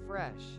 fresh.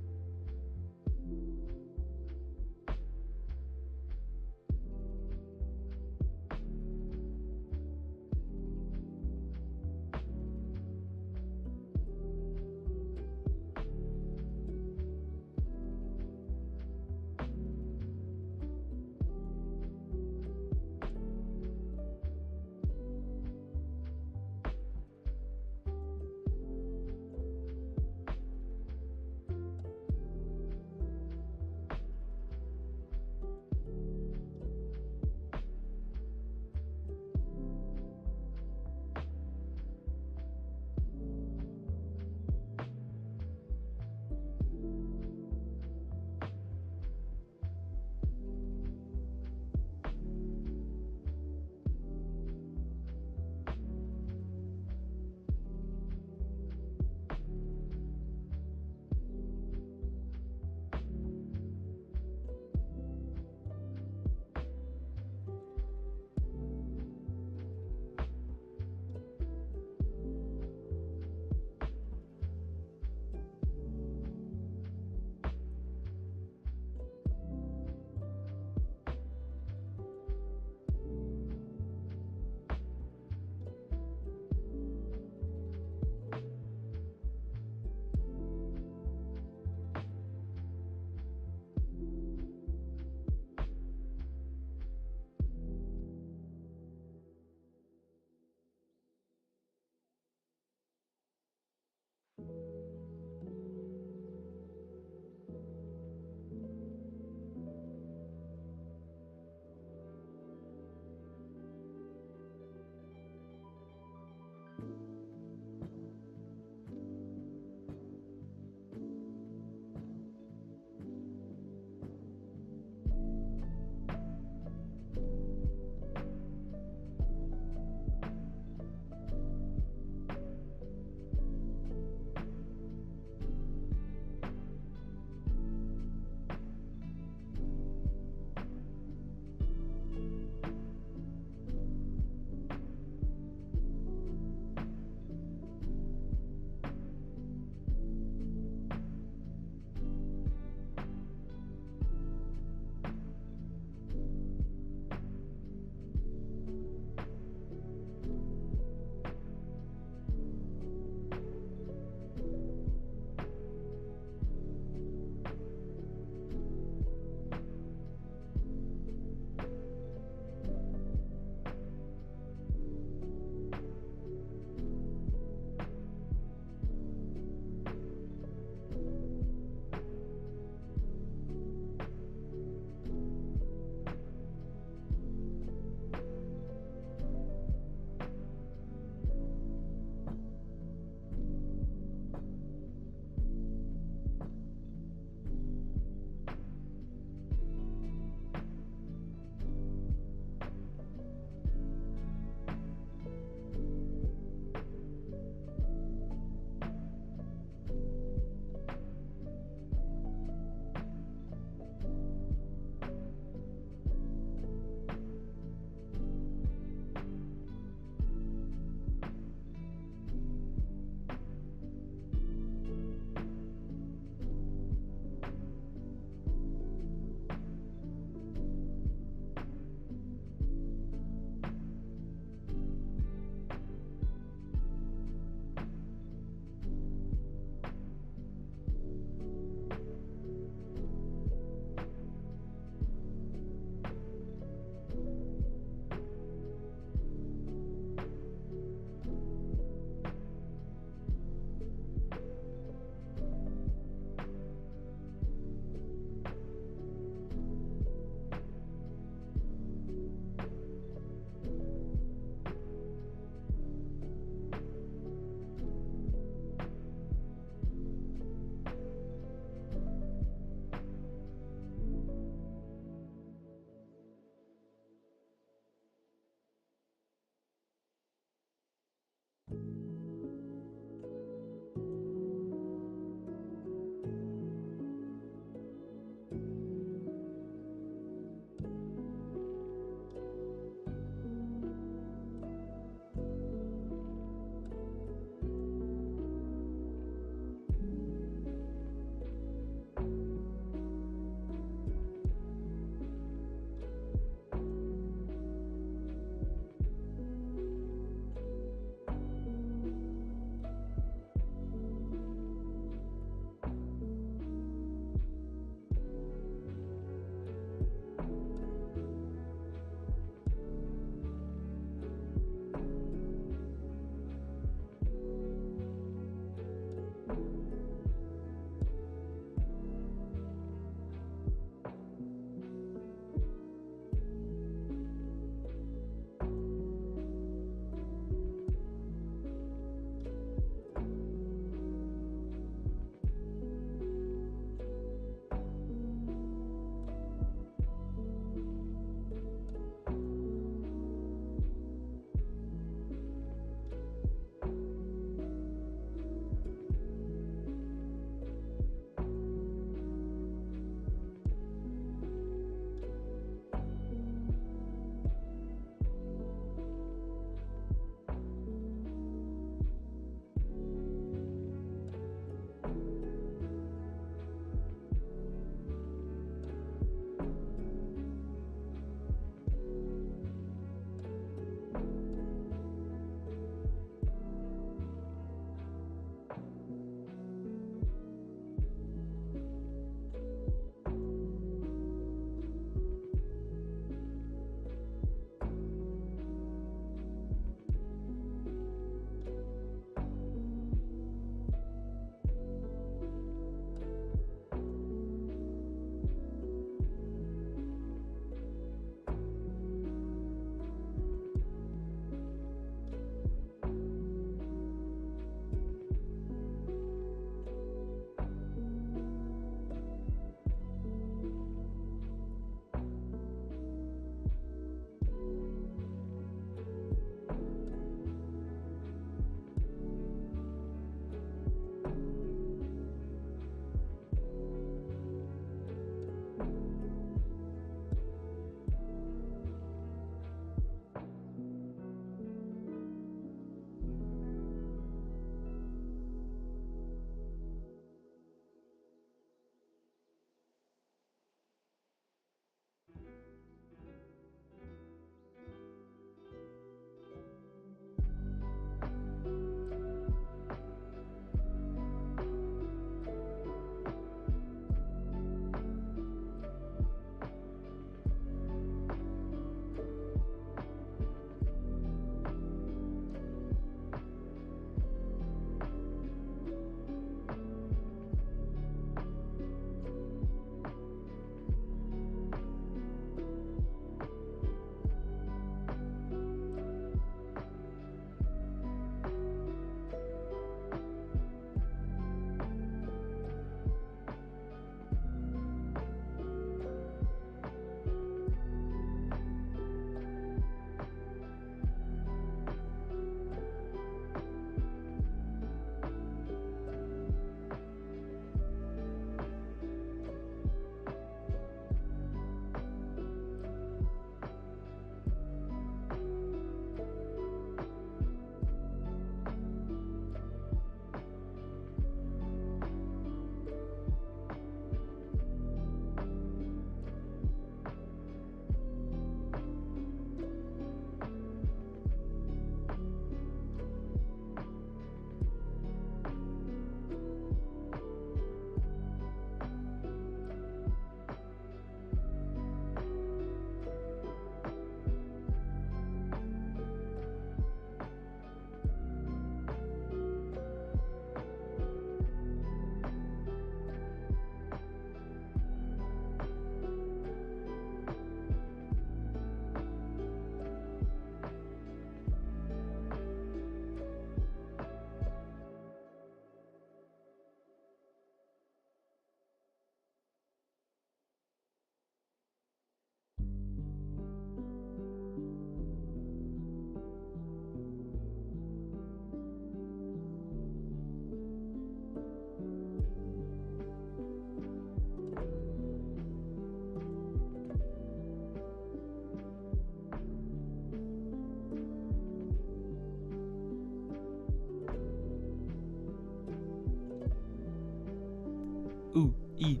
ooh, ee,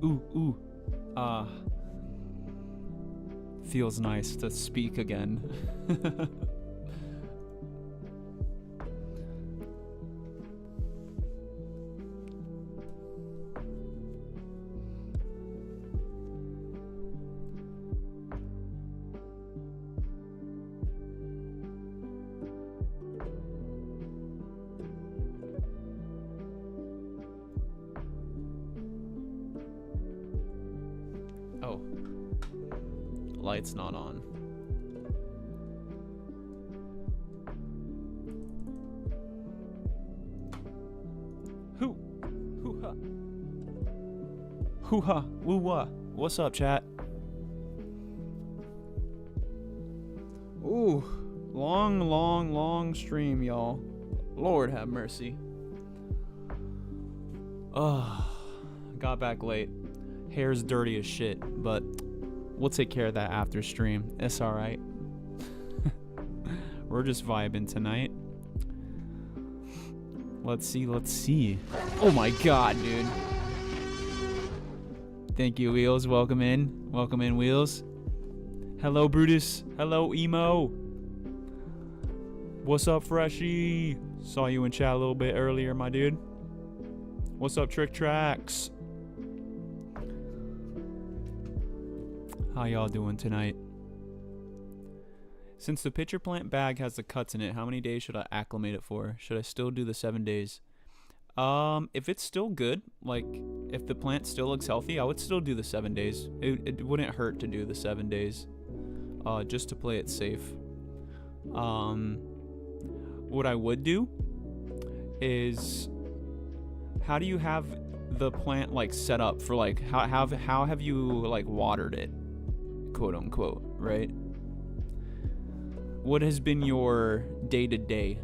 ooh, ooh. Feels nice to speak again. Oh. Light's not on. Hoo-ha. Hoo-ha. Woo-wah. What's up, chat? Ooh. Long stream, y'all. Lord have mercy. Ugh. Got back late. Hair's dirty as shit, but we'll take care of that after stream. It's alright. We're just vibing tonight. Let's see. Oh my god, dude. Thank you, Wheels. Welcome in. Welcome in, Wheels. Hello, Brutus. Hello, Emo. What's up, Freshie? Saw you in chat a little bit earlier, my dude. What's up, Trick Tracks? How y'all doing tonight? Since the pitcher plant bag has the cuts in it, how many days should I acclimate it for? Should I still do the 7 days? If it's still good, like if the plant still looks healthy, I would still do the 7 days. It wouldn't hurt to do the 7 days, just to play it safe. What I would do is, how do you have the plant like set up for like how have you like watered it, quote unquote, right? What has been your day-to-day?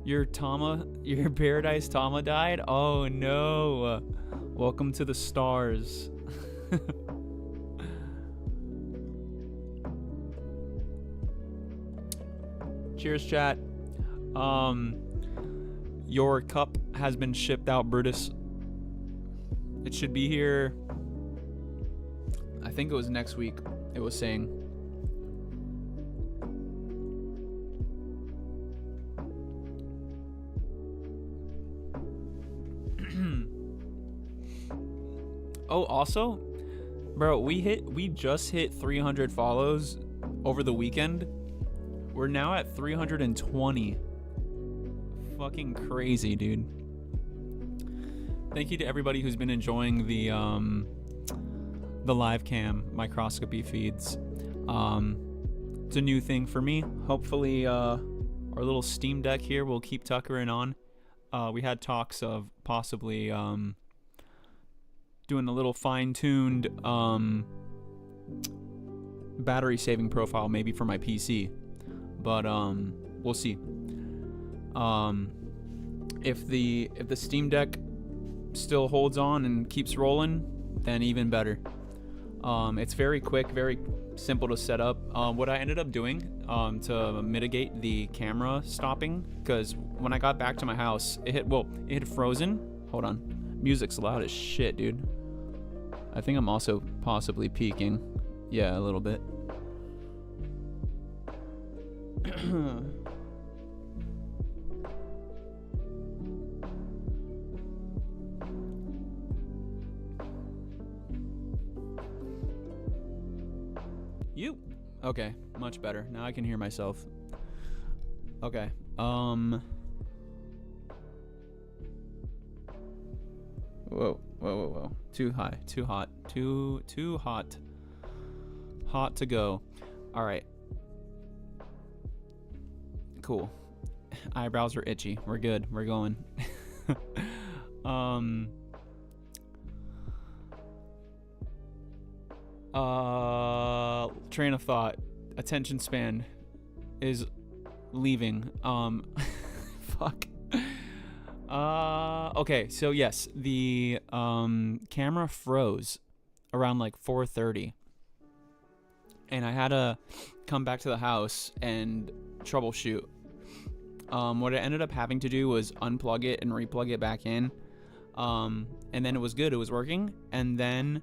Your Paradise Tama died? Oh no. Welcome to the stars. Cheers, chat. Your cup has been shipped out, Brutus. It should be here. I think it was next week. It was saying. Oh, also, bro, we just hit 300 follows over the weekend. We're now at 320. Fucking crazy, dude. Thank you to everybody who's been enjoying the live cam microscopy feeds. It's a new thing for me. Hopefully, our little Steam Deck here will keep tuckering on. We had talks of possibly doing a little fine-tuned battery saving profile maybe for my PC, but we'll see. If the Steam Deck still holds on and keeps rolling, then even better. It's very quick, very simple to set up. What I ended up doing to mitigate the camera stopping, because when I got back to my house, it had frozen. Hold on, music's loud as shit, dude. I think I'm also possibly peaking. Yeah, a little bit. You. Okay, much better. Now I can hear myself. Okay. Whoa. Too high. Too hot. Too hot. Hot to go. All right. Cool. Eyebrows are itchy. We're good. We're going. Train of thought. Attention span is leaving. Fuck. Okay, so yes, the camera froze around like 4:30. And I had to come back to the house and troubleshoot. What I ended up having to do was unplug it and replug it back in. And then it was good. It was working. And then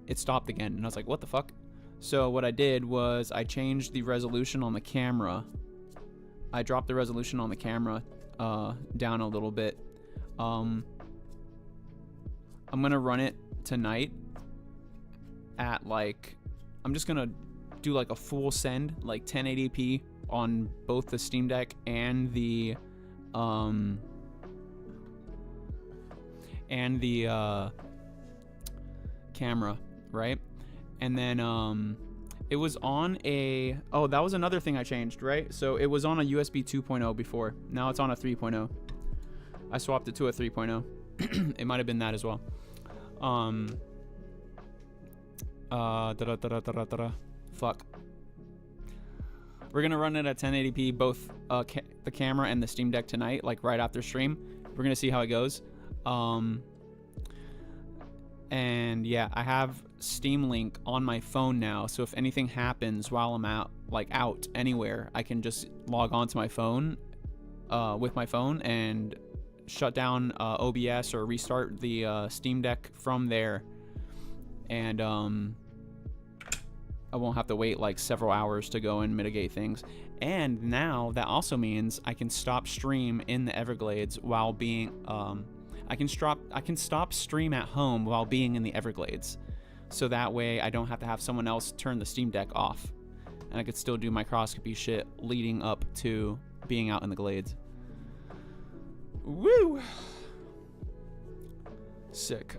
it stopped again. And I was like, what the fuck? So what I did was I changed the resolution on the camera. I dropped the resolution on the camera down a little bit. I'm going to run it tonight at like, I'm just going to do like a full send, like 1080p on both the Steam Deck and the camera, right? And then it was on a, oh, that was another thing I changed, right? So it was on a USB 2.0 before. Now it's on a 3.0. I swapped it to a 3.0. It might have been that as well. Fuck. We're gonna run it at 1080p, both the camera and the Steam Deck tonight, like right after stream. We're gonna see how it goes. And yeah, I have Steam Link on my phone now, so if anything happens while I'm out anywhere, I can just log onto my phone with my phone and shut down OBS or restart the Steam Deck from there, and I won't have to wait like several hours to go and mitigate things. And now that also means I can stop stream in the Everglades while being I can stop stream at home while being in the Everglades, so that way I don't have to have someone else turn the Steam Deck off, and I could still do microscopy shit leading up to being out in the glades. Woo! Sick.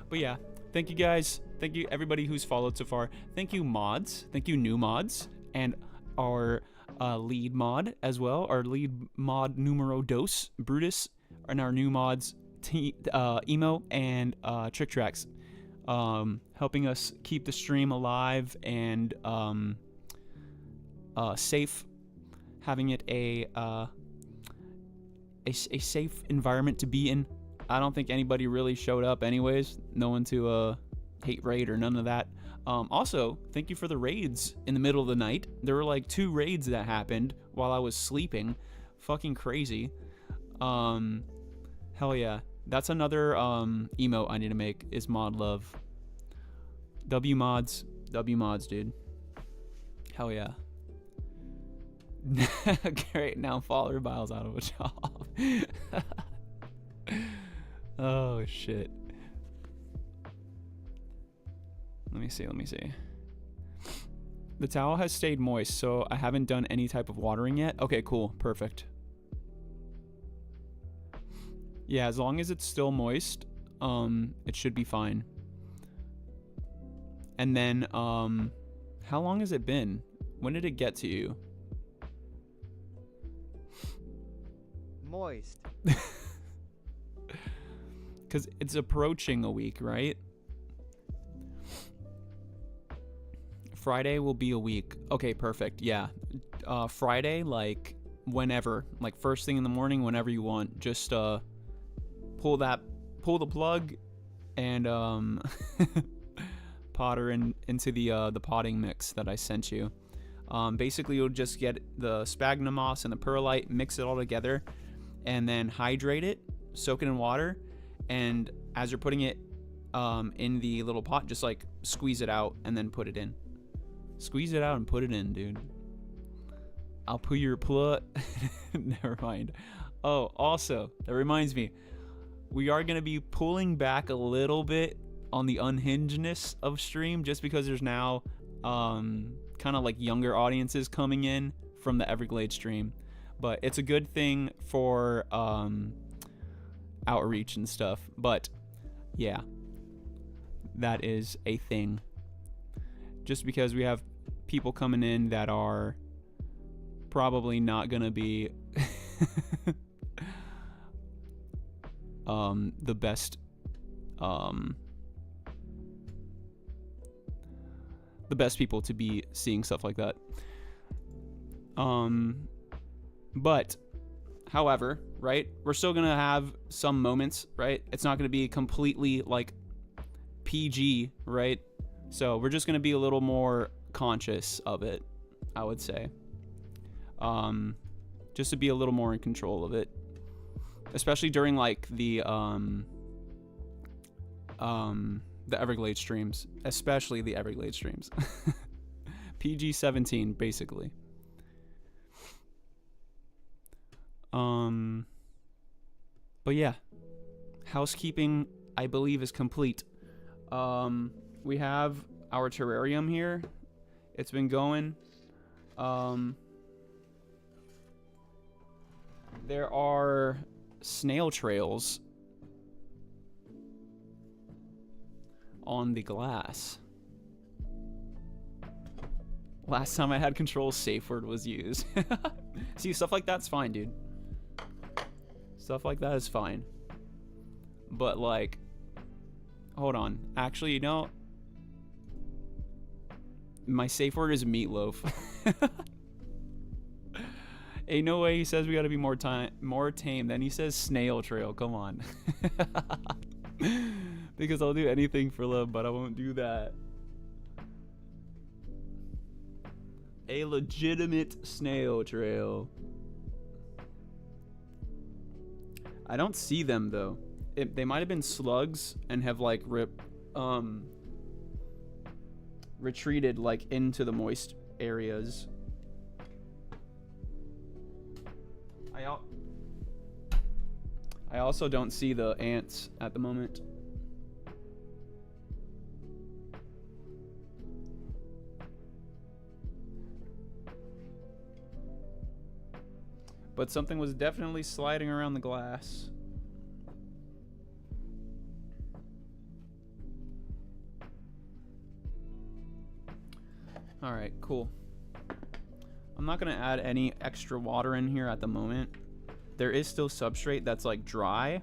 But yeah, thank you guys. Thank you everybody who's followed so far. Thank you mods. Thank you new mods, and our lead mod as well. Our lead mod numero dos, Brutus, and our new mods, Emo and Trick Tracks, helping us keep the stream alive and safe, having it a safe environment to be in. I don't think anybody really showed up anyways. No one to hate raid or none of that. Also, thank you for the raids in the middle of the night. There were like 2 raids that happened while I was sleeping. Fucking crazy. Hell yeah. That's another emote I need to make, is mod love. W mods, dude. Hell yeah. Great, now follower Bile's out of a job. Oh shit. Let me see. The towel has stayed moist, so I haven't done any type of watering yet. Okay, cool, perfect. Yeah, as long as it's still moist, it should be fine. And then, how long has it been? When did it get to you? Moist. Because it's approaching a week, right? Friday will be a week. Okay, perfect. Yeah. Friday, like, whenever. Like, first thing in the morning, whenever you want. Just, pull the plug and potter into the potting mix that I sent you. Basically, you'll just get the sphagnum moss and the perlite, mix it all together, and then hydrate it, soak it in water, and as you're putting it in the little pot, just like squeeze it out and then put it in. Squeeze it out and put it in, dude. I'll put your plug. Never mind. Oh, also, that reminds me. We are going to be pulling back a little bit on the unhingedness of stream, just because there's now kind of like younger audiences coming in from the Everglades stream. But it's a good thing for outreach and stuff. But yeah, that is a thing. Just because we have people coming in that are probably not going to be the best people to be seeing stuff like that. But however, right, we're still gonna have some moments, right? It's not gonna be completely like PG, right? So we're just gonna be a little more conscious of it, I would say. just to be a little more in control of it, especially during like the Everglades streams, especially the Everglades streams. PG-17 basically. But yeah, housekeeping I believe is complete. We have our terrarium here. It's been going. There are snail trails on the glass. Last time I had control, safe word was used. See, stuff like that's fine, dude. Stuff like that is fine. But like, hold on. Actually, you know, my safe word is meatloaf. Ain't no way he says we gotta be more tame. Then he says snail trail. Come on. Because I'll do anything for love, but I won't do that. A legitimate snail trail. I don't see them though. They might have been slugs and have like retreated like into the moist areas. I also don't see the ants at the moment. But something was definitely sliding around the glass. All right, cool. I'm not gonna add any extra water in here at the moment. There is still substrate that's like dry,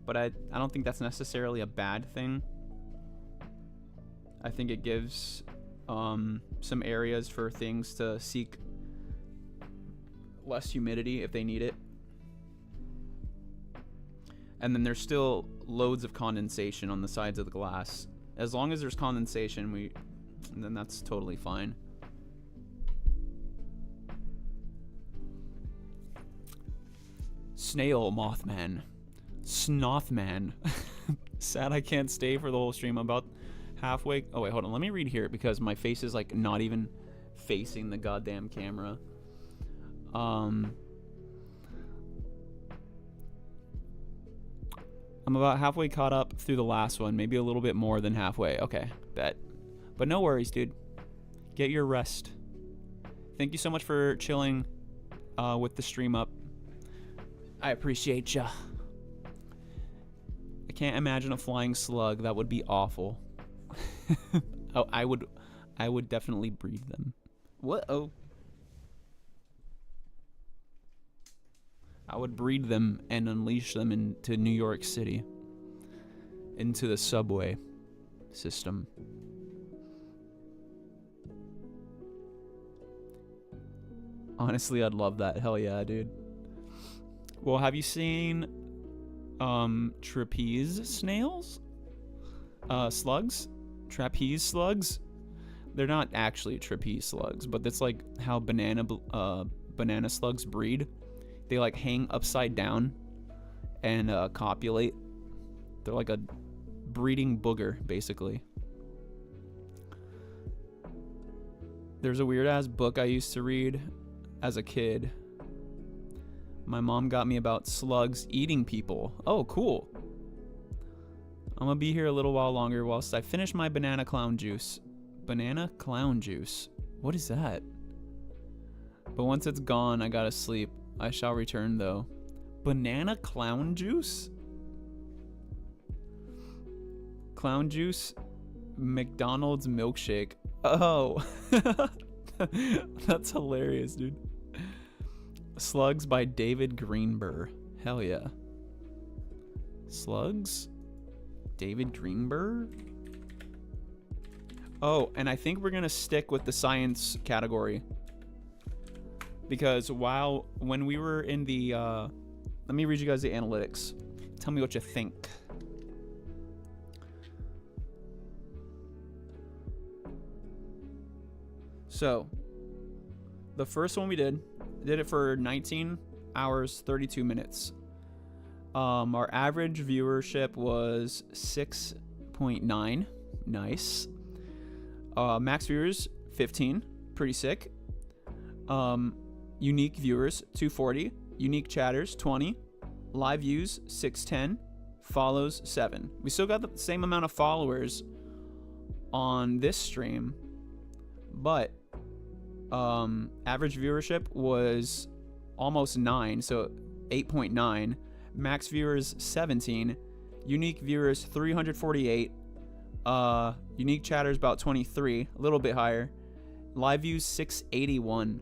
but I don't think that's necessarily a bad thing. I think it gives some areas for things to seek less humidity if they need it. And then there's still loads of condensation on the sides of the glass. As long as there's condensation, then that's totally fine. Snail Mothman. Snothman. Sad I can't stay for the whole stream. I'm about halfway. Oh wait, hold on. Let me read here because my face is like not even facing the goddamn camera. I'm about halfway caught up through the last one. Maybe a little bit more than halfway. Okay, bet. But no worries, dude. Get your rest. Thank you so much for chilling with the stream up. I appreciate ya. I can't imagine a flying slug. That would be awful. Oh, I would definitely breed them. What? Oh. I would breed them and unleash them into New York City. Into the subway system. Honestly, I'd love that. Hell yeah, dude. Well, have you seen trapeze snails? Slugs? Trapeze slugs? They're not actually trapeze slugs, but that's like how banana slugs breed. They like hang upside down and copulate. They're like a breeding booger, basically. There's a weird ass book I used to read as a kid. My mom got me about slugs eating people. Oh, cool. I'm gonna be here a little while longer whilst I finish my banana clown juice. Banana clown juice? What is that? But once it's gone, I gotta sleep. I shall return though. Banana clown juice? Clown juice? McDonald's milkshake. Oh. That's hilarious, dude. Slugs by David Greenberg. Hell yeah. Slugs? David Greenberg? Oh, and I think we're gonna stick with the science category. Because when we were in the, let me read you guys the analytics. Tell me what you think. So, the first one we did, Did it for 19 hours, 32 minutes. Our average viewership was 6.9. Nice. Max viewers, 15. Pretty sick. Unique viewers, 240. Unique chatters, 20. Live views, 610. Follows, 7. We still got the same amount of followers on this stream, but average viewership was almost 9, so 8.9. Max viewers, 17. Unique viewers, 348. Unique chatters, about 23, a little bit higher. Live views, 681.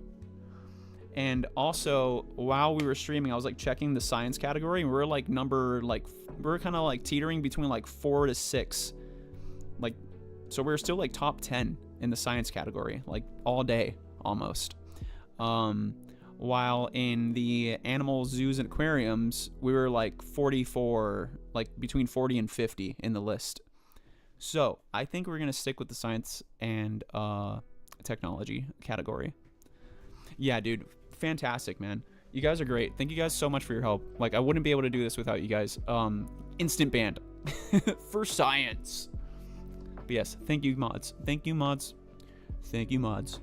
And also, while we were streaming, I was like checking the science category, and we're like we're kind of like teetering between like 4 to 6. Like, so we're still like top 10 in the science category, like all day almost. While in the animal zoos and aquariums, we were like 44, like between 40 and 50 in the list. So I think we're gonna stick with the science and technology category. Yeah, dude, fantastic, man. You guys are great. Thank you guys so much for your help. Like, I wouldn't be able to do this without you guys. Instant banned for science. But yes, thank you, mods. Thank you, mods. Thank you, mods.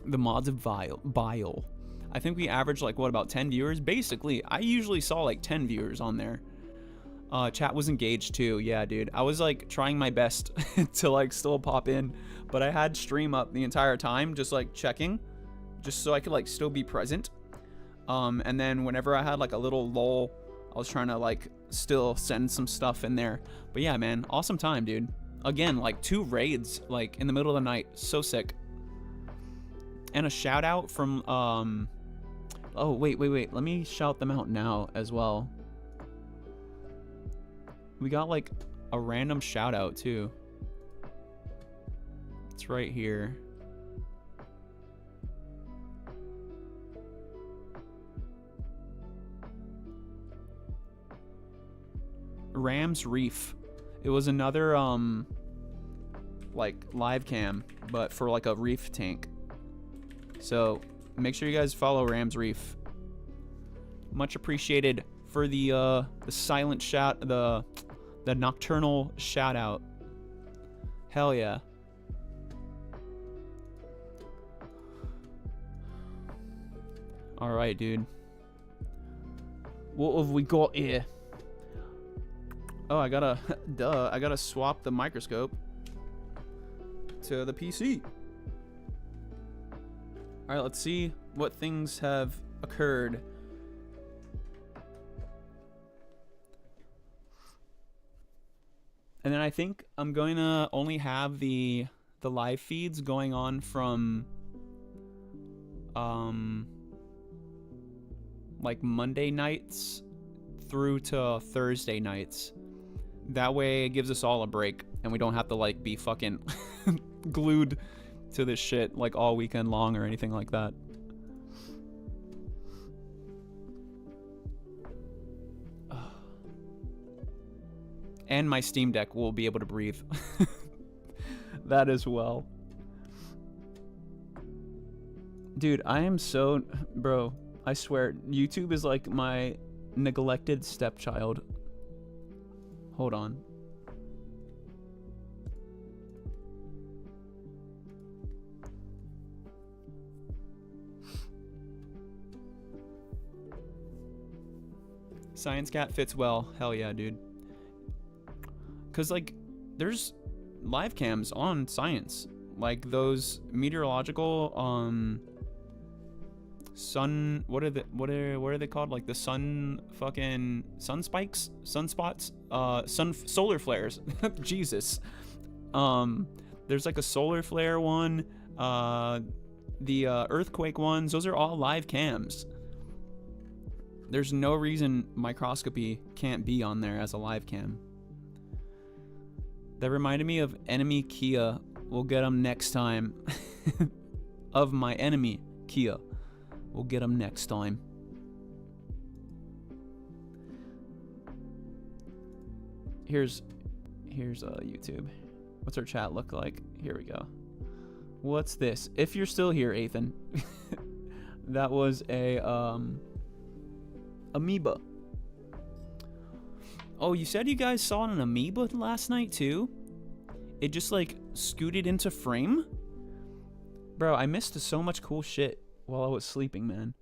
The mods of bile. I think we averaged like what, about 10 viewers? Basically, I usually saw like 10 viewers on there. Chat was engaged too. Yeah, dude. I was like trying my best to like still pop in, but I had stream up the entire time, just like checking, just so I could like still be present. And then whenever I had like a little lull, I was trying to like still send some stuff in there. But yeah, man, awesome time, dude. Again, like 2 raids like in the middle of the night. So sick. And a shout out from oh, wait. Let me shout them out now as well. We got like a random shout out too. It's right here. Ram's Reef. It was another like live cam, but for like a reef tank. So make sure you guys follow Ram's Reef. Much appreciated for the silent shout, the nocturnal shout out. Hell yeah. All right, dude. What have we got here? Oh, I gotta swap the microscope to the PC. All right, let's see what things have occurred. And then I think I'm going to only have the live feeds going on from like Monday nights through to Thursday nights. That way it gives us all a break and we don't have to like be fucking glued to this shit like all weekend long or anything like that. And my Steam Deck will be able to breathe. That as well. Dude, I am so... Bro, I swear, YouTube is like my neglected stepchild. Hold on. Science Cat fits well. Hell yeah, dude. Because, like, there's live cams on science. Like, those meteorological, sun... What are they called? Like, the sun fucking... Sun spikes? Sunspots? Solar flares. Jesus. There's, like, a solar flare one. The earthquake ones. Those are all live cams. There's no reason microscopy can't be on there as a live cam. That reminded me of enemy Kia. We'll get them next time. Of my enemy Kia. We'll get them next time. Here's YouTube. What's our chat look like? Here we go. What's this? If you're still here, Ethan. That was a amoeba. Oh, you said you guys saw an amoeba last night too? It just like scooted into frame? Bro, I missed so much cool shit while I was sleeping, man.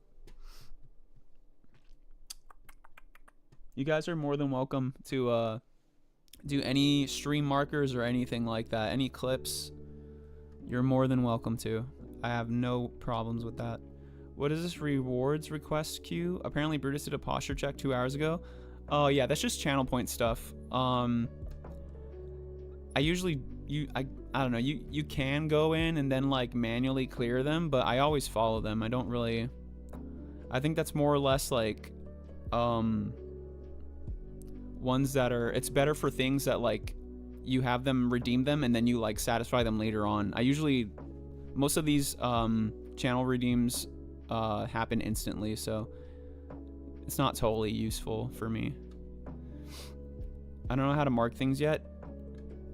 You guys are more than welcome to do any stream markers or anything like that. Any clips, you're more than welcome to. I have no problems with that. What is this rewards request queue? Apparently Brutus did a posture check 2 hours ago. Oh yeah, that's just channel point stuff. I usually I don't know, you can go in and then like manually clear them, but I always follow them. I don't really, I think that's more or less like ones that are, it's better for things that like you have them redeem them and then you like satisfy them later on. I usually, most of these channel redeems happen instantly, so it's not totally useful for me. I don't know how to mark things yet.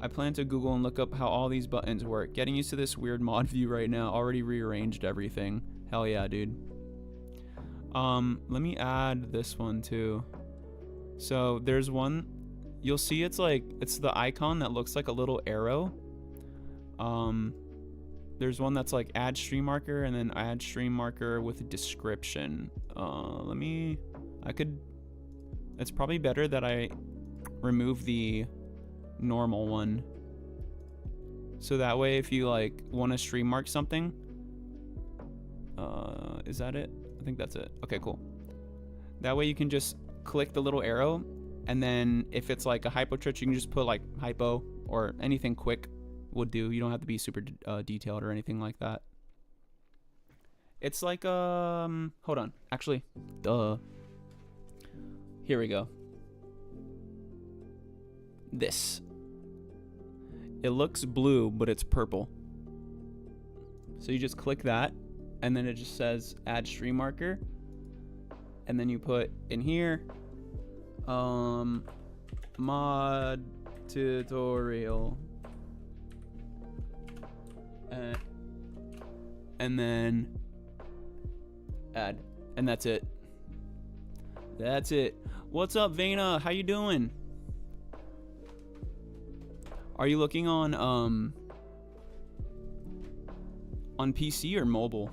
I plan to Google and look up how all these buttons work. Getting used to this weird mod view right now. Already rearranged everything. Hell yeah, dude. Let me add this one too. So there's one, you'll see it's like, it's the icon that looks like a little arrow. There's one that's like add stream marker and then add stream marker with a description. It's probably better that I remove the normal one. So that way if you like want to stream mark something, is that it? I think that's it. Okay, cool. That way you can just click the little arrow, and then if it's like a hypo trick, you can just put like hypo or anything quick would do. You don't have to be super detailed or anything like that. It's like hold on, actually, here we go. This, it looks blue but it's purple, so you just click that and then it just says add stream marker, and then you put in here mod tutorial, and then add, and that's it. That's it. What's up, Vena? How you doing? Are you looking on PC or mobile?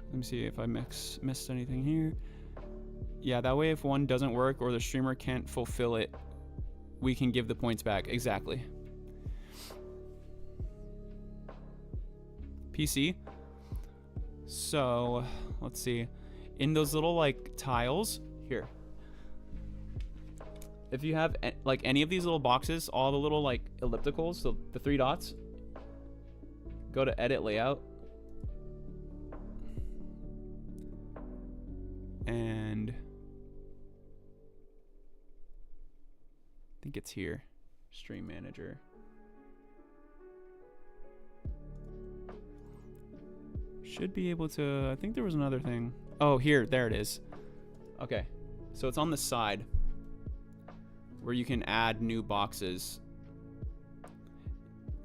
Let me see if I missed anything here. Yeah, that way if one doesn't work or the streamer can't fulfill it, we can give the points back. Exactly. PC. So, let's see. In those little like tiles here, if you have like any of these little boxes, all the little like ellipticals, the 3 dots, go to edit layout, and I think it's here, stream manager. Should be able to, I think there was another thing. Oh, here, there it is. Okay, so it's on the side where you can add new boxes,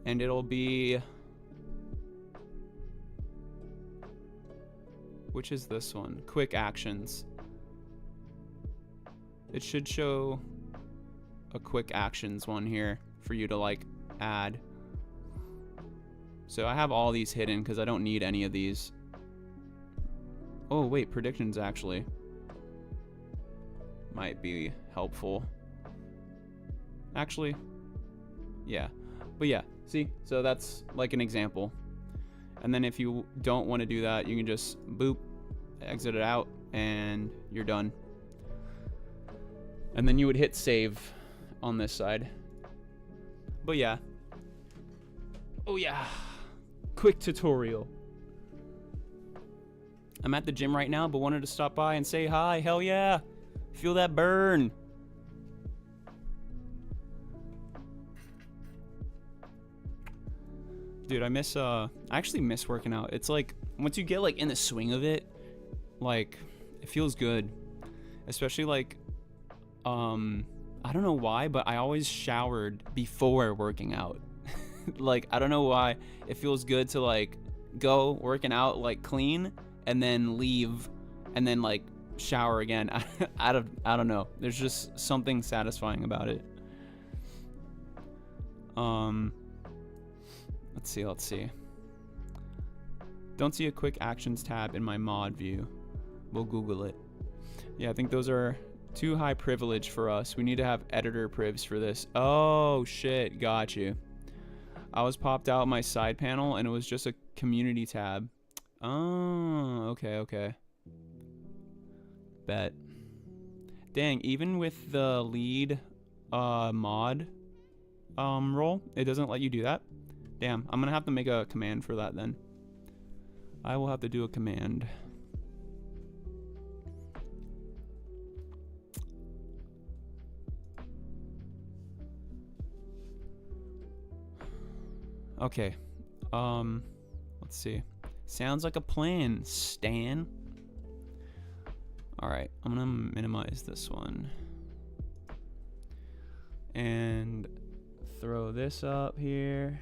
and it'll be, which is this one? Quick actions. It should show a quick actions one here for you to like add. So I have all these hidden because I don't need any of these. Oh wait, predictions actually might be helpful. Actually, yeah. But yeah, see? So that's like an example. And then if you don't want to do that, you can just boop, exit it out, and you're done. And then you would hit save on this side. But yeah. Oh yeah. Quick tutorial. I'm at the gym right now, but wanted to stop by and say hi. Hell yeah. Feel that burn. Dude, I actually miss working out. It's like, once you get like in the swing of it, like, it feels good. Especially like, I don't know why, but I always showered before working out. Like, I don't know why. It feels good to like go working out like clean and then leave and then like shower again. I don't know. There's just something satisfying about it. Let's see. Don't see a quick actions tab in my mod view. We'll Google it. Yeah, I think those are too high privilege for us. We need to have editor privs for this. Oh shit, got you. I was popped out my side panel and it was just a community tab. Oh, okay. Bet. Dang, even with the lead mod role, it doesn't let you do that? Damn, I'm gonna have to make a command for that then. I will have to do a command. Okay. Let's see. Sounds like a plan, Stan. Alright, I'm gonna minimize this one. And throw this up here.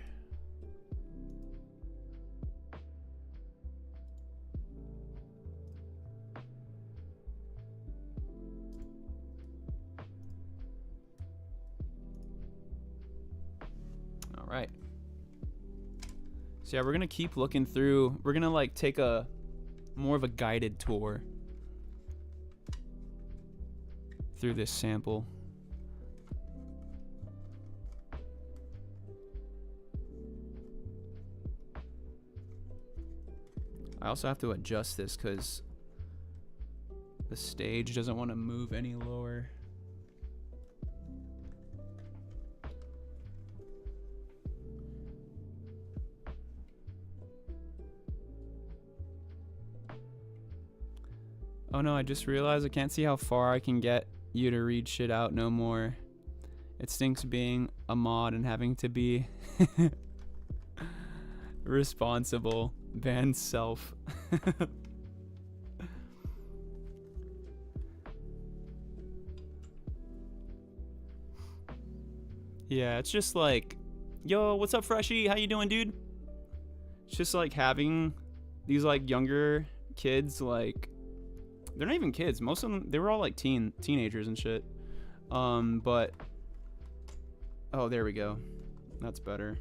Alright. So yeah, we're gonna keep looking through. We're gonna like take a more of a guided tour through this sample. I also have to adjust this because the stage doesn't want to move any lower. Oh no, I just realized I can't see how far I can get you to read shit out no more. It stinks being a mod and having to be responsible. Ban self. Yeah, it's just like, yo, what's up, Freshie? How you doing, dude? It's just like having these like younger kids, like they're not even kids. Most of them, they were all like teenagers and shit. But oh, there we go. That's better.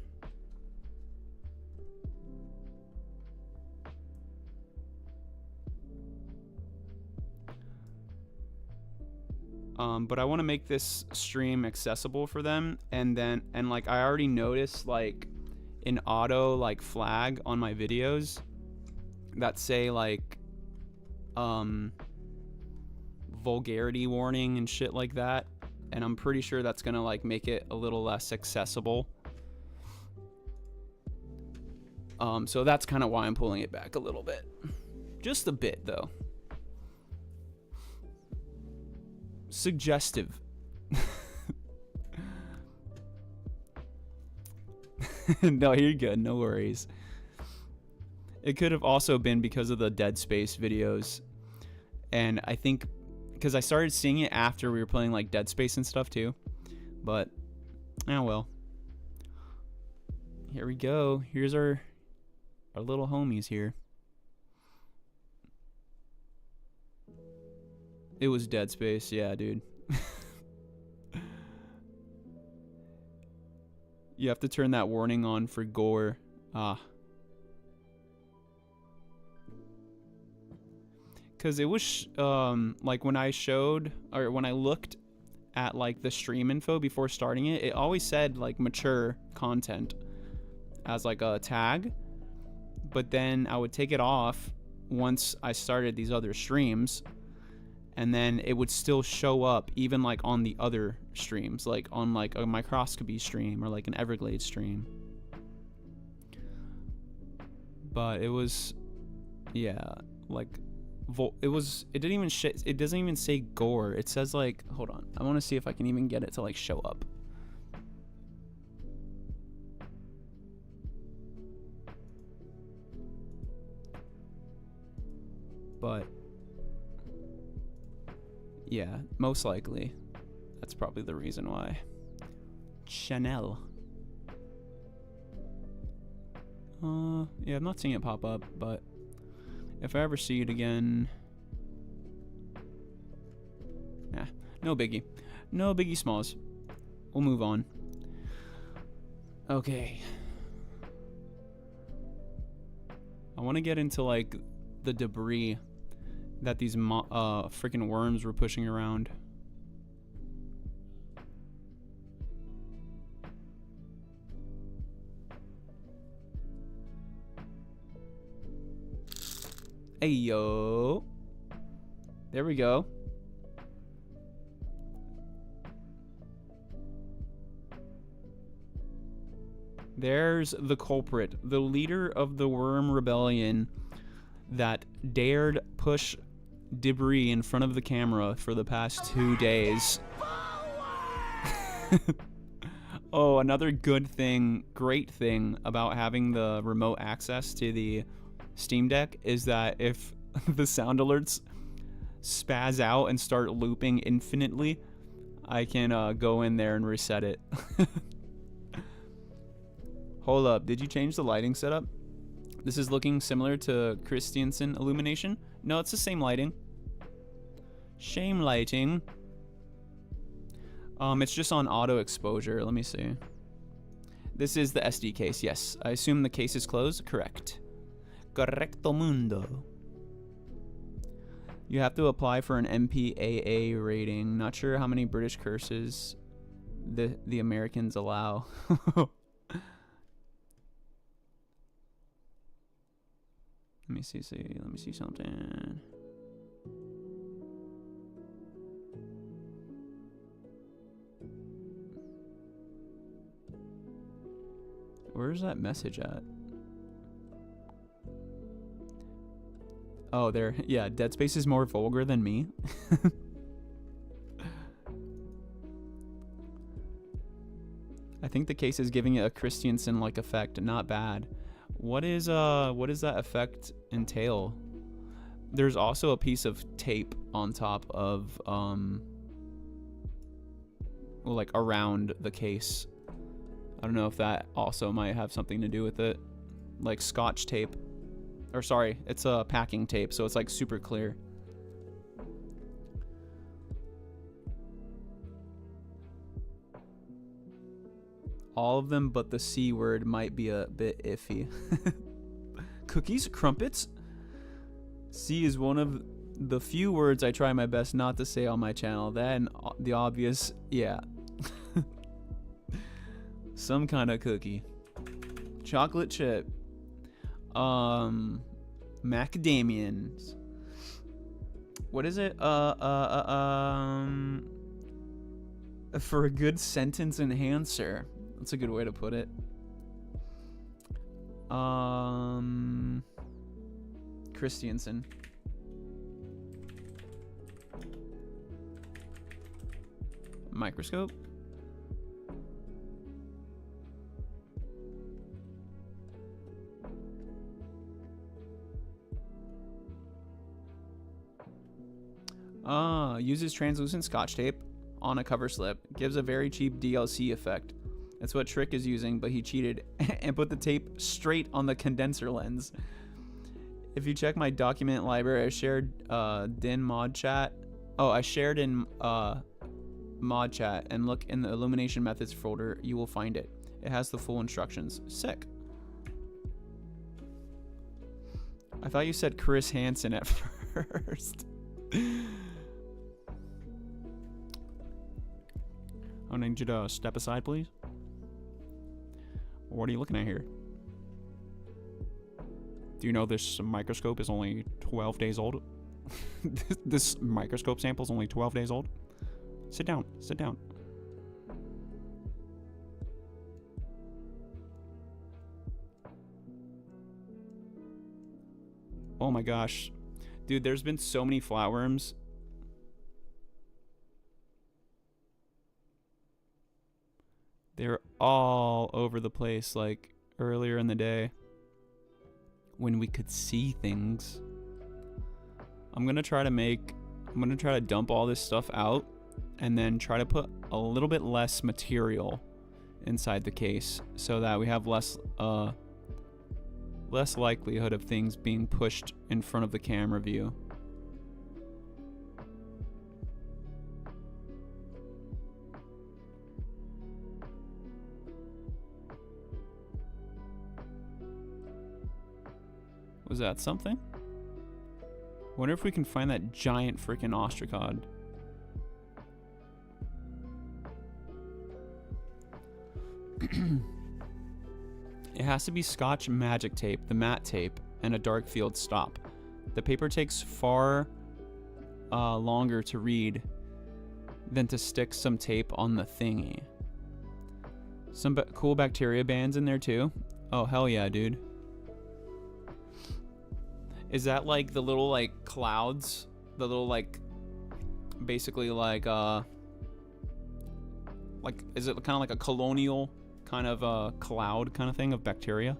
But I want to make this stream accessible for them, and like I already noticed like an auto like flag on my videos that say like vulgarity warning and shit like that, and I'm pretty sure that's gonna like make it a little less accessible. So that's kind of why I'm pulling it back a little bit, just a bit though. Suggestive. No, you're good, no worries. It could have also been because of the Dead Space videos, and I think because I started seeing it after we were playing like Dead Space and stuff too, but oh well. Here we go. Here's our little homies here. It was Dead Space, yeah, dude. You have to turn that warning on for gore. Ah. Because it was, like, when I showed, or when I looked at, like, the stream info before starting it, it always said, like, mature content as, like, a tag. But then I would take it off once I started these other streams, and then it would still show up even like on the other streams, like on like a Microorganism stream or like an Everglades stream. But it was, yeah, like it doesn't even say gore. It says like, hold on, I want to see if I can even get it to like show up. But yeah, most likely. That's probably the reason why. Chanel. Yeah, I'm not seeing it pop up, but if I ever see it again, nah, no biggie. No biggie smalls. We'll move on. Okay. I want to get into like the debris that these freaking worms were pushing around. Hey yo. There we go. There's the culprit, the leader of the worm rebellion that dared push debris in front of the camera for the past 2 days. Oh, another good thing, great thing about having the remote access to the Steam Deck is that if the sound alerts spaz out and start looping infinitely, I can go in there and reset it. Hold up, did you change the lighting setup? This is looking similar to Christiansen illumination. No, it's the same lighting. Shame lighting. It's just on auto exposure. Let me see. This is the SD case, yes. I assume the case is closed? Correct. Correcto mundo. You have to apply for an MPAA rating. Not sure how many British curses the Americans allow. Let me see something. Where's that message at? Oh, there. Yeah, Dead Space is more vulgar than me. I think the case is giving it a Christiansen-like effect. Not bad. What does that effect entail? There's also a piece of tape on top of like around the case. I don't know if that also might have something to do with it. Like Scotch tape. Or sorry, it's a packing tape, so it's like super clear. All of them but the C word might be a bit iffy. Cookies? Crumpets? C is one of the few words I try my best not to say on my channel. Then the obvious, yeah. Some kind of cookie. Chocolate chip. Macadamians. What is it? For a good sentence enhancer. That's a good way to put it. Christiansen. Microscope. Uses translucent Scotch tape on a cover slip. Gives a very cheap DLC effect. That's what Trick is using, but he cheated and put the tape straight on the condenser lens. If you check my document library, I shared din mod chat. Oh, I shared in mod chat, and look in the illumination methods folder, you will find it. It has the full instructions. Sick. I thought you said Chris Hansen at first. I need you to step aside, please. What are you looking at here? Do you know this microscope is only 12 days old? This microscope sample is only 12 days old? Sit down. Sit down. Oh my gosh. Dude, there's been so many flatworms. They're all over the place, like earlier in the day when we could see things. I'm gonna try to dump all this stuff out and then try to put a little bit less material inside the case so that we have less likelihood of things being pushed in front of the camera view. Was that something? Wonder if we can find that giant freaking ostracod. It has to be Scotch magic tape, the matte tape, and a dark field stop. The paper takes far longer to read than to stick some tape on the thingy. Some cool bacteria bands in there too. Oh, hell yeah, dude. Is that like the little like clouds? The little like, basically like is it kind of like a colonial kind of cloud kind of thing of bacteria?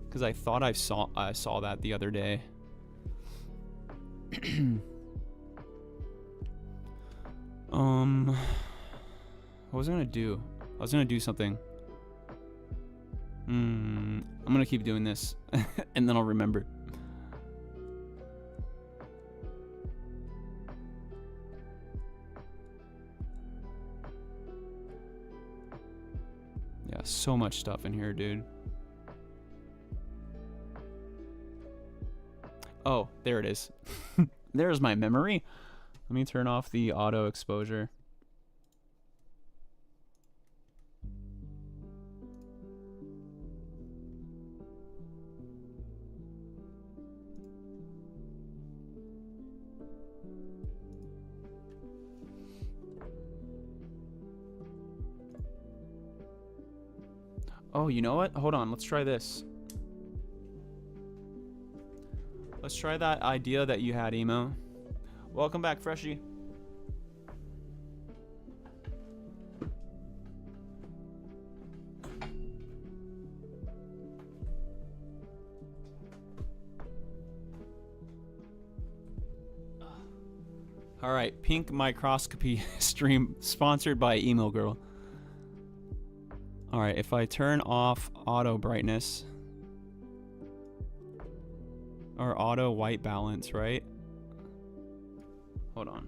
Because I thought I saw that the other day. What was I gonna do? I was gonna do something. I'm gonna keep doing this and then I'll remember. Yeah, so much stuff in here, dude. Oh, there it is. There's my memory. Let me turn off the auto exposure. Oh, you know what? Hold on, let's try this. Let's try that idea that you had, Emo. Welcome back, Freshie. All right, pink microscopy stream sponsored by Emo Girl. All right, if I turn off auto brightness or auto white balance, right? Hold on.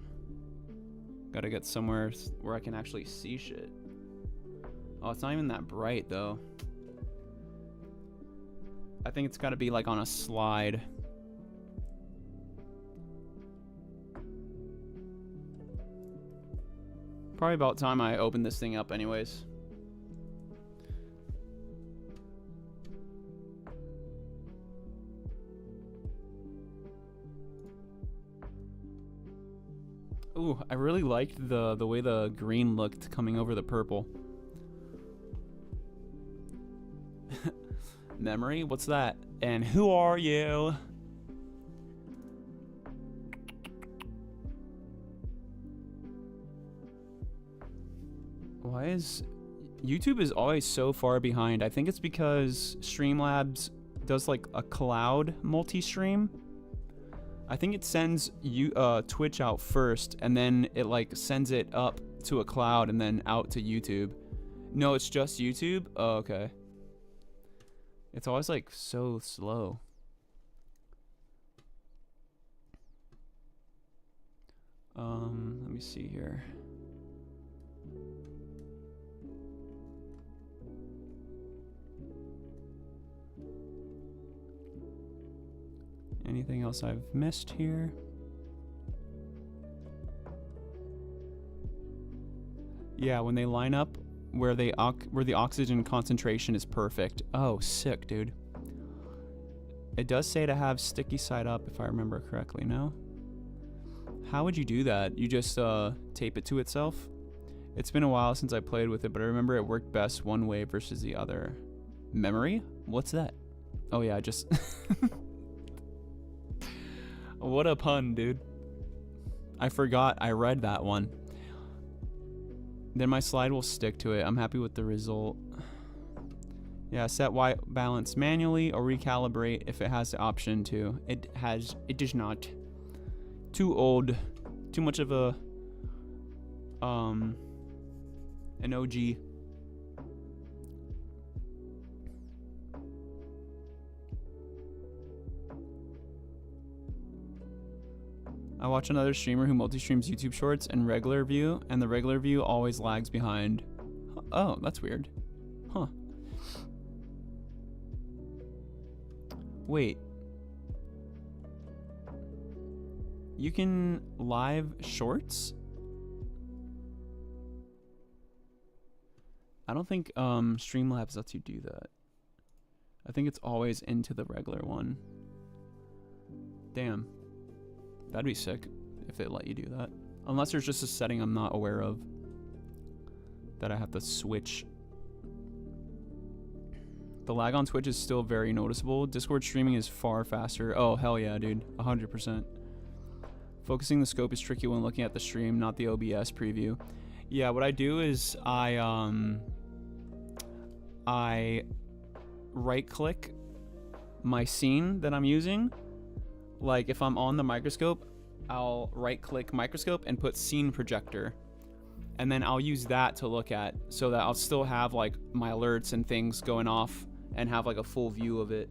Gotta get somewhere where I can actually see shit. Oh, it's not even that bright though. I think it's gotta be like on a slide. Probably about time I open this thing up anyways. Ooh, I really liked the way the green looked coming over the purple. Memory? What's that? And who are you? Why is... YouTube is always so far behind. I think it's because Streamlabs does like a cloud multi-stream. I think it sends Twitch out first, and then it like sends it up to a cloud and then out to YouTube. No, it's just YouTube? Oh, okay. It's always like so slow. Let me see here. Anything else I've missed here? Yeah, when they line up where the oxygen concentration is perfect. Oh, sick, dude. It does say to have sticky side up if I remember correctly, no? How would you do that? You just tape it to itself? It's been a while since I played with it, but I remember it worked best one way versus the other. Memory? What's that? Oh yeah, just... What a pun, dude. I forgot I read that one. Then my slide will stick to it. I'm happy with the result. Yeah, set white balance manually or recalibrate if it has the option to. It does not. Too old. Too much of a an OG. I watch another streamer who multi-streams YouTube Shorts and regular view, and the regular view always lags behind. Oh, that's weird. Huh. Wait. You can live shorts? I don't think Streamlabs lets you do that. I think it's always into the regular one. Damn. That'd be sick if they let you do that. Unless there's just a setting I'm not aware of that I have to switch. The lag on Twitch is still very noticeable. Discord streaming is far faster. Oh, hell yeah, dude. 100%. Focusing the scope is tricky when looking at the stream, not the OBS preview. Yeah, what I do is I right-click my scene that I'm using. Like, if I'm on the microscope, I'll right-click microscope and put scene projector. And then I'll use that to look at, so that I'll still have, like, my alerts and things going off and have, like, a full view of it.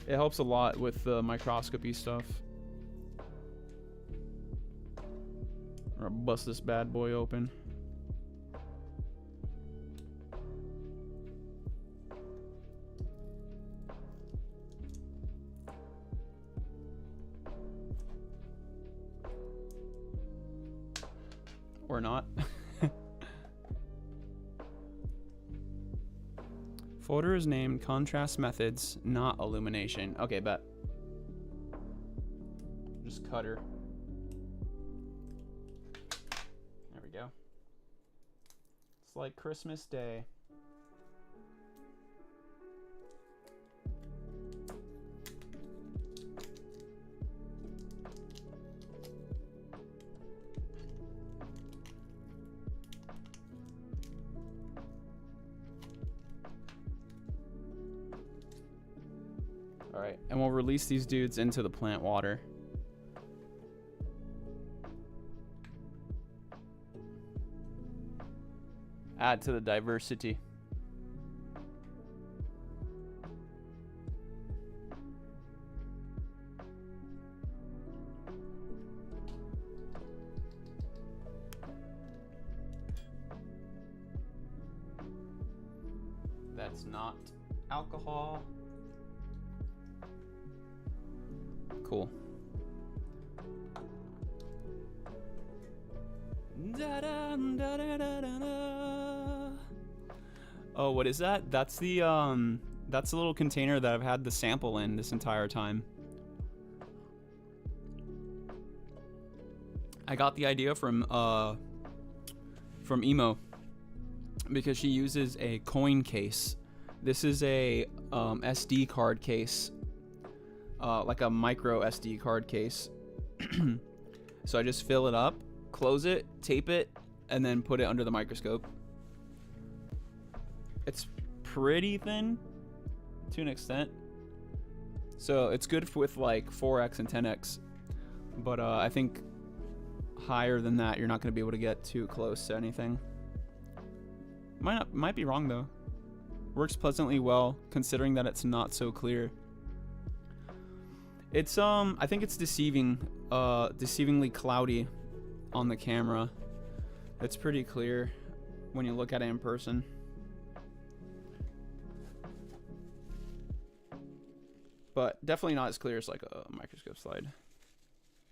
It helps a lot with the microscopy stuff. I'll bust this bad boy open. Or not. Folder is named contrast methods, not illumination. Okay, bet. Just cutter. There we go. It's like Christmas Day. Alright, and we'll release these dudes into the plant water. Add to the diversity. That's not alcohol. Cool. Oh, what is that? That's the little container that I've had the sample in this entire time. I got the idea from Emo because she uses a coin case. This is a SD card case. Like a micro SD card case. So I just fill it up, close it, tape it, and then put it under the microscope. It's pretty thin to an extent. So it's good with like 4x and 10x. But I think higher than that, you're not going to be able to get too close to anything. Might be wrong though. Works pleasantly well, considering that it's not so clear. It's I think it's deceivingly cloudy on the camera. It's pretty clear when you look at it in person. But definitely not as clear as like a microscope slide.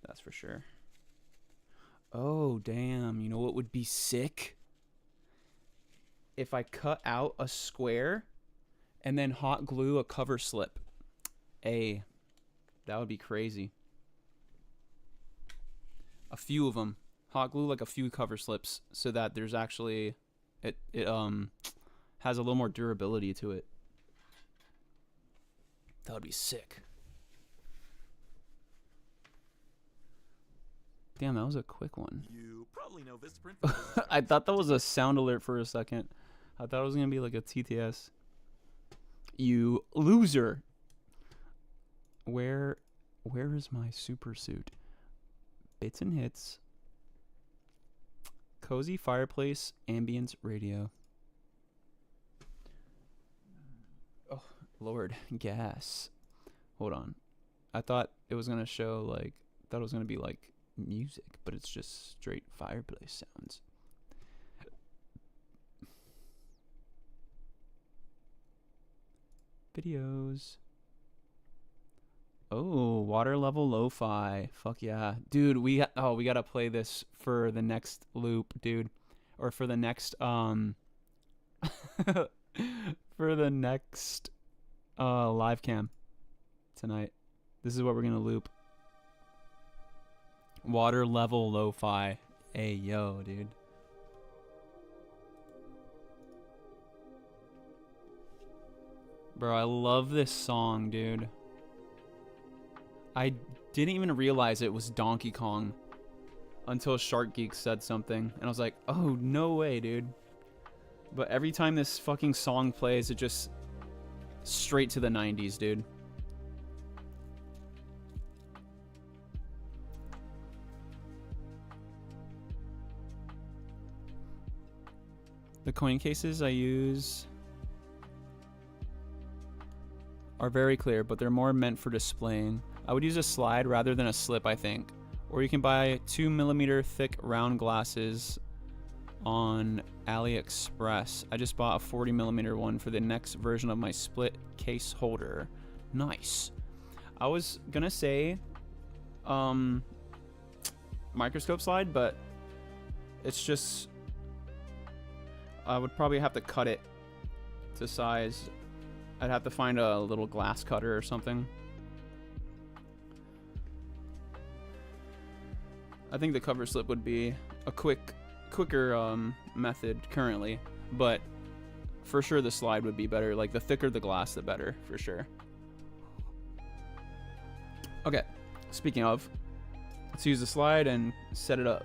That's for sure. Oh, damn. You know what would be sick? If I cut out a square and then hot glue a cover slip. That would be crazy. A few of them. Hot glue like a few cover slips so that there's actually it has a little more durability to it. That would be sick. Damn, that was a quick one. You probably know this print. I thought that was a sound alert for a second. I thought it was gonna be like a TTS. You loser. Where is my super suit? Bits and hits. Cozy fireplace, ambience radio. Oh, Lord, gas. Hold on. I thought it was gonna show like, thought it was gonna be like music, but it's just straight fireplace sounds. Videos. Oh, water level lo-fi. Fuck yeah. Dude, we gotta play this for the next loop, dude. Or for the next for the next live cam tonight. This is what we're gonna loop. Water level lo-fi. Hey yo, dude. Bro, I love this song, dude. I didn't even realize it was Donkey Kong until Shark Geek said something. And I was like, oh, no way, dude. But every time this fucking song plays, it just straight to the 90s, dude. The coin cases I use are very clear, but they're more meant for displaying. I would use a slide rather than a slip, I think. Or you can buy 2mm thick round glasses on AliExpress. I just bought a 40mm one for the next version of my split case holder. Nice. I was gonna say microscope slide, but it's just, I would probably have to cut it to size. I'd have to find a little glass cutter or something. I think the cover slip would be a quicker method currently, but for sure the slide would be better. Like, the thicker the glass, the better, for sure. Okay, speaking of, let's use the slide and set it up.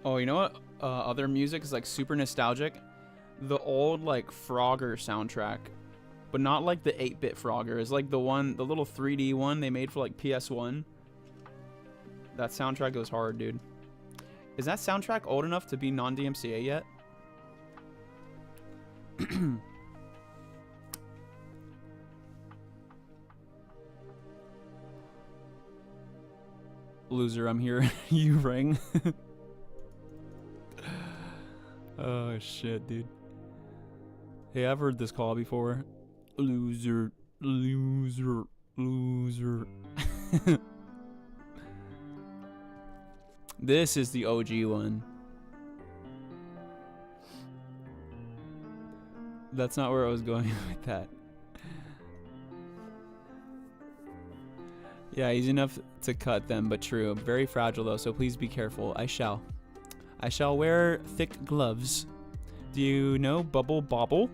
Oh, you know what? Other music is like super nostalgic. The old like Frogger soundtrack, but not like the 8-bit Frogger. It's like the little 3D one they made for like PS1. That soundtrack goes hard, dude. Is that soundtrack old enough to be non-DMCA yet? Loser, I'm here. You rang. Oh shit, dude. Hey, I've heard this call before. Loser, loser, loser. This is the OG one. That's not where I was going with that. Yeah, easy enough to cut them, but true. Very fragile though, so please be careful. I shall wear thick gloves. Do you know Bubble Bobble?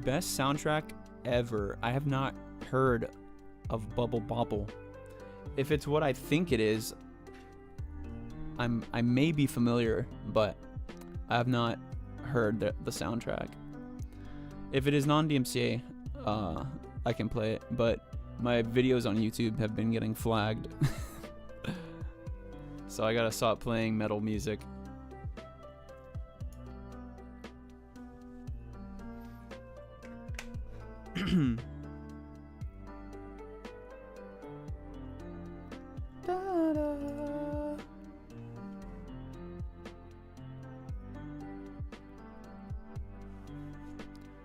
Best soundtrack ever. I have not heard of Bubble Bobble. If it's what I think it is, I may be familiar, but I have not heard the soundtrack. If it is non-DMCA, I can play it, but my videos on YouTube have been getting flagged. So I gotta stop playing metal music.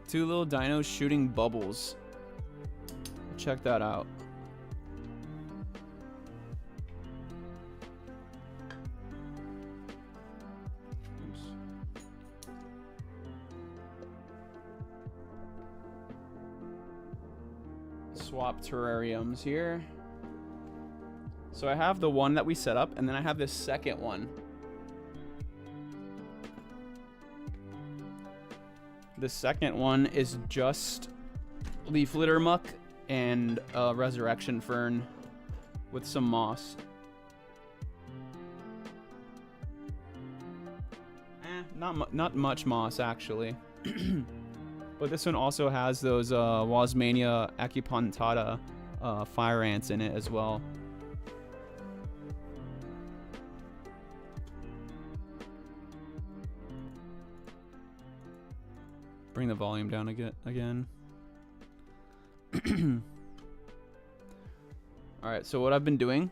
Two little dinos shooting bubbles. Check that out. Oops. Swap terrariums here. So I have the one that we set up, and then I have this second one. The second one is just leaf litter muck and a resurrection fern with some moss. Not much moss actually. But this one also has those Wasmania acupunctata fire ants in it as well. Bring the volume down again. All right, so what I've been doing,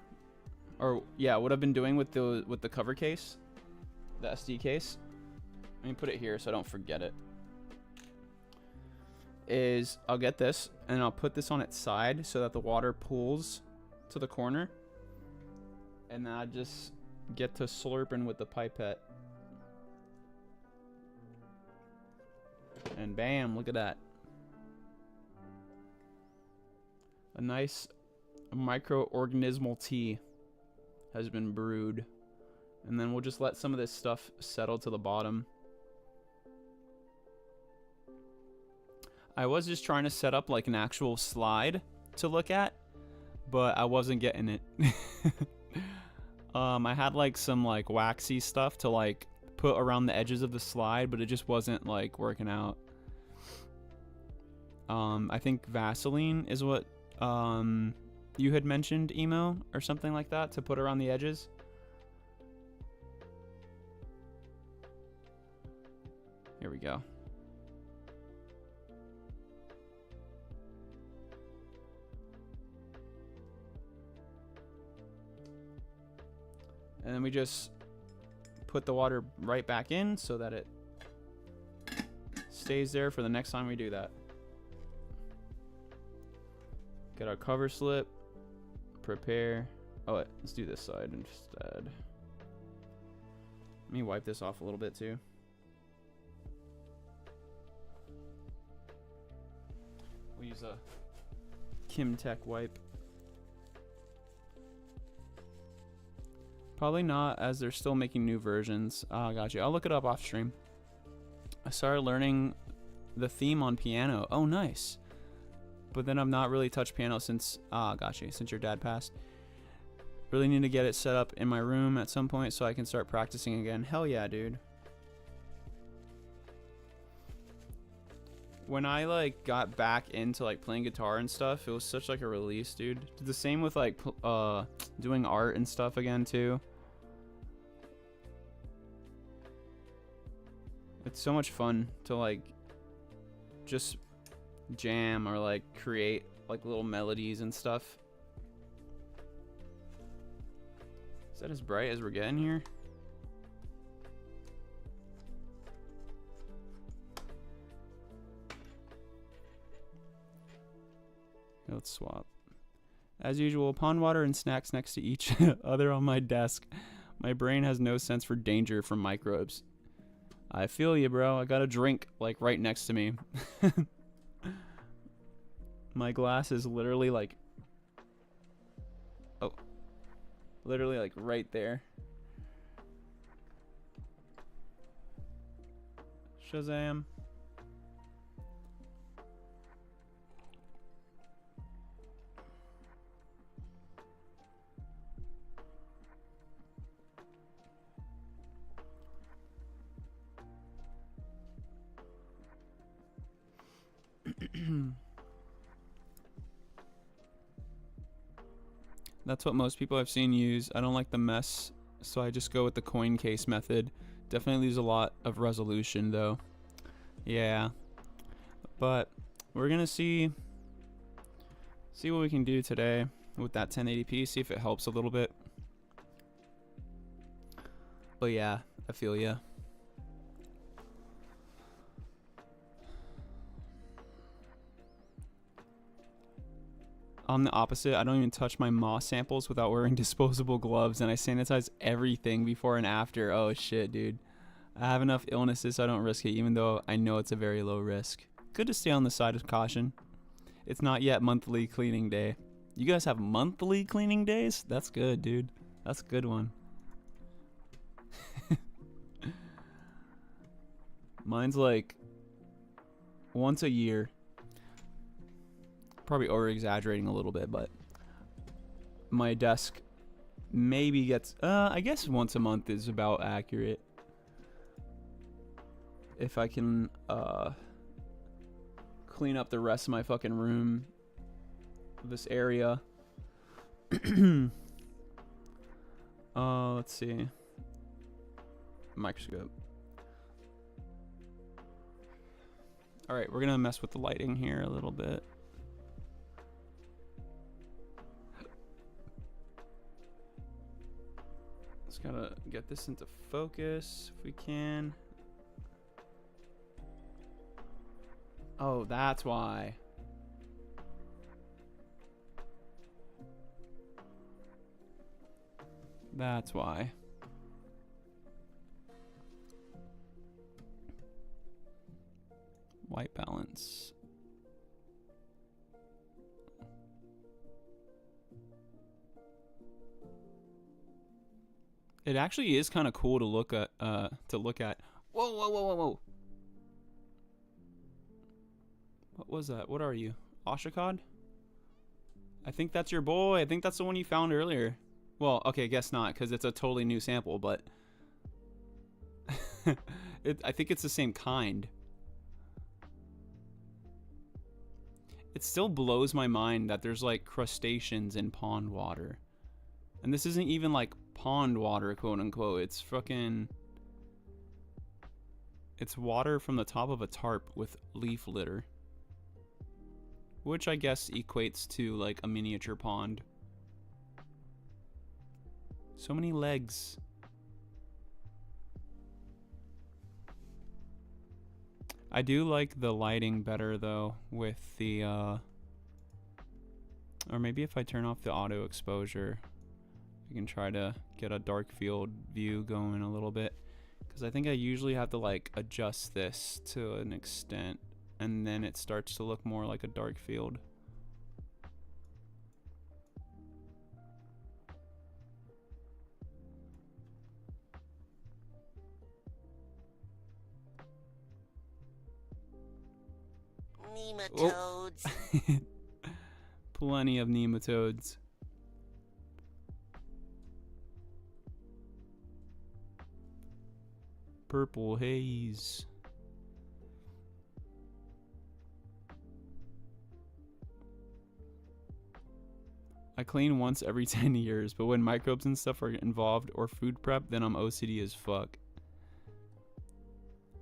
what I've been doing with the cover case, the SD case. Let me put it here so I don't forget it. Is I'll get this and I'll put this on its side so that the water pools to the corner, and then I just get to slurping with the pipette. And bam, look at that. A nice microorganismal tea has been brewed. And then we'll just let some of this stuff settle to the bottom. I was just trying to set up like an actual slide to look at, but I wasn't getting it. I had like some like waxy stuff to like put around the edges of the slide, but it just wasn't like working out. I think Vaseline is what you had mentioned, Emo, or something like that, to put around the edges. Here we go. And then we just put the water right back in so that it stays there for the next time we do that. Get our cover slip. Prepare. Oh, wait, let's do this side instead. Let me wipe this off a little bit too. We'll use a Kimtech wipe. Probably not, as they're still making new versions. Ah, gotcha. I'll look it up off stream. I started learning the theme on piano. Oh, nice. But then I've not really touched piano since, gotcha, since your dad passed. Really need to get it set up in my room at some point so I can start practicing again. Hell yeah, dude. When I like got back into like playing guitar and stuff, it was such like a release, dude. Did the same with like doing art and stuff again too. It's so much fun to like just jam or like create like little melodies and stuff. Is that as bright as we're getting here? Let's swap. As usual, pond water and snacks next to each other on my desk. My brain has no sense for danger from microbes. I feel you, bro. I got a drink like right next to me. My glass is literally like, oh, literally like right there. Shazam. That's what most people I've seen use. I don't like the mess, so I just go with the coin case method. Definitely lose a lot of resolution though. Yeah, but we're gonna see what we can do today with that 1080p, see if it helps a little bit. But yeah, I feel ya. I'm the opposite. I don't even touch my moss samples without wearing disposable gloves, and I sanitize everything before and after. Oh shit, dude. I have enough illnesses so I don't risk it, even though I know it's a very low risk. Good to stay on the side of caution. It's not yet monthly cleaning day. You guys have monthly cleaning days? That's good, dude. That's a good one. Mine's like once a year. Probably over exaggerating a little bit, but my desk maybe gets I guess once a month is about accurate. if I can clean up the rest of my fucking room, this area. Let's see. Microscope. All right, we're gonna mess with the lighting here a little bit. Just gotta get this into focus if we can. Oh, that's why. That's why. White balance. It actually is kind of cool to look at. Whoa, whoa, whoa, whoa, whoa. What was that? What are you? Oshakad? I think that's your boy. I think that's the one you found earlier. Well, okay, guess not, because it's a totally new sample, but I think it's the same kind. It still blows my mind that there's like crustaceans in pond water. And this isn't even like pond water, quote unquote. It's fucking... It's water from the top of a tarp with leaf litter. Which I guess equates to like a miniature pond. So many legs. I do like the lighting better though with the or maybe if I turn off the auto exposure, I can try to get a dark field view going a little bit, because I think I usually have to like adjust this to an extent and then it starts to look more like a dark field. Nematodes. Oh. Plenty of nematodes. Purple haze. I clean once every 10 years, but when microbes and stuff are involved or food prep, then I'm OCD as fuck.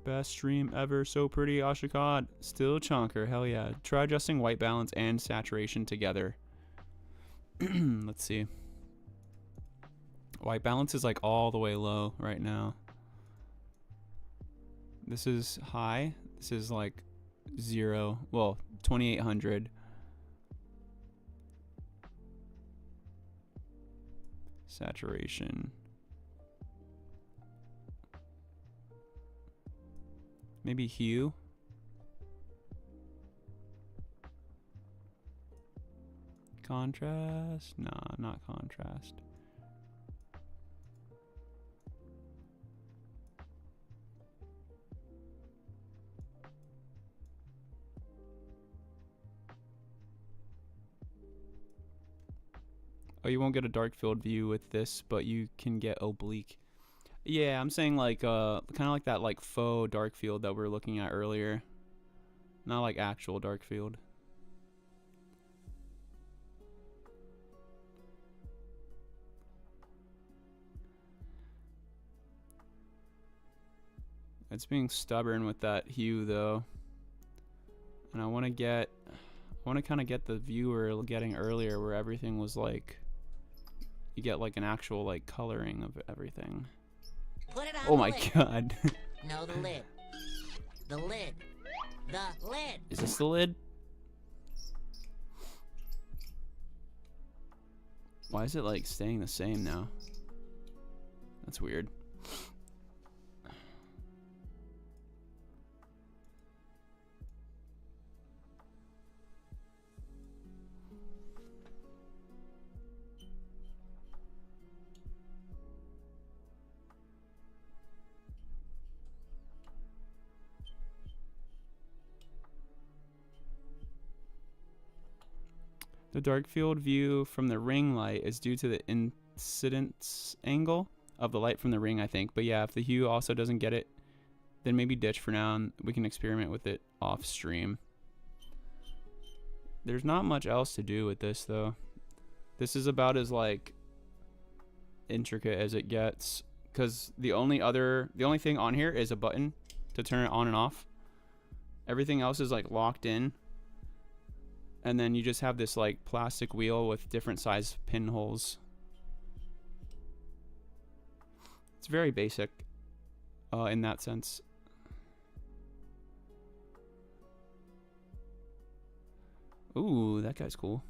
Best stream ever, so pretty, Ashikad. Still chonker, hell yeah. Try adjusting white balance and saturation together. Let's see. White balance is like all the way low right now. This is high. This is like 0. Well, 2800. Saturation. Maybe hue. Contrast? Nah, not contrast. Oh, you won't get a dark field view with this, but you can get oblique. Yeah, I'm saying like kind of like that like faux dark field that we were looking at earlier. Not like actual dark field. It's being stubborn with that hue though. And I want to kind of get the view we were getting earlier where everything was like, you get like an actual like coloring of everything. Put it on Oh my lid. god. No, the lid. The lid. The lid. Is this the lid? Why is it like staying the same now? That's weird. The dark field view from the ring light is due to the incidence angle of the light from the ring, I think. But yeah, if the hue also doesn't get it, then maybe ditch for now, and we can experiment with it off stream. There's not much else to do with this though. This is about as like intricate as it gets, because the only thing on here is a button to turn it on and off. Everything else is like locked in, and then you just have this like plastic wheel with different size pinholes. It's very basic in that sense. Ooh, that guy's cool.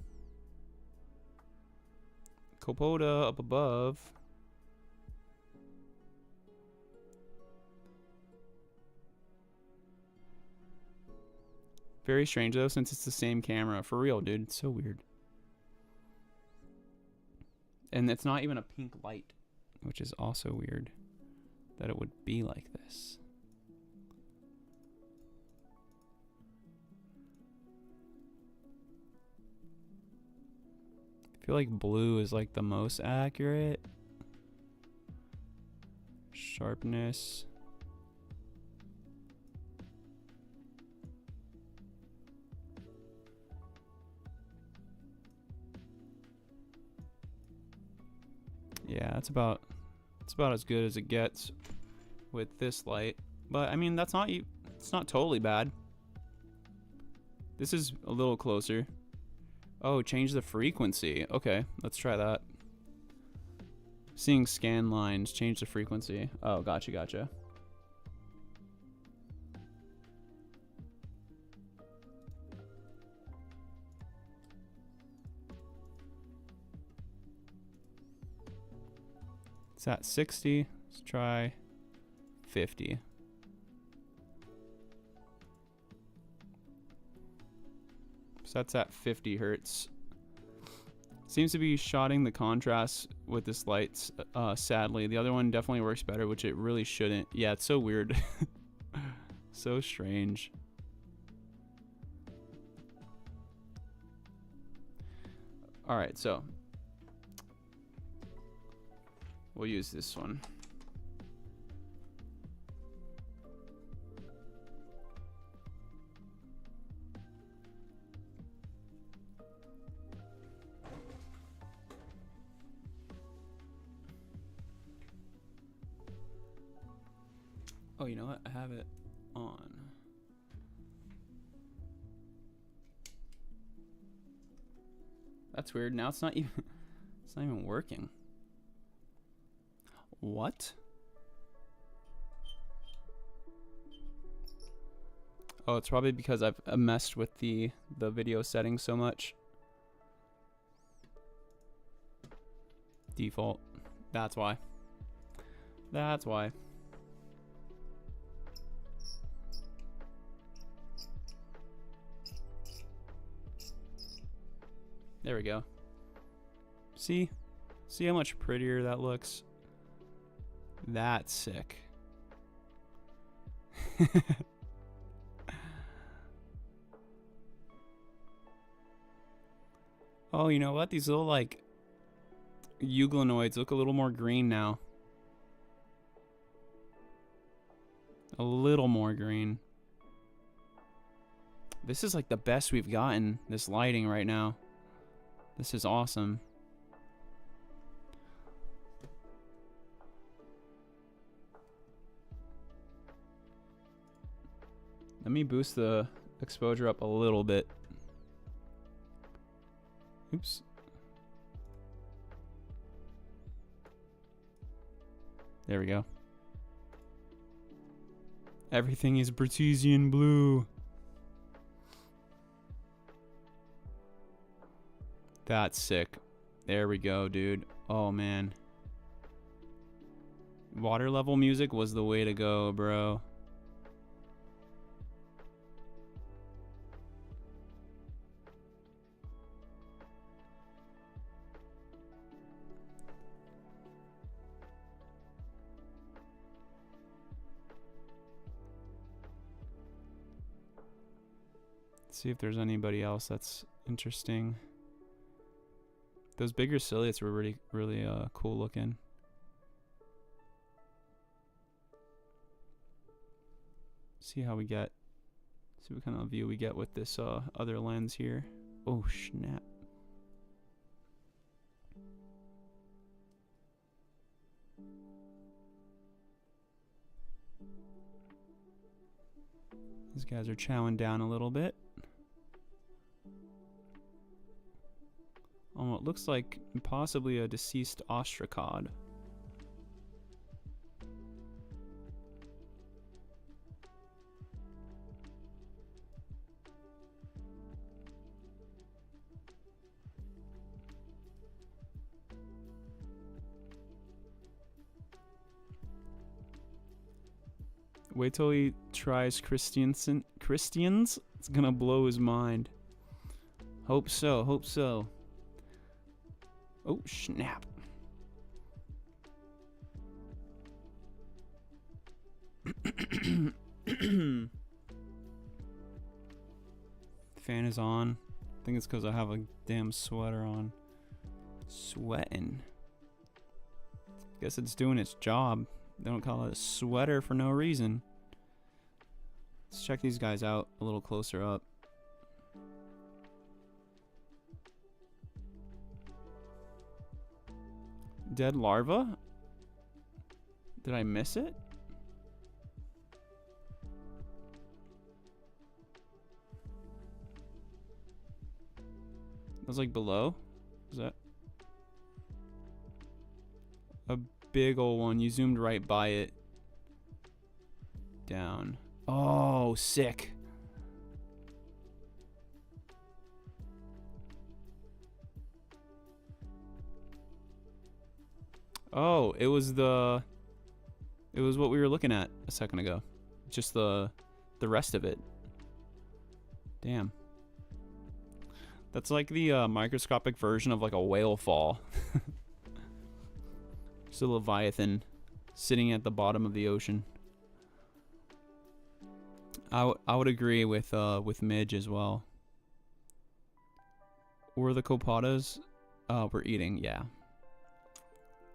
Copoda up above. Very strange though, since it's the same camera. For real, dude. It's so weird. And it's not even a pink light, which is also weird that it would be like this. I feel like blue is like the most accurate. Sharpness. Yeah, it's about as good as it gets with this light. But I mean, it's not totally bad. This is a little closer. Oh, change the frequency. Okay, let's try that. Seeing scan lines, change the frequency. Oh, gotcha. It's at 60. Let's try 50. So that's at 50 hertz. Seems to be shotting the contrast with this light, sadly. The other one definitely works better, which it really shouldn't. Yeah, it's so weird. So strange. Alright, so we'll use this one. Oh, you know what? I have it on. That's weird. Now it's not even working. What? Oh, it's probably because I've messed with the video settings so much. Default. That's why. That's why. There we go. See how much prettier that looks? That's sick. Oh, you know what? These little like euglenoids look a little more green now. A little more green. This is like the best we've gotten, this lighting right now. This is awesome. Let me boost the exposure up a little bit. Oops. There we go. Everything is Bretesian blue. That's sick. There we go, dude. Oh, man. Water level music was the way to go, bro. Let's see if there's anybody else that's interesting. Those bigger ciliates were really cool looking. See how we get. See what kind of view we get with this other lens here. Oh snap. These guys are chowing down a little bit. Oh, it looks like possibly a deceased ostracod. Wait till he tries Christians. It's gonna blow his mind. Hope so, hope so. Oh, snap. Fan is on. I think it's because I have a damn sweater on. Sweating. Guess it's doing its job. They don't call it a sweater for no reason. Let's check these guys out a little closer up. Dead larva? Did I miss it? That was like below? Is that a big old one? You zoomed right by it. Down. Oh, sick. Oh, it was what we were looking at a second ago. Just the rest of it. Damn. That's like the microscopic version of like a whale fall. Just a leviathan sitting at the bottom of the ocean. I would agree with Midge as well. Or the copatas we're eating, yeah.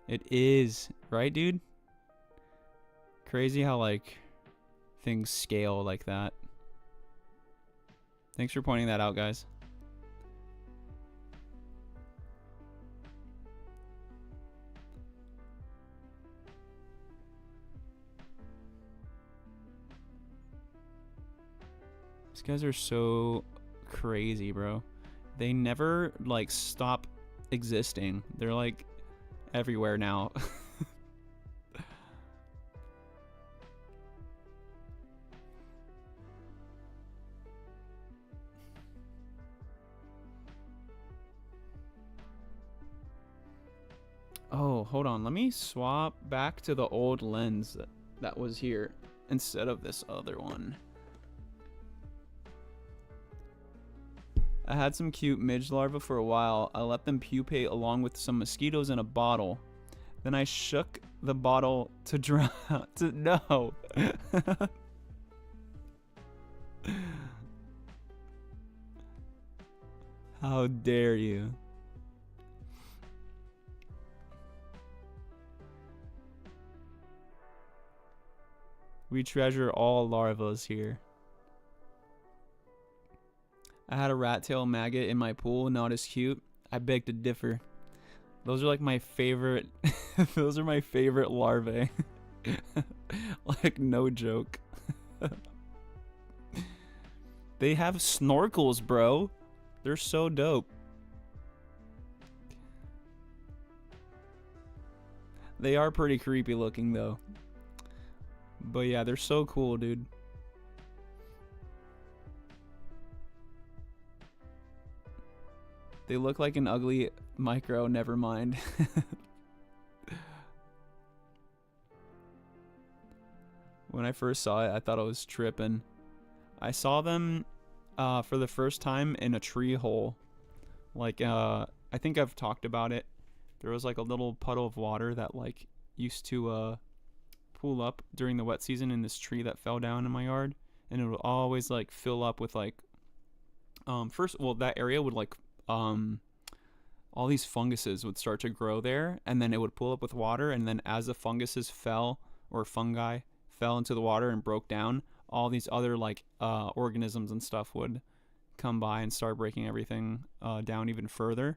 It is, right, dude? Crazy how like things scale like that. Thanks for pointing that out, guys. These guys are so crazy, bro. They never like stop existing. They're like everywhere now. Oh, hold on. Let me swap back to the old lens that was here instead of this other one. I had some cute midge larvae for a while. I let them pupate along with some mosquitoes in a bottle. Then I shook the bottle to drown. No. How dare you? We treasure all larvas here. I had a rat tail maggot in my pool, not as cute. I beg to differ. Those are like my favorite. Those are my favorite larvae. Like, no joke. They have snorkels, bro. They're so dope. They are pretty creepy looking, though. But yeah, they're so cool, dude. They look like an ugly micro, never mind. When I first saw it, I thought I was tripping. I saw them for the first time in a tree hole. Like, I think I've talked about it. There was like a little puddle of water that like used to pool up during the wet season in this tree that fell down in my yard. And it would always like fill up with like, that area would like, all these funguses would start to grow there, and then it would pull up with water, and then as the funguses fell, or fungi fell into the water and broke down, all these other like organisms and stuff would come by and start breaking everything down even further.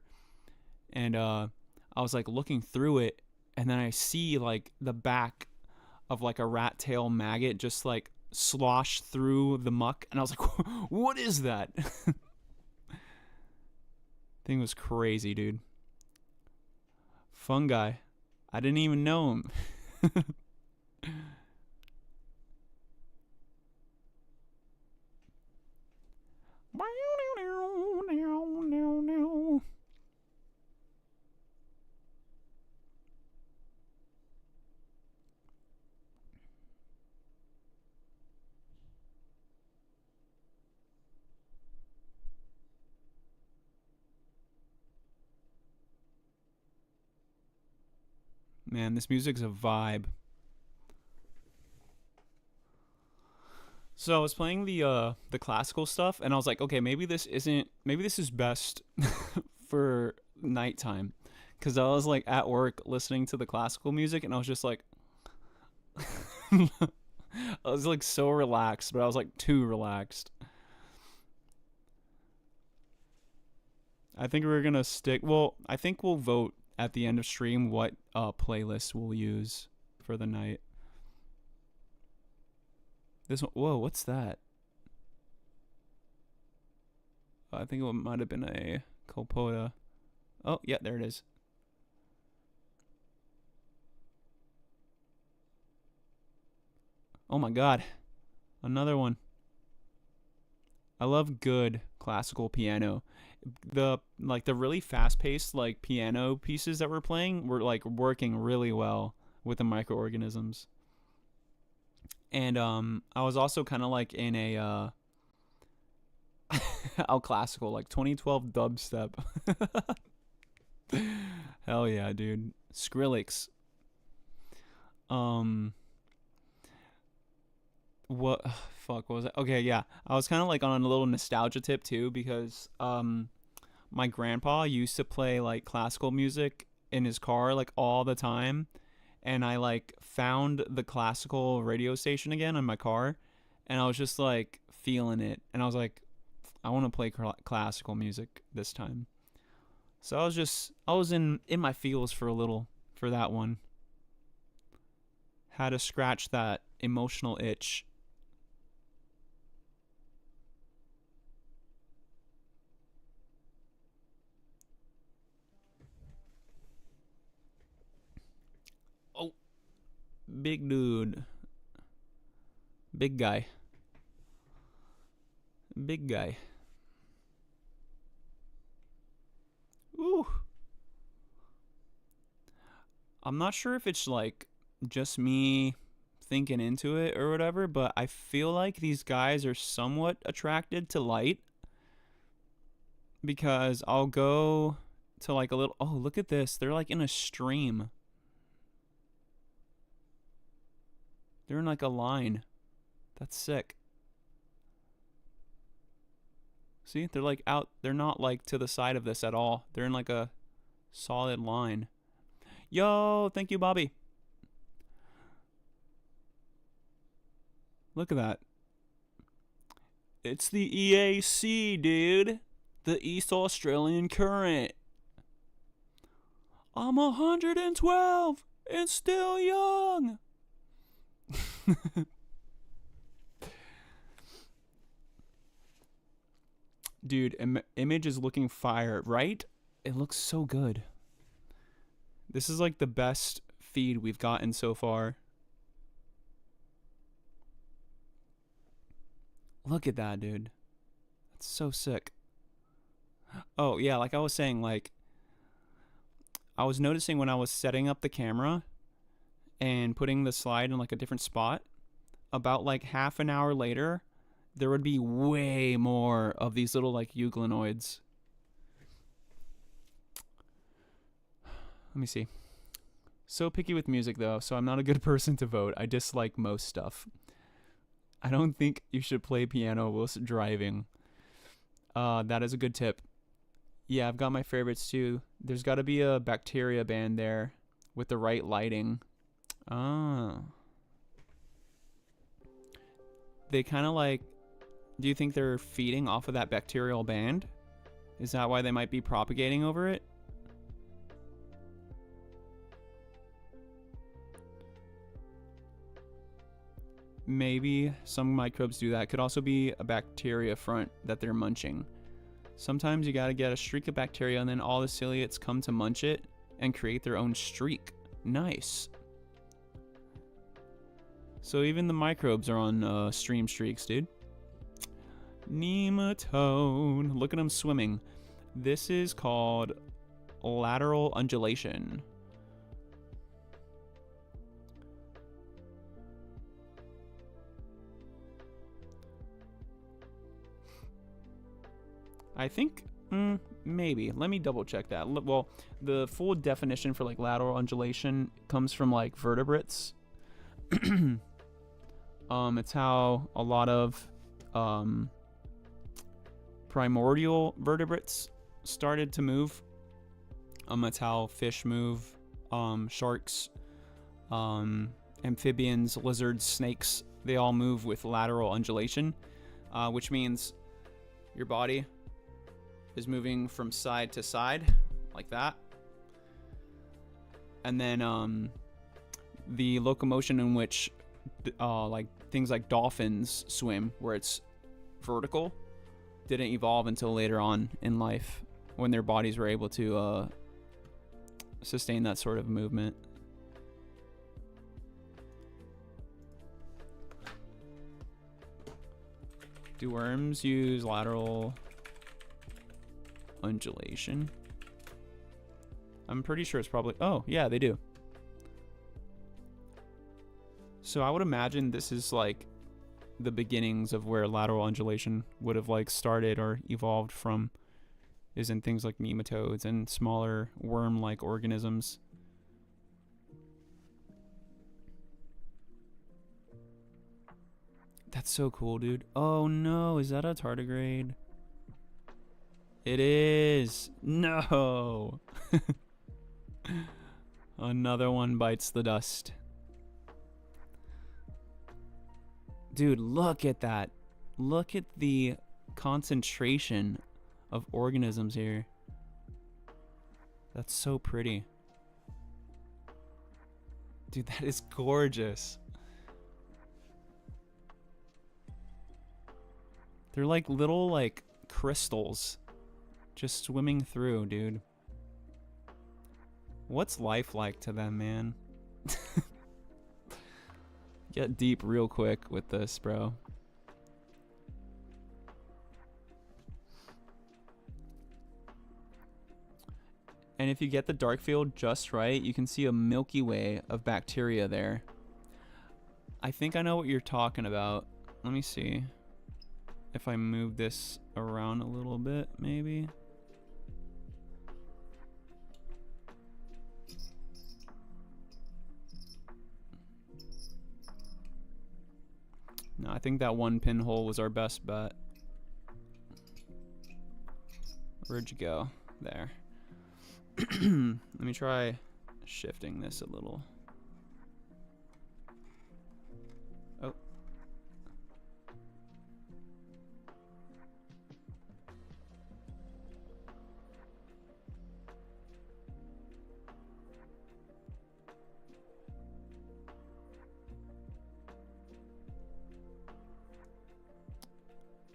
And I was like looking through it, and then I see like the back of like a rat tail maggot just like slosh through the muck, and I was like, what is that? Thing was crazy, dude. Fungi. I didn't even know him. Man, this music's a vibe. So I was playing the classical stuff, and I was like, okay, maybe this is best for nighttime, because I was like at work listening to the classical music, and I was just like, I was like so relaxed, but I was like too relaxed. I think we're gonna stick. Well, I think we'll vote at the end of stream what playlist we'll use for the night. This one, whoa, what's that? I think it might have been a Colpoia. Oh, yeah, there it is. Oh my god. Another one. I love good classical piano. The really fast-paced like piano pieces that we're playing were like working really well with the microorganisms. And I was also kind of like in a how classical, like 2012 dubstep. Hell yeah, dude. Skrillex. What fuck, what was it? Okay, yeah. I was kind of like on a little nostalgia tip too, because my grandpa used to play like classical music in his car like all the time, and I like found the classical radio station again in my car, and I was just like feeling it, and I was like, I want to play classical music this time. So I was in my feels for a little for that one. Had to scratch that emotional itch. Oh, big dude. Big guy. Big guy. Ooh. I'm not sure if it's like just me thinking into it or whatever, but I feel like these guys are somewhat attracted to light, because I'll go to like a little, oh, look at this. They're like in a stream. They're in like a line. That's sick. See, they're like out. They're not like to the side of this at all. They're in like a solid line. Yo, thank you, Bobby. Look at that. It's the EAC, dude. The East Australian Current. I'm 112 and still young. Dude, image is looking fire, right? It looks so good. This is like the best feed we've gotten so far. Look at that, dude. That's so sick. Oh, yeah, like I was saying, like, I was noticing when I was setting up the camera and putting the slide in like a different spot, about like half an hour later, there would be way more of these little like euglenoids. Let me see. So picky with music though, so I'm not a good person to vote. I dislike most stuff. I don't think you should play piano whilst driving. That is a good tip. Yeah, I've got my favorites too. There's got to be a bacteria band there with the right lighting. Ah. they kind of like, do you think they're feeding off of that bacterial band? Is that why they might be propagating over it? Maybe some microbes do that. Could also be a bacteria front that they're munching. Sometimes you gotta get a streak of bacteria and then all the ciliates come to munch it and create their own streak. Nice. So even the microbes are on stream streaks, dude. Nematode. Look at them swimming. This is called lateral undulation. I think, maybe. Let me double check that. Well, the full definition for like lateral undulation comes from like vertebrates. It's how a lot of primordial vertebrates started to move. That's how fish move, sharks, amphibians, lizards, snakes, they all move with lateral undulation, which means your body is moving from side to side like that. And then the locomotion in which like things like dolphins swim, where it's vertical, didn't evolve until later on in life when their bodies were able to sustain that sort of movement. Do worms use lateral undulation? I'm pretty sure it's probably... Oh, yeah, they do. So I would imagine this is like the beginnings of where lateral undulation would have like started or evolved from, is in things like nematodes and smaller worm-like organisms. That's so cool, dude. Oh no, is that a tardigrade? It is. No. Another one bites the dust. Dude, look at that. Look at the concentration of organisms here. That's so pretty. Dude, that is gorgeous. They're like little like crystals just swimming through, dude. What's life like to them, man? Get deep real quick with this, bro. And if you get the dark field just right, you can see a Milky Way of bacteria there. I think I know what you're talking about. Let me see if I move this around a little bit, maybe. No, I think that one pinhole was our best bet. Where'd you go? There. Let me try shifting this a little. Oh.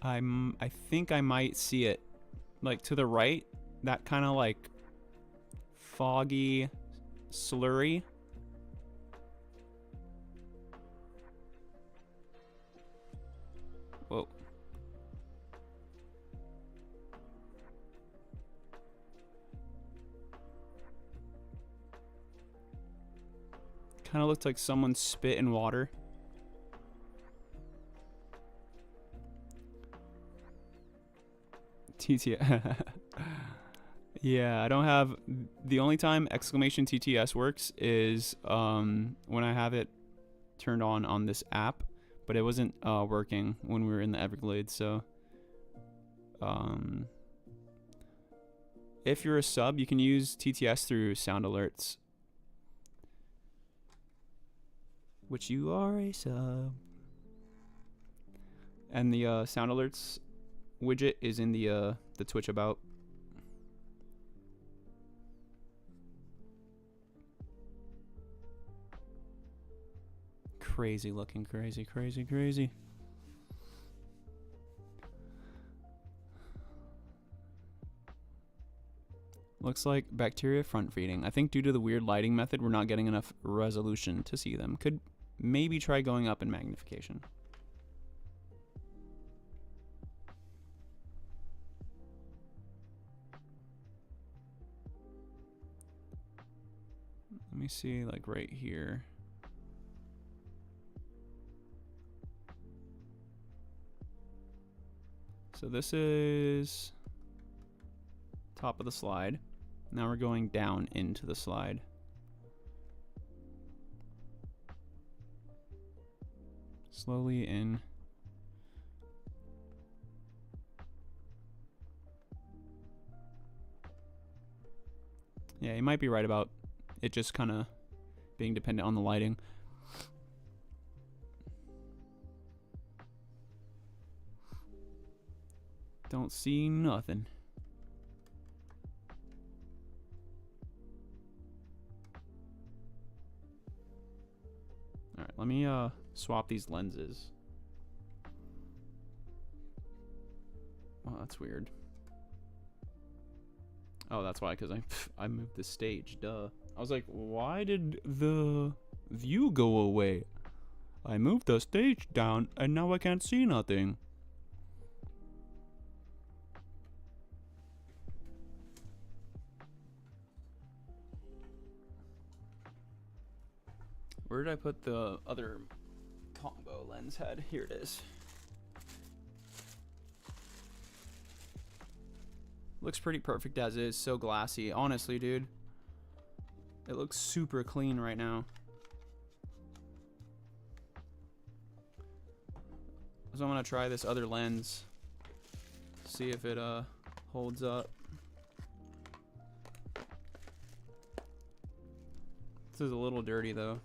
I think I might see it, like to the right, that kind of like foggy slurry. Whoa. Kind of looked like someone spit in water. TTS. Yeah, I don't have... The only time exclamation TTS works is when I have it turned on this app, but it wasn't working when we were in the Everglades, so... if you're a sub, you can use TTS through sound alerts. Which you are a sub. And the sound alerts widget is in the Twitch about. Crazy looking, crazy, crazy, crazy. Looks like bacteria front feeding. I think due to the weird lighting method, we're not getting enough resolution to see them. Could maybe try going up in magnification. Let me see, like right here. So this is top of the slide. Now we're going down into the slide. Slowly in. Yeah, you might be right about it just kind of being dependent on the lighting. Don't see nothing. Alright, let me swap these lenses. Well, that's weird. Oh, that's why, because I moved the stage, duh. I was like, why did the view go away? I moved the stage down, and now I can't see nothing. Where did I put the other combo lens head? Here it is. Looks pretty perfect as is, so glassy. Honestly, dude. It looks super clean right now. So I'm gonna try this other lens. See if it holds up. This is a little dirty though.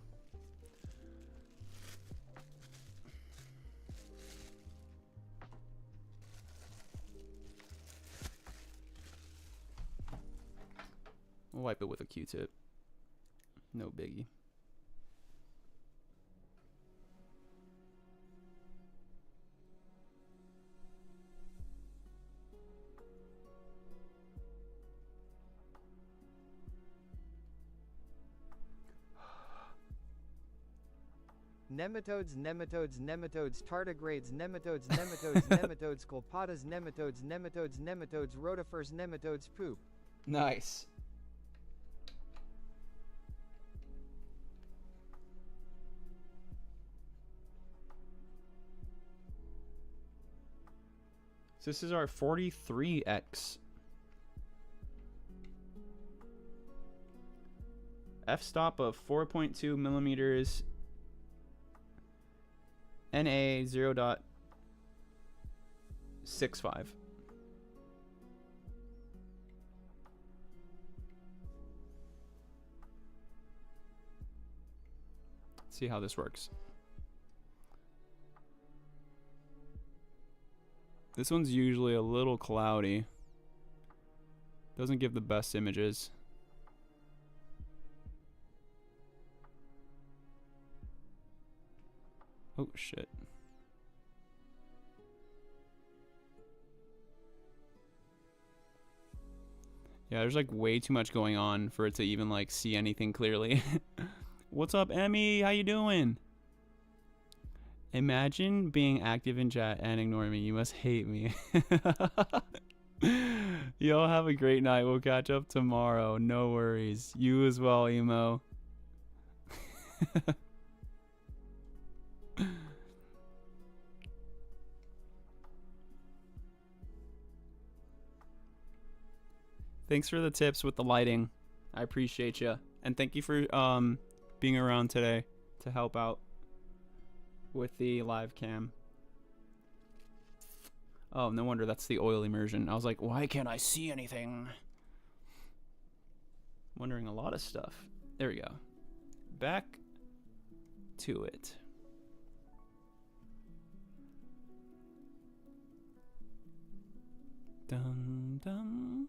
We'll wipe it with a Q-tip. No biggie. Nematodes, nematodes, nematodes, tardigrades, nematodes, nematodes, nematodes, colpodas, nematodes, nematodes, nematodes, rotifers, nematodes, poop. Nice. So this is our 43X. F-stop of 4.2 millimeters. NA 0.65. See how this works. This one's usually a little cloudy. Doesn't give the best images. Oh shit. Yeah, there's like way too much going on for it to even like see anything clearly. What's up, Emmy? How you doing? Imagine being active in chat and ignoring me. You must hate me. Y'all have a great night. We'll catch up tomorrow. No worries. You as well, Emo. Thanks for the tips with the lighting. I appreciate you. And thank you for being around today to help out with the live cam. Oh, no wonder that's the oil immersion. I was like, why can't I see anything? Wondering a lot of stuff. There we go. Back to it. Dum dum.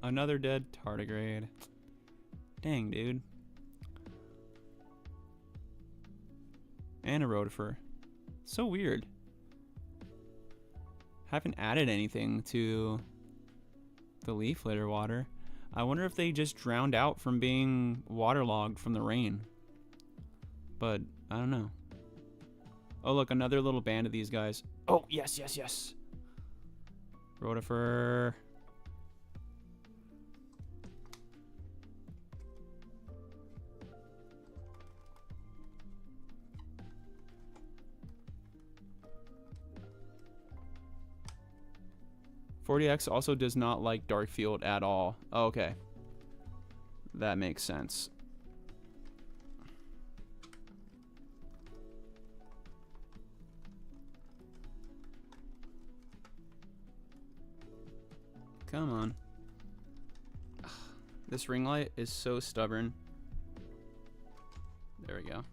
Another dead tardigrade. Dang, dude. And a rotifer. So weird. Haven't added anything to the leaf litter water. I wonder if they just drowned out from being waterlogged from the rain. But I don't know. Oh, look, another little band of these guys. Oh, yes, yes, yes. Rotifer. .40x also does not like dark field at all. Oh, okay. That makes sense. Come on. Ugh, this ring light is so stubborn. There we go.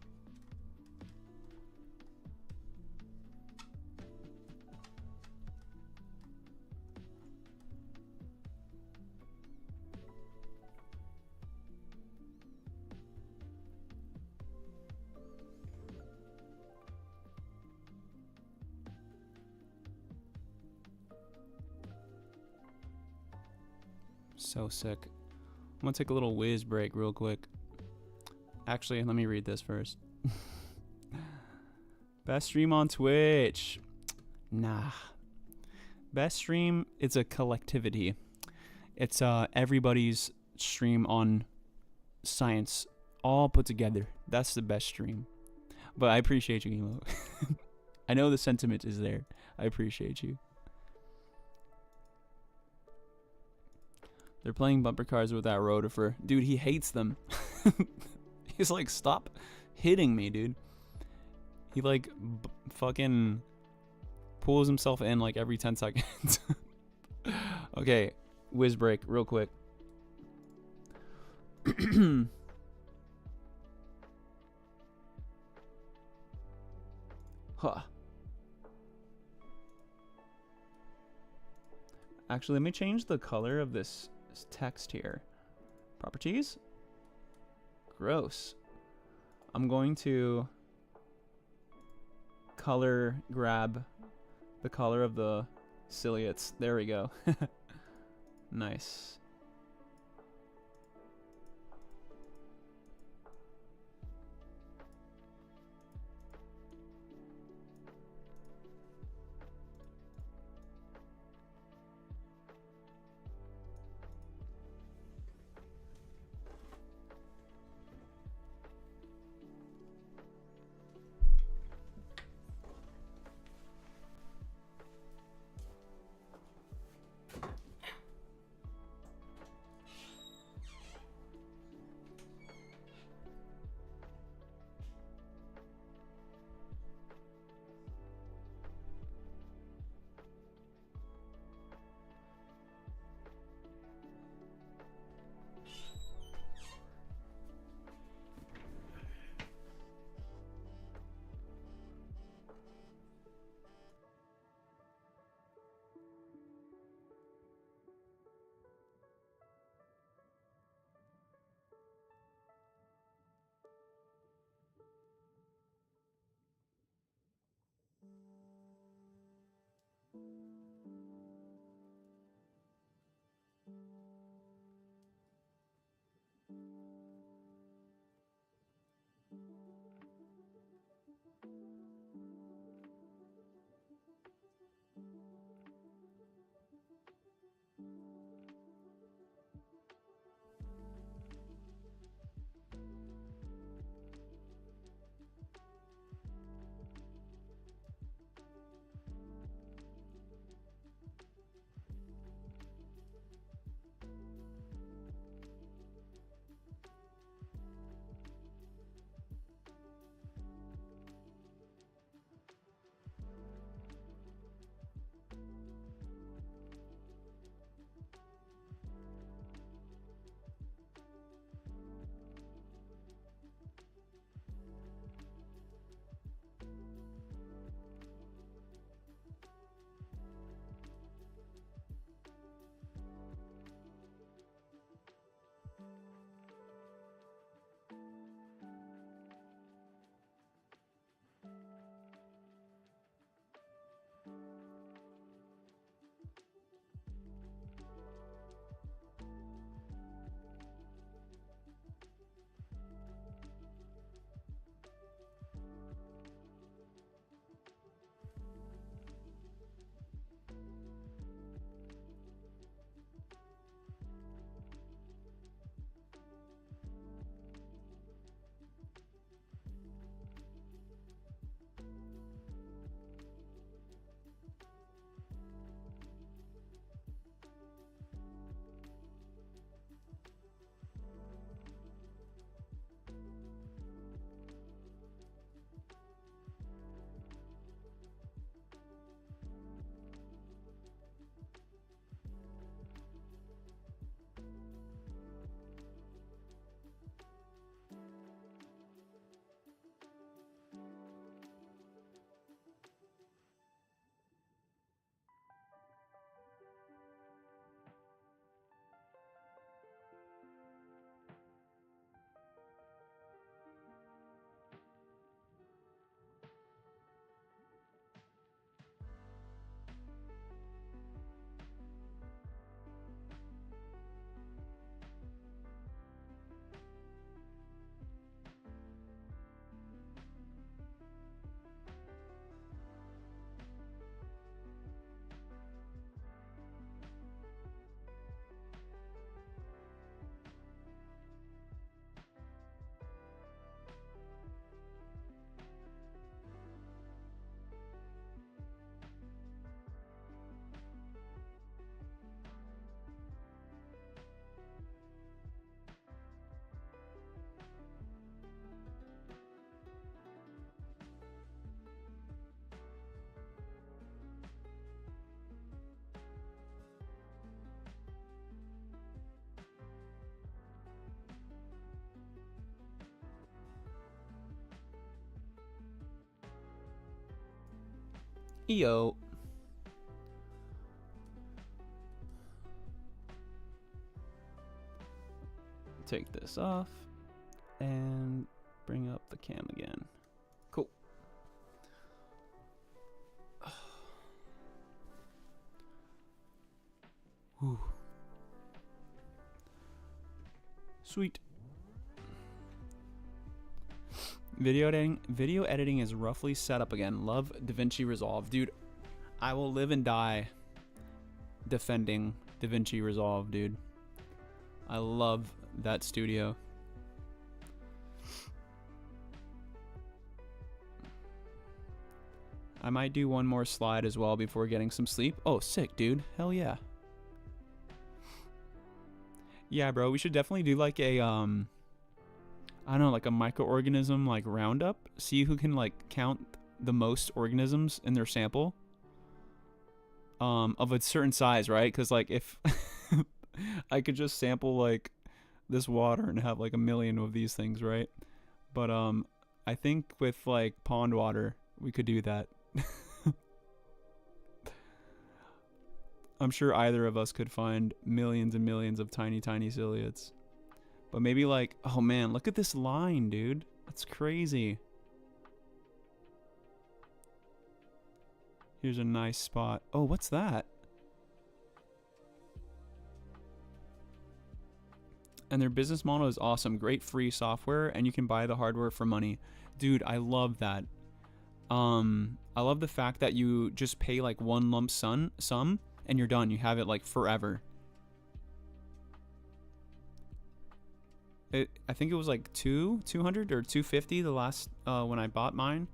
So sick. I'm gonna take a little whiz break real quick. Actually, let me read this first. Best stream on Twitch. Nah. Best stream, it's a collectivity. It's everybody's stream on science all put together. That's the best stream. But I appreciate you, Emo. I know the sentiment is there. I appreciate you. They're playing bumper cars with that rotifer. Dude, he hates them. He's like, stop hitting me, dude. He like fucking pulls himself in like every 10 seconds. Okay, whiz break real quick. Huh. Actually, let me change the color of this text here. Properties. Gross. I'm going to grab the color of the ciliates. There we go. Nice. Yo. Take this off and bring up the cam again. Cool. Whew. Sweet. Video editing is roughly set up again. Love DaVinci Resolve. Dude, I will live and die defending DaVinci Resolve, dude. I love that studio. I might do one more slide as well before getting some sleep. Oh, sick, dude. Hell yeah. Yeah, bro, we should definitely do like a I don't know, like a microorganism like roundup. See who can like count the most organisms in their sample. Of a certain size, right? Cuz like if I could just sample like this water and have like 1 million of these things, right? But I think with like pond water, we could do that. I'm sure either of us could find millions and millions of tiny ciliates. But maybe like, oh man, look at this line, dude. That's crazy. Here's a nice spot. Oh, what's that? And their business model is awesome. Great free software, and you can buy the hardware for money. Dude, I love that. I love the fact that you just pay like one lump sum and you're done. You have it like forever. I think it was like 200 or 250 the last when I bought mine.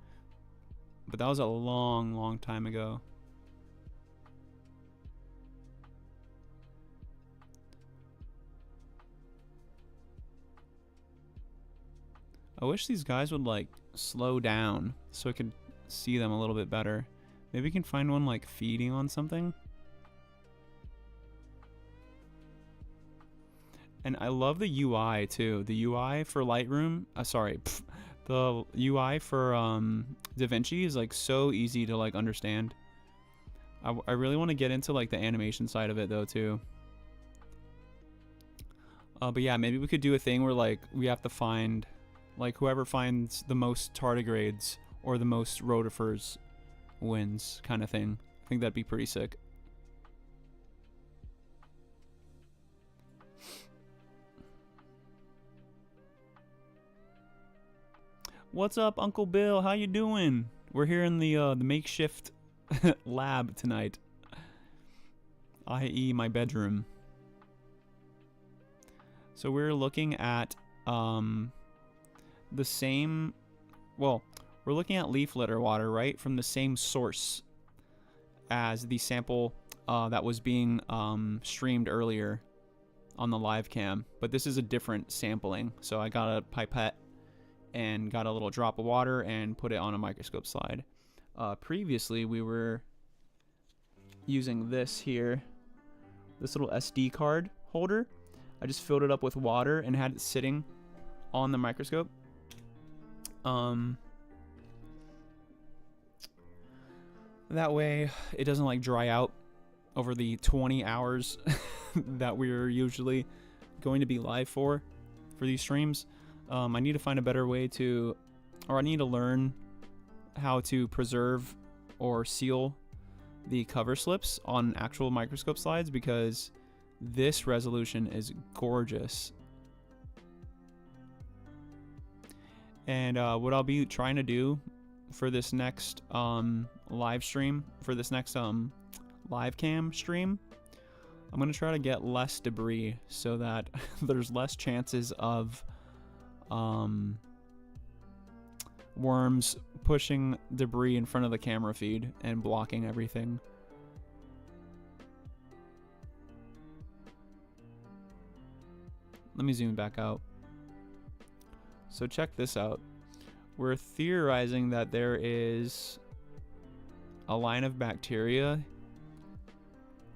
But that was a long time ago. I wish these guys would like slow down so I could see them a little bit better. Maybe we can find one like feeding on something. And I love the UI too. The UI for Lightroom, the UI for DaVinci is like so easy to like understand. I really want to get into like the animation side of it though too. But yeah, maybe we could do a thing where like we have to find like whoever finds the most tardigrades or the most rotifers wins kind of thing. I think that'd be pretty sick. What's up, Uncle Bill? How you doing? We're here in the makeshift lab tonight, i.e. my bedroom. So we're looking at the same, well, we're looking at leaf litter water, right, from the same source as the sample that was being streamed earlier on the live cam, but this is a different sampling. So I got a pipette and got a little drop of water and put it on a microscope slide. Previously we were using this here, this little SD card holder. I just filled it up with water and had it sitting on the microscope. That way it doesn't like dry out over the 20 hours that we're usually going to be live for these streams. I need to find a better way to, or I need to learn how to preserve or seal the cover slips on actual microscope slides, because this resolution is gorgeous. And what I'll be trying to do for this next live stream, for this next live cam stream, I'm going to try to get less debris so that there's less chances of worms pushing debris in front of the camera feed and blocking everything. Let me zoom back out. So check this out. We're theorizing that there is a line of bacteria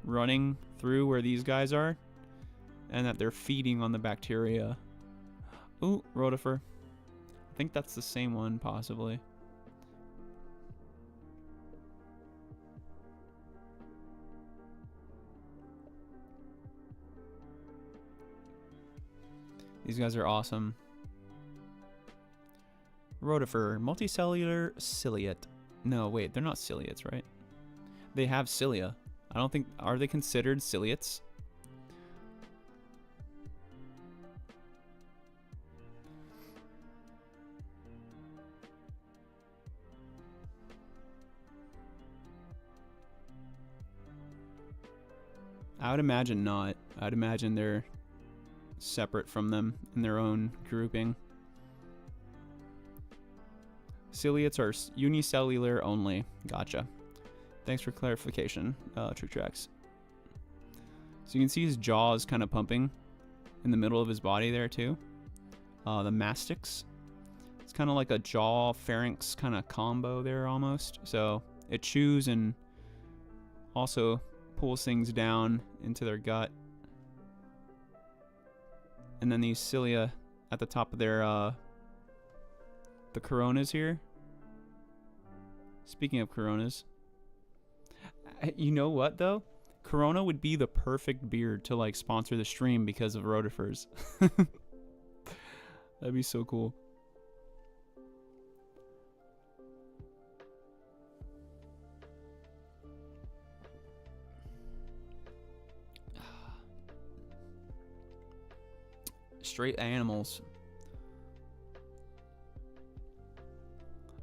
running through where these guys are, and that they're feeding on the bacteria. Ooh, rotifer. I think that's the same one, possibly. These guys are awesome. Rotifer, multicellular ciliate. No, wait, they're not ciliates, right? They have cilia. I don't think, are they considered ciliates? I would imagine not. I'd imagine they're separate from them in their own grouping. Ciliates are unicellular only. Gotcha. Thanks for clarification, Trick Tracks. So you can see his jaw is kind of pumping in the middle of his body there too. The mastix. It's kind of like a jaw pharynx kind of combo there almost. So it chews and also pulls things down into their gut. And then these cilia at the top of their the coronas here. Speaking of coronas, you know what though? Corona would be the perfect beard to like sponsor the stream because of rotifers. That'd be so cool. Straight animals.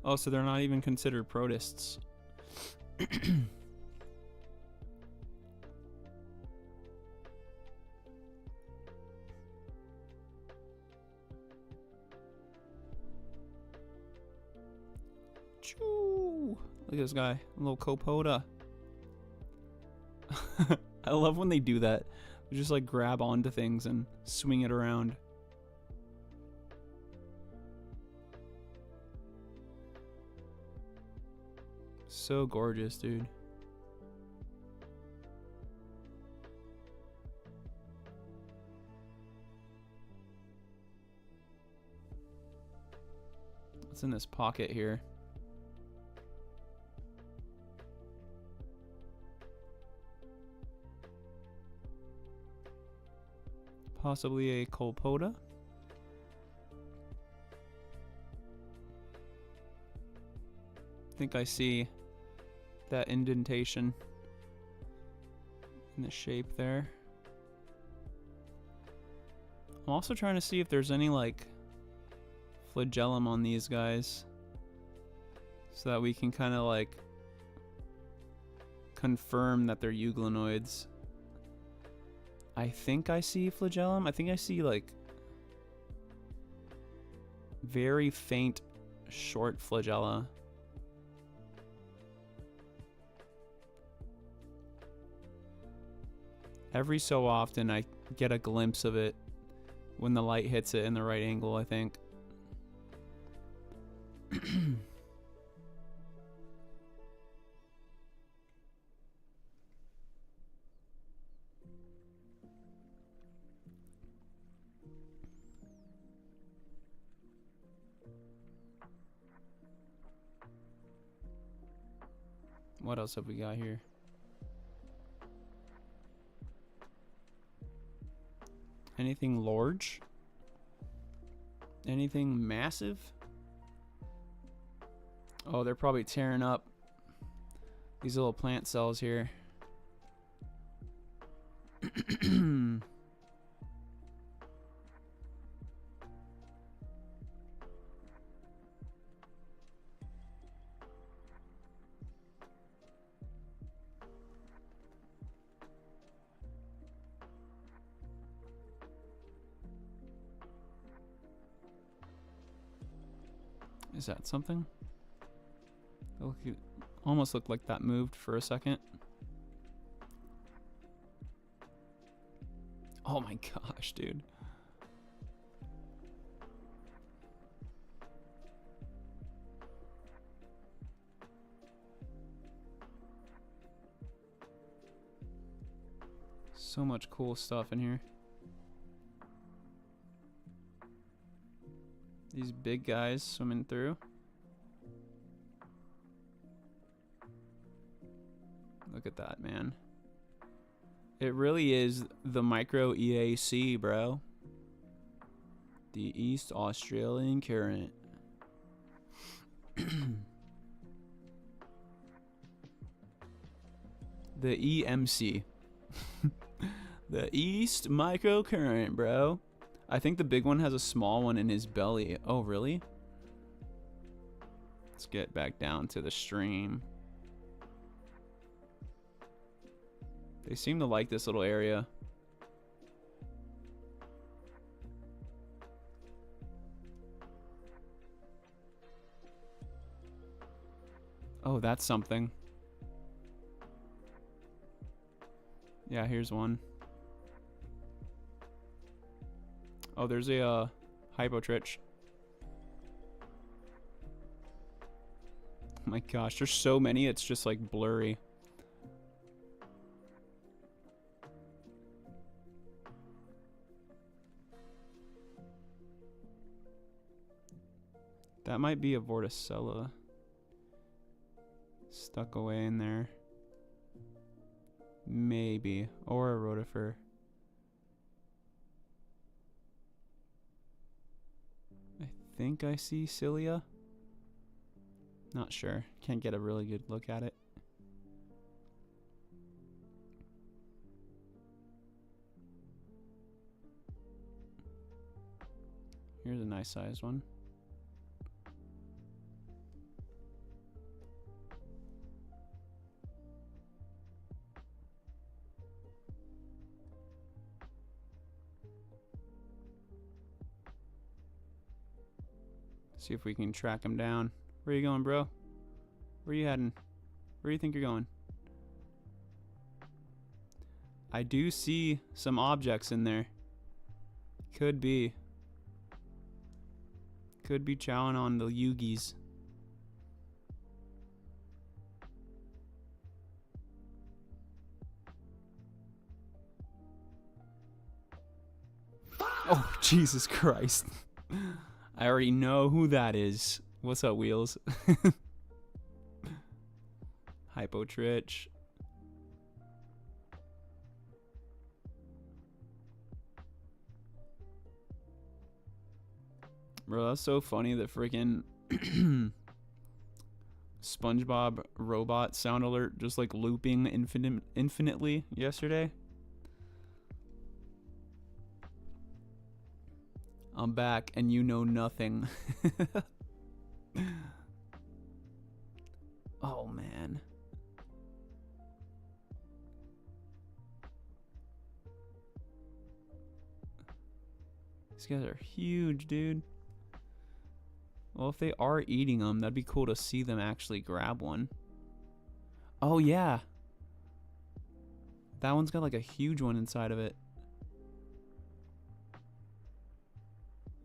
Oh, so they're not even considered protists. Choo! Look at this guy, a little copoda. I love when they do that. They just like grab onto things and swing it around. So gorgeous, dude. What's in this pocket here? Possibly a colpoda. I think I see that indentation in the shape there. I'm also trying to see if there's any like flagellum on these guys so that we can kind of like confirm that they're euglenoids. I think I see flagellum. I think I see like very faint short flagella. Every so often I get a glimpse of it when the light hits it in the right angle, I think. What else have we got here? Anything large? Anything massive? Oh, they're probably tearing up these little plant cells here. Is that something? It almost looked like that moved for a second. Oh my gosh, dude. So much cool stuff in here. These big guys swimming through. Look at that, man. It really is the micro EAC, bro. The East Australian current. The EMC. The East Microcurrent, bro. I think the big one has a small one in his belly. Oh, really? Let's get back down to the stream. They seem to like this little area. Oh, that's something. Yeah, here's one. Oh, there's a hypotrich. Oh my gosh, there's so many, it's just like blurry. That might be a vorticella stuck away in there. Maybe. Or a rotifer. I think I see cilia. Not sure. Can't get a really good look at it. Here's a nice sized one. See if we can track him down. Where you going, bro? Where you heading? Where do you think you're going? I do see some objects in there. Could be. Could be chowing on the Yugis. Oh, Jesus Christ. I already know who that is. What's up, Wheels? Hypotrich. Bro, that's so funny that freaking SpongeBob robot sound alert just like looping infinitely yesterday. I'm back and you know nothing. Oh man. These guys are huge, dude. Well, if they are eating them, that'd be cool to see them actually grab one. Oh yeah. That one's got like a huge one inside of it.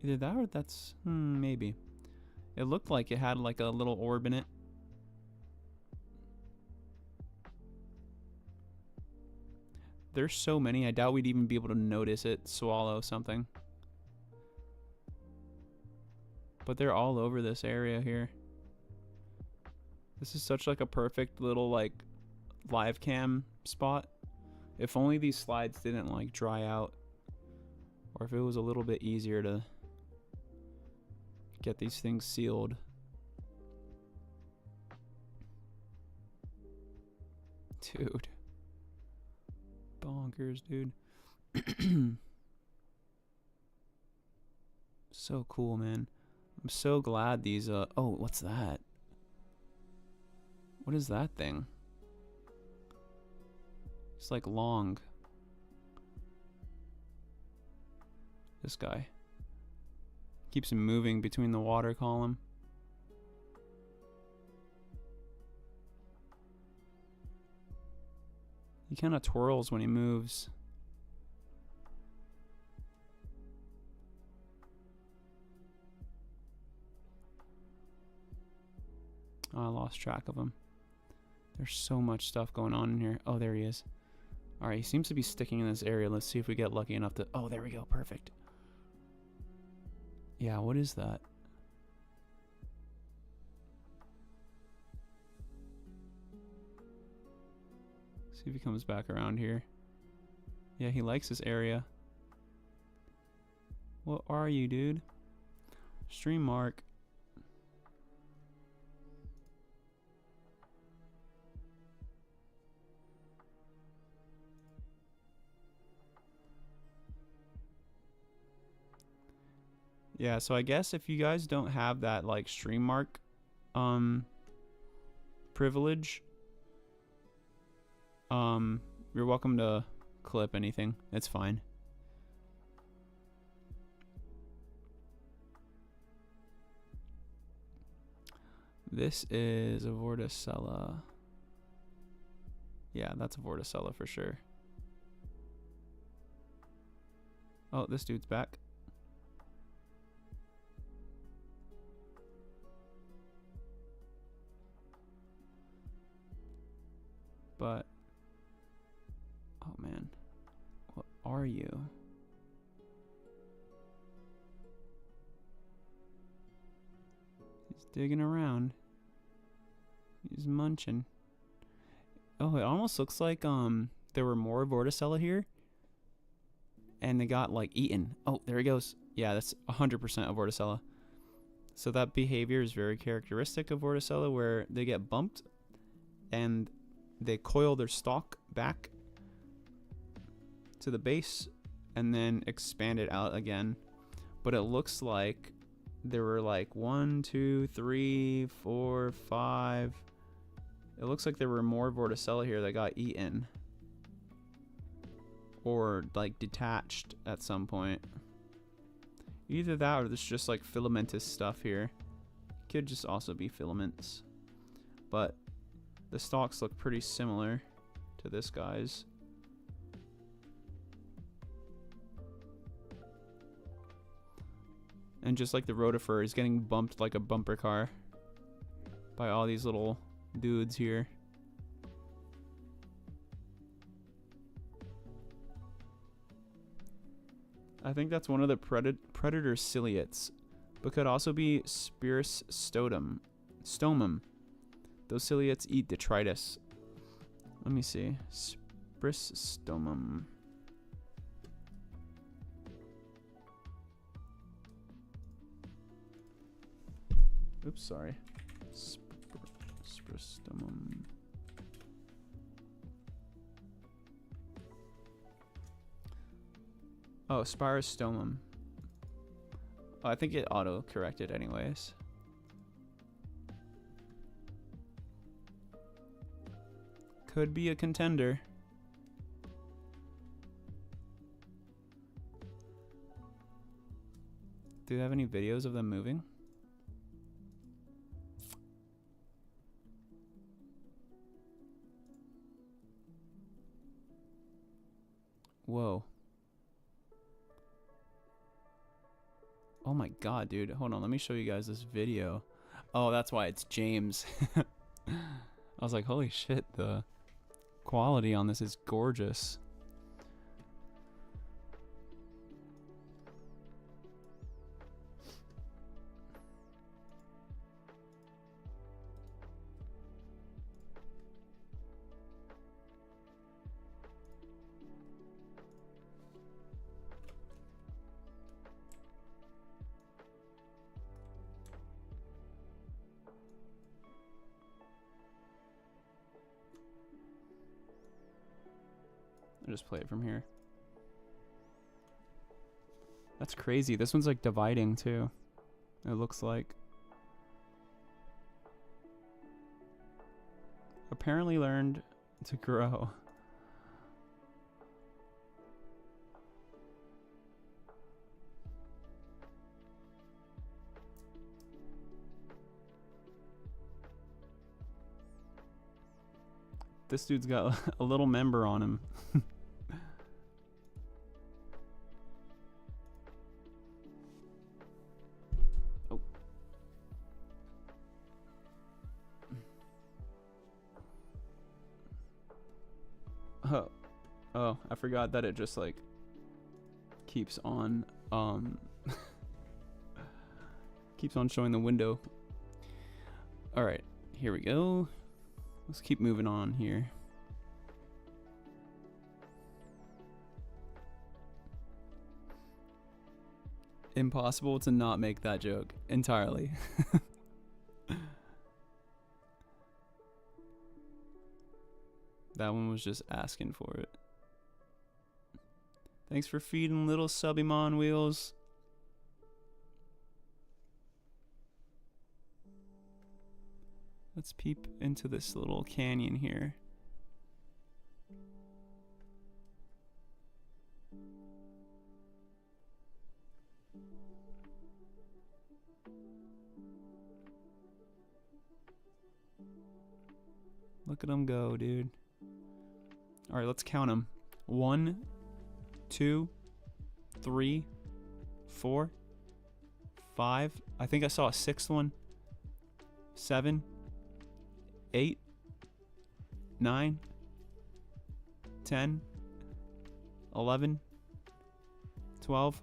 Either that or that's... maybe. It looked like it had like a little orb in it. There's so many, I doubt we'd even be able to notice it swallow something. But they're all over this area here. This is such like a perfect little like live cam spot. If only these slides didn't like dry out. Or if it was a little bit easier to get these things sealed. Dude. Bonkers, dude. So cool, man. I'm so glad these, oh, what's that? What is that thing? It's like long. This guy. Keeps him moving between the water column. He kind of twirls when he moves. Oh, I lost track of him. There's so much stuff going on in here. Oh, there he is. Alright, he seems to be sticking in this area. Let's see if we get lucky enough to... Oh, there we go. Perfect. Yeah, what is that? See if he comes back around here. Yeah, he likes this area. What are you, dude? Stream mark. Yeah, so I guess if you guys don't have that like stream mark privilege, you're welcome to clip anything. It's fine. This is a Vorticella. Yeah, that's a Vorticella for sure. Oh, this dude's back. But, oh man, what are you? He's digging around. He's munching. Oh, it almost looks like there were more Vorticella here, and they got like eaten. Oh, there he goes. Yeah, that's 100% a Vorticella. So that behavior is very characteristic of Vorticella, where they get bumped and they coil their stalk back to the base and then expand it out again. But it looks like there were like 1, 2, 3, 4, 5. It looks like there were more Vorticella here that got eaten or like detached at some point. Either that or there's just like filamentous stuff here. Could just also be filaments. But the stalks look pretty similar to this guy's. And just like the rotifer is getting bumped like a bumper car by all these little dudes here. I think that's one of the predator ciliates, but could also be Spirus stomum. Those ciliates eat detritus. Let me see. Spirus stomum. Oops, sorry. Spirus stomum. Oh, Spirostomum. Oh, I think it auto-corrected anyways. Could be a contender. Do you have any videos of them moving? Whoa. Oh my god, dude. Hold on, let me show you guys this video. Oh, that's why it's James. I was like, holy shit, the quality on this is gorgeous. I'll just play it from here. That's crazy. This one's like dividing too. It looks like. Apparently learned to grow. This dude's got a little member on him. Oh, I forgot that it just like keeps on keeps on showing the window. All right, here we go. Let's keep moving on here. Impossible to not make that joke entirely. That one was just asking for it. Thanks for feeding little Subimon Wheels. Let's peep into this little canyon here. Look at them go, dude. All right, let's count them. 1, 2, 3, 4, 5. I think I saw a 6th one. 7, 8, 9, 10, 11, 12,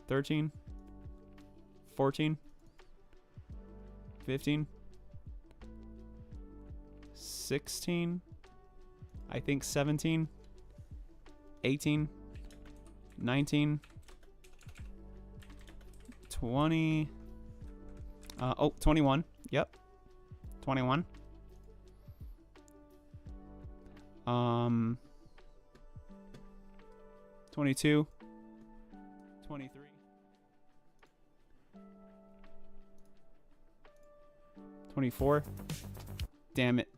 13, 14, 15, 16, I think 17, 18, 19, 20, 21. Yep. 21. 22, 23, 24. Damn it.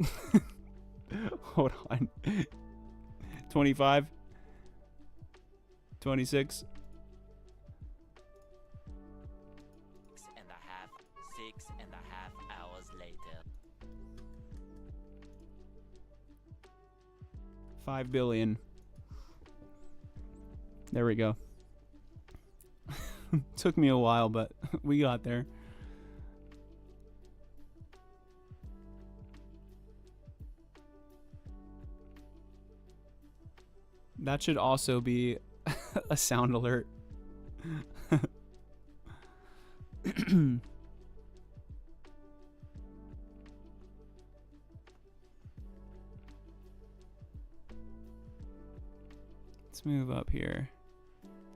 Hold on. 25, 26, 6.5 hours later. 5 billion. There we go. Took me a while, but we got there. That should also be a sound alert. Let's move up here.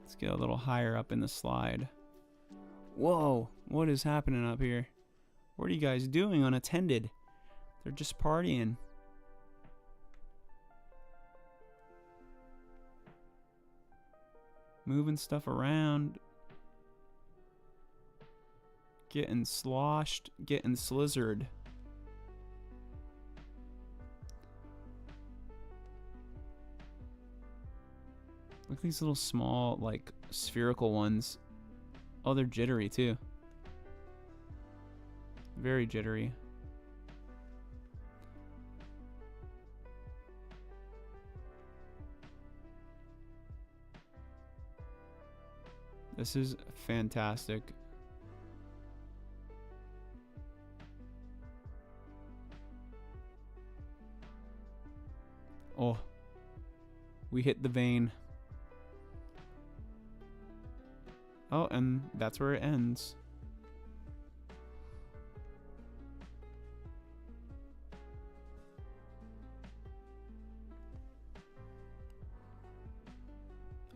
Let's get a little higher up in the slide. Whoa, what is happening up here? What are you guys doing unattended? They're just partying. Moving stuff around. Getting sloshed, getting slizzard. Look at these little small, like, spherical ones. Oh, they're jittery too. Very jittery. This is fantastic. Oh, we hit the vein. Oh, and that's where it ends.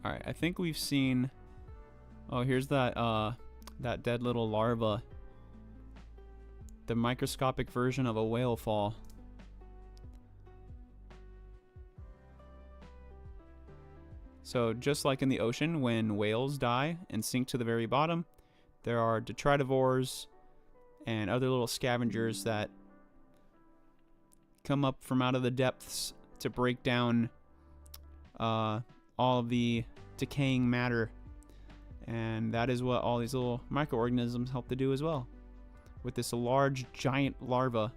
All right, I think we've seen. Oh, here's that that dead little larva. The microscopic version of a whale fall. So just like in the ocean, when whales die and sink to the very bottom, there are detritivores and other little scavengers that come up from out of the depths to break down all of the decaying matter. And that is what all these little microorganisms help to do as well. With this large, giant larva.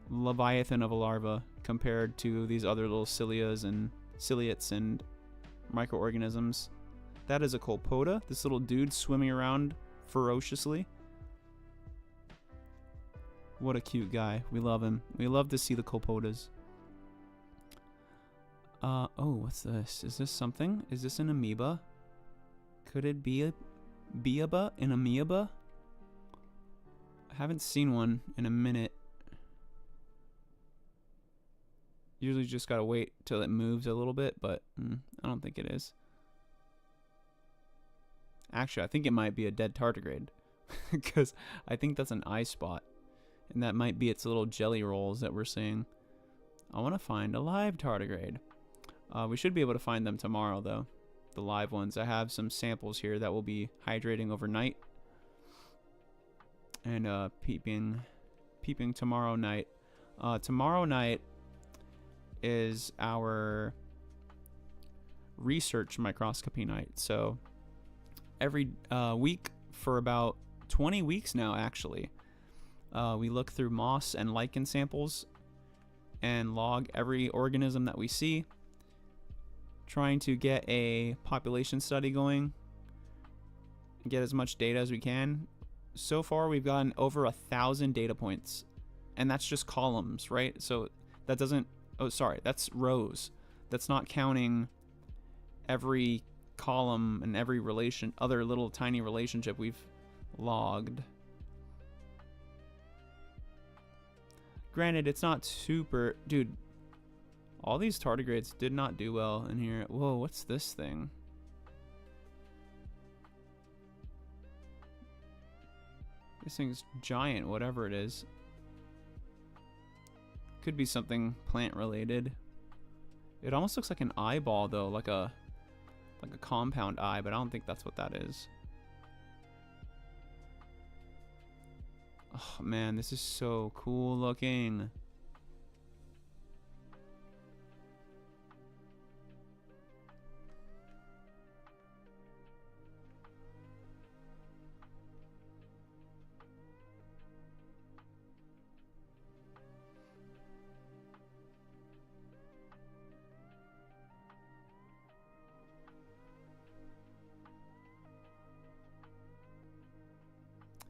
Leviathan of a larva compared to these other little cilias and ciliates and microorganisms. That is a colpoda. This little dude swimming around ferociously. What a cute guy. We love him. We love to see the colpodas. Oh, what's this? Is this something? Is this an amoeba? Could it be a beaba? An amoeba? I haven't seen one in a minute. Usually just gotta wait till it moves a little bit, but I don't think it is. Actually, I think it might be a dead tardigrade. Because I think that's an eye spot. And that might be its little jelly rolls that we're seeing. I want to find a live tardigrade. We should be able to find them tomorrow, though. The live ones. I have some samples here that will be hydrating overnight. And peeping tomorrow night. Tomorrow night is our research microscopy night. So every week for about 20 weeks now, actually, we look through moss and lichen samples and log every organism that we see, trying to get a population study going and get as much data as we can. So far, we've gotten over 1,000 data points, and that's just columns, right? So that doesn't, oh, sorry, that's rows. That's not counting every column and every other little tiny relationship we've logged. Granted, it's not super, dude, all these tardigrades did not do well in here. Whoa, what's this thing? This thing's giant, whatever it is. Could be something plant related. It almost looks like an eyeball though, like a compound eye, but I don't think that's what that is. Oh man, this is so cool looking.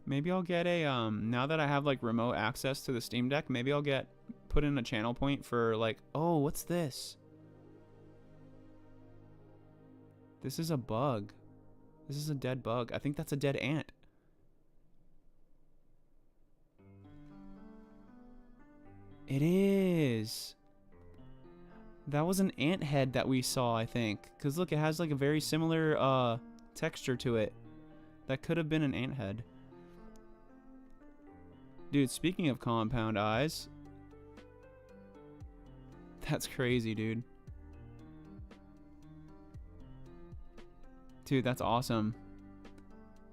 Maybe I'll get a, now that I have like remote access to the Steam Deck, maybe I'll put in a channel point for like, oh, what's this? This is a bug. This is a dead bug. I think that's a dead ant. It is. That was an ant head that we saw, I think. Because look, it has like a very similar texture to it. That could have been an ant head. Dude, speaking of compound eyes, that's crazy, dude. Dude, that's awesome.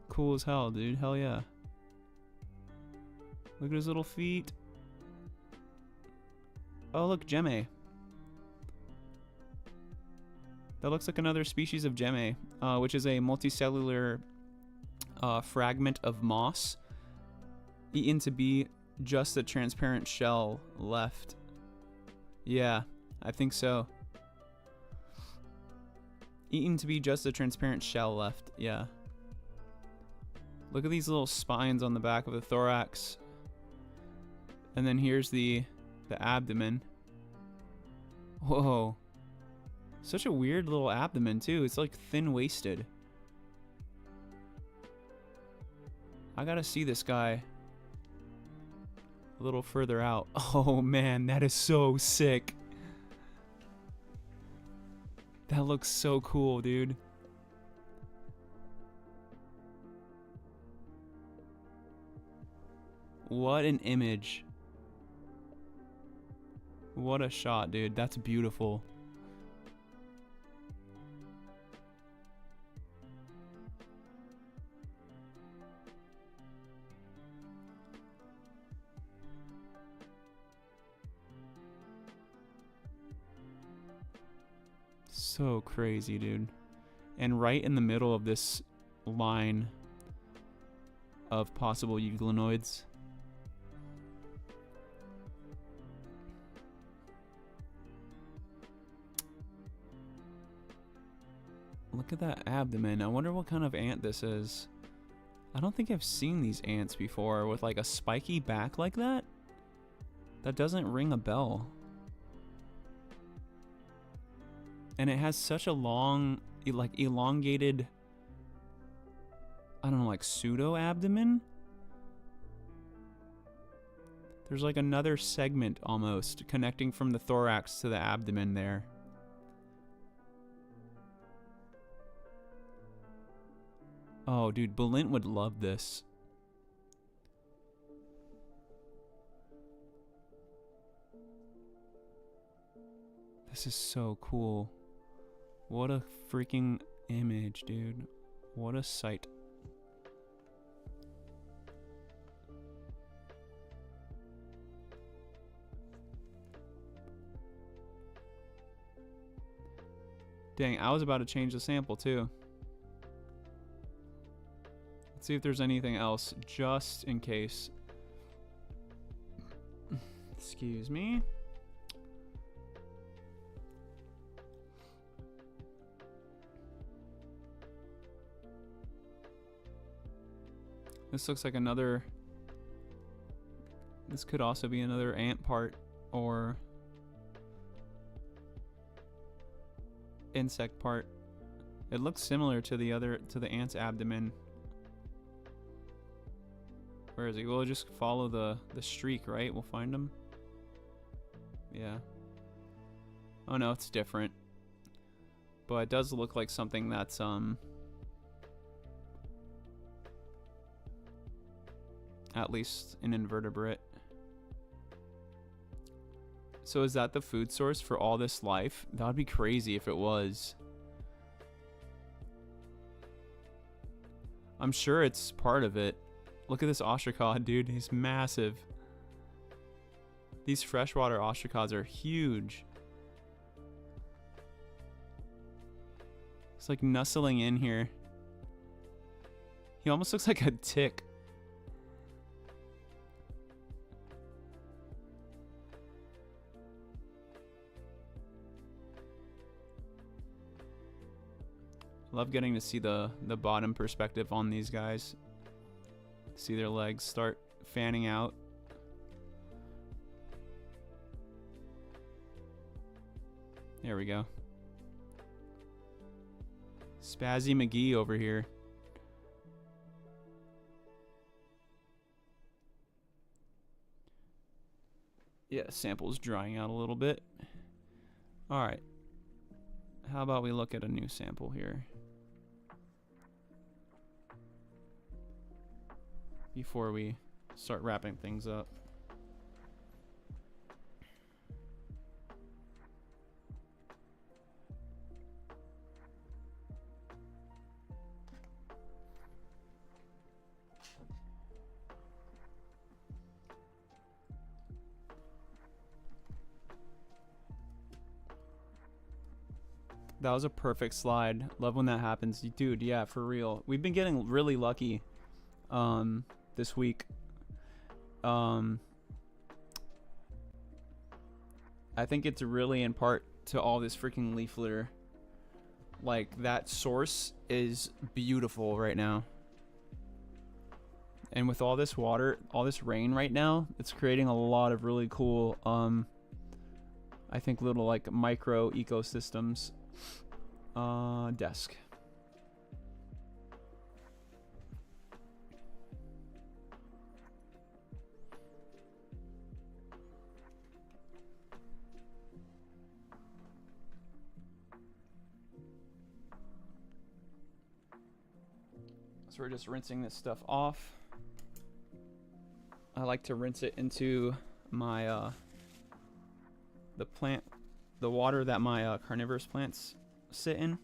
Cool as hell, dude. Hell yeah. Look at his little feet. Oh, look, gemme. That looks like another species of gemme, which is a multicellular fragment of moss. Eaten to be just a transparent shell left. Yeah, I think so. Eaten to be just a transparent shell left. Yeah. Look at these little spines on the back of the thorax. And then here's the abdomen. Whoa. Such a weird little abdomen too. It's like thin-waisted. I gotta see this guy a little further out. Oh man, that is so sick. That looks so cool, dude. What an image. What a shot, dude. That's beautiful. So crazy, dude. And right in the middle of this line of possible euglenoids. Look at that abdomen. I wonder what kind of ant this is. I don't think I've seen these ants before with like a spiky back like that. That doesn't ring a bell. And it has such a long, like elongated, I don't know, like pseudo abdomen. There's like another segment almost connecting from the thorax to the abdomen there. Oh, dude, Balint would love this. This is so cool. What a freaking image, dude. What a sight. Dang, I was about to change the sample too. Let's see if there's anything else, just in case. Excuse me. This looks like another... This could also be another ant part, or... insect part. It looks similar to the ant's abdomen. Where is he? We'll just follow the streak, right? We'll find him. Yeah. Oh no, it's different. But it does look like something that's at least an invertebrate. So is that the food source for all this life? That would be crazy if it was. I'm sure it's part of it. Look at this ostracod, dude. He's massive. These freshwater ostracods are huge. It's like nestling in here. He almost looks like a tick. Love getting to see the bottom perspective on these guys. See their legs start fanning out. There we go. Spazzy McGee over here. Yeah, sample's drying out a little bit. Alright. How about we look at a new sample here? Before we start wrapping things up. That was a perfect slide. Love when that happens. Dude, yeah, for real. We've been getting really lucky this week. I think it's really in part to all this freaking leaf litter. Like, that source is beautiful right now. And with all this water, all this rain right now, it's creating a lot of really cool, I think little like micro ecosystems. Desk. So we're just rinsing this stuff off. I like to rinse it into my the water that my carnivorous plants sit in.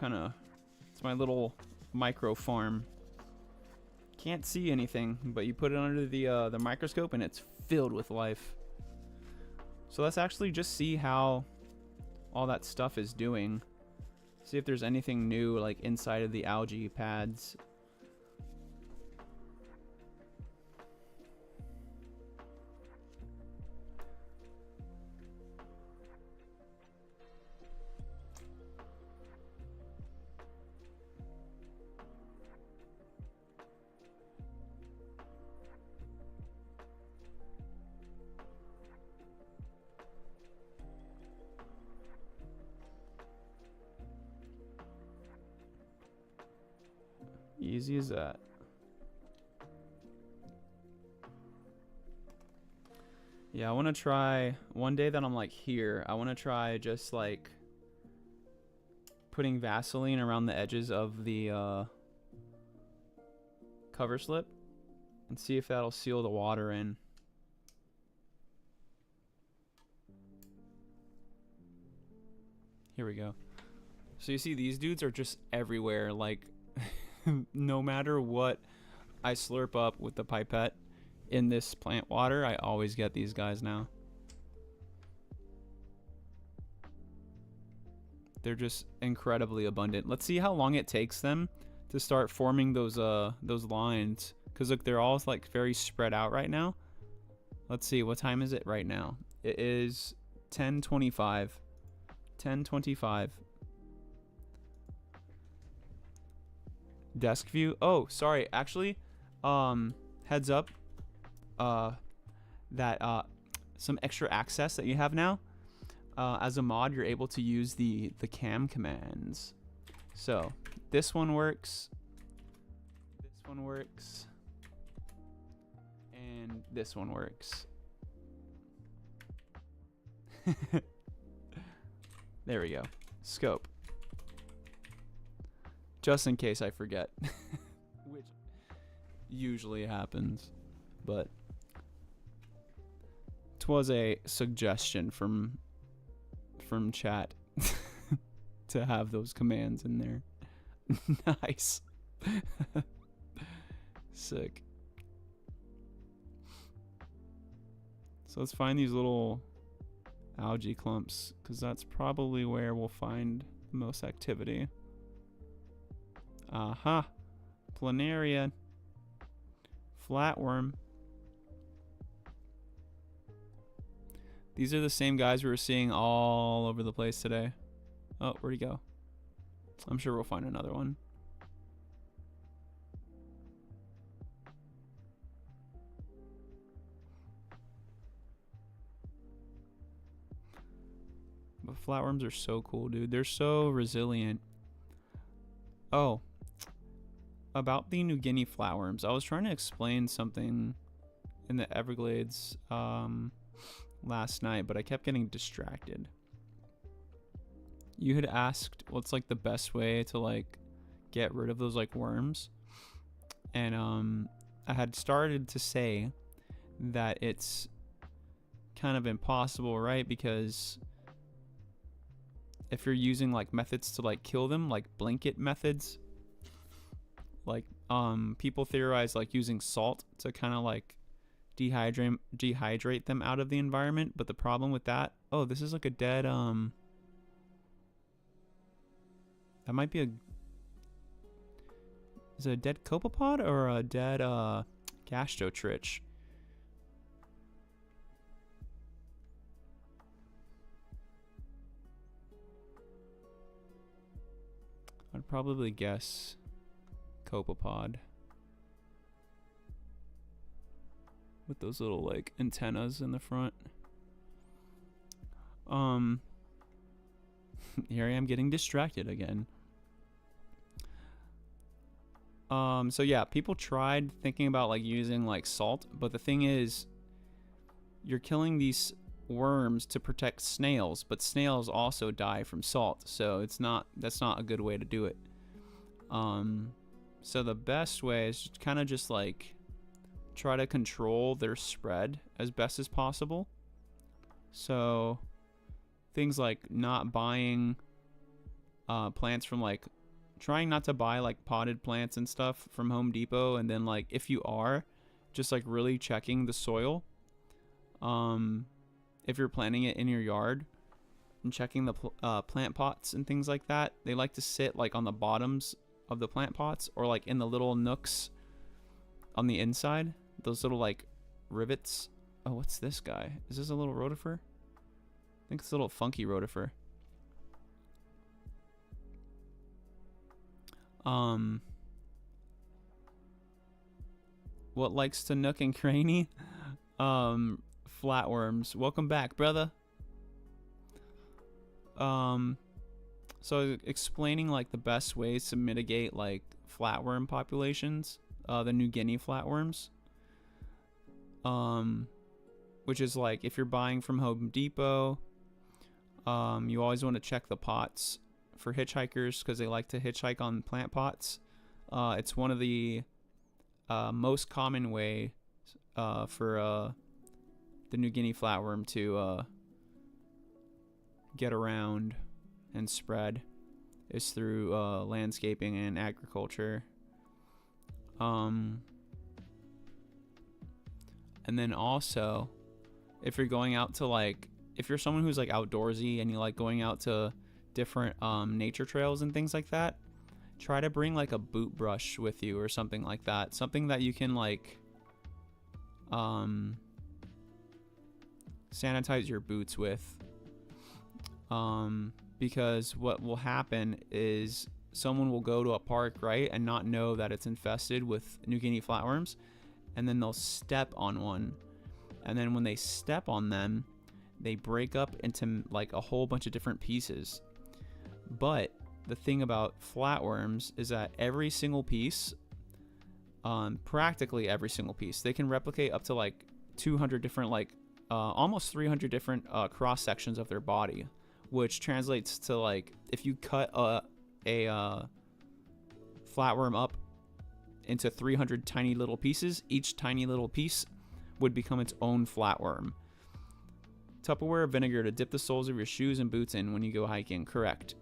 It's my little micro farm. Can't see anything, but you put it under the microscope and it's filled with life. So let's actually just see how all that stuff is doing. See if there's anything new like inside of the algae pads. Easy as that. Yeah, I want to try one day that I'm like here. I want to try just like putting Vaseline around the edges of the cover slip and see if that'll seal the water in. Here we go. So you see these dudes are just everywhere, like no matter what I slurp up with the pipette in this plant water, I always get these guys now. They're just incredibly abundant. Let's see how long it takes them to start forming those lines, because look, they're all like very spread out right now. Let's see, what time is it right now? It is 10:25. 10:25. Desk view. Oh, sorry. Actually, heads up. That some extra access that you have now. As a mod, you're able to use the cam commands. So this one works. This one works. And this one works. There we go. Scope. Just in case I forget. Which usually happens. But 'twas a suggestion from chat to have those commands in there. Nice. Sick. So let's find these little algae clumps, because that's probably where we'll find the most activity. Aha. Planaria. Flatworm. These are the same guys we were seeing all over the place today. Oh, where'd he go? I'm sure we'll find another one. But flatworms are so cool, dude. They're so resilient. Oh, about the New Guinea flatworms. I was trying to explain something in the Everglades last night, but I kept getting distracted. You had asked what's like the best way to like get rid of those like worms, and I had started to say that it's kind of impossible, right? Because if you're using like methods to like kill them, like blanket methods, like people theorize like using salt to kind of like dehydrate them out of the environment. But the problem with that, oh, this is like a dead that might be is it a dead copepod or a dead gastrotrich? I'd probably guess copepod with those little like antennas in the front. Here I am getting distracted again. So yeah, people tried thinking about like using like salt, but the thing is you're killing these worms to protect snails, but snails also die from salt, so that's not a good way to do it. So the best way is kind of just like try to control their spread as best as possible. So things like not buying plants from like trying not to buy like potted plants and stuff from Home Depot, and then like if you are, just like really checking the soil. If you're planting it in your yard, and checking the plant pots and things like that. They like to sit like on the bottoms of the plant pots or like in the little nooks on the inside. Those little like rivets. Oh, what's this guy? Is this a little rotifer? I think it's a little funky rotifer. What likes to nook and cranny? Flatworms. Welcome back, brother. So explaining like the best ways to mitigate like flatworm populations, the New Guinea flatworms, which is like if you're buying from Home Depot, you always want to check the pots for hitchhikers because they like to hitchhike on plant pots. It's one of the most common way for the New Guinea flatworm to get around and spread is through landscaping and agriculture. And then also, if you're going out to like, if you're someone who's like outdoorsy and you like going out to different nature trails and things like that, try to bring like a boot brush with you or something like that. Something that you can like sanitize your boots with. Because what will happen is someone will go to a park, right, and not know that it's infested with New Guinea flatworms, and then they'll step on one. And then when they step on them, they break up into like a whole bunch of different pieces. But the thing about flatworms is that every single piece, practically every single piece, they can replicate up to like 200 different, like almost 300 different cross sections of their body, which translates to like if you cut a flatworm up into 300 tiny little pieces, each tiny little piece would become its own flatworm. Tupperware vinegar to dip the soles of your shoes and boots in when you go hiking. Correct.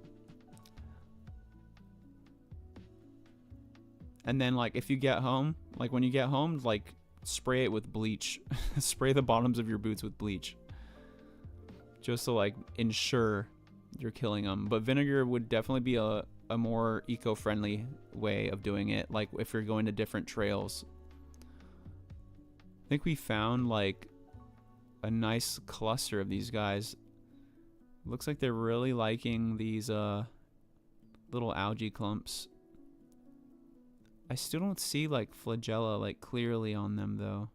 And then like if you get home, like when you get home, like spray it with bleach. Spray the bottoms of your boots with bleach, just to like ensure you're killing them. But vinegar would definitely be a more eco-friendly way of doing it, like if you're going to different trails. I think we found like a nice cluster of these guys. Looks like they're really liking these little algae clumps. I still don't see like flagella like clearly on them though.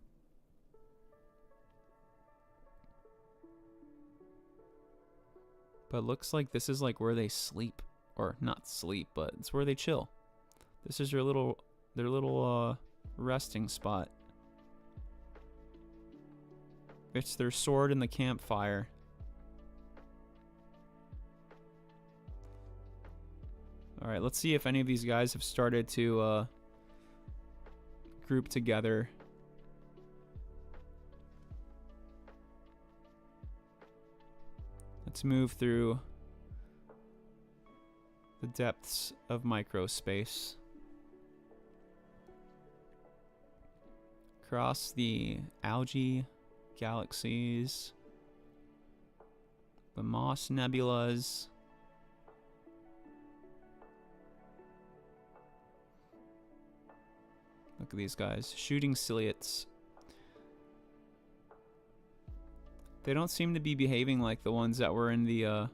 But looks like this is like where they sleep, or not sleep, but it's where they chill. This is their little resting spot. It's their sword in the campfire. All right, let's see if any of these guys have started to group together. Let's move through the depths of microspace. Across the algae galaxies, the moss nebulas, look at these guys, shooting ciliates. They don't seem to be behaving like the ones that were in the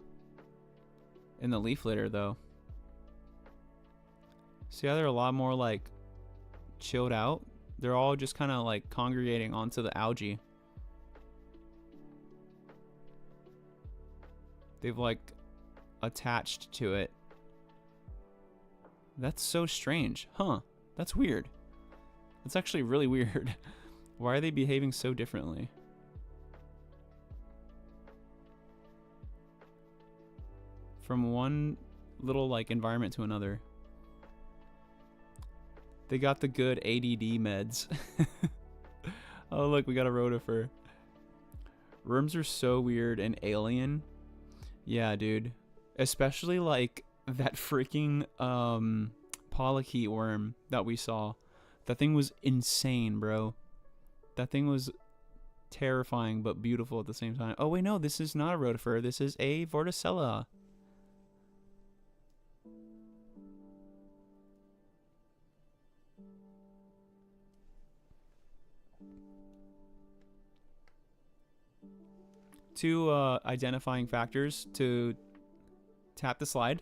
leaf litter though. See how they're a lot more like chilled out? They're all just kind of like congregating onto the algae. They've like attached to it. That's so strange. Huh. That's weird. That's actually really weird. Why are they behaving so differently? From one little like environment to another. They got the good ADD meds. Oh look, we got a rotifer. Worms are so weird and alien. Yeah, dude. Especially like that freaking polychaete worm that we saw. That thing was insane, bro. That thing was terrifying but beautiful at the same time. Oh wait, no, this is not a rotifer. This is a vorticella. Two identifying factors to tap the slide.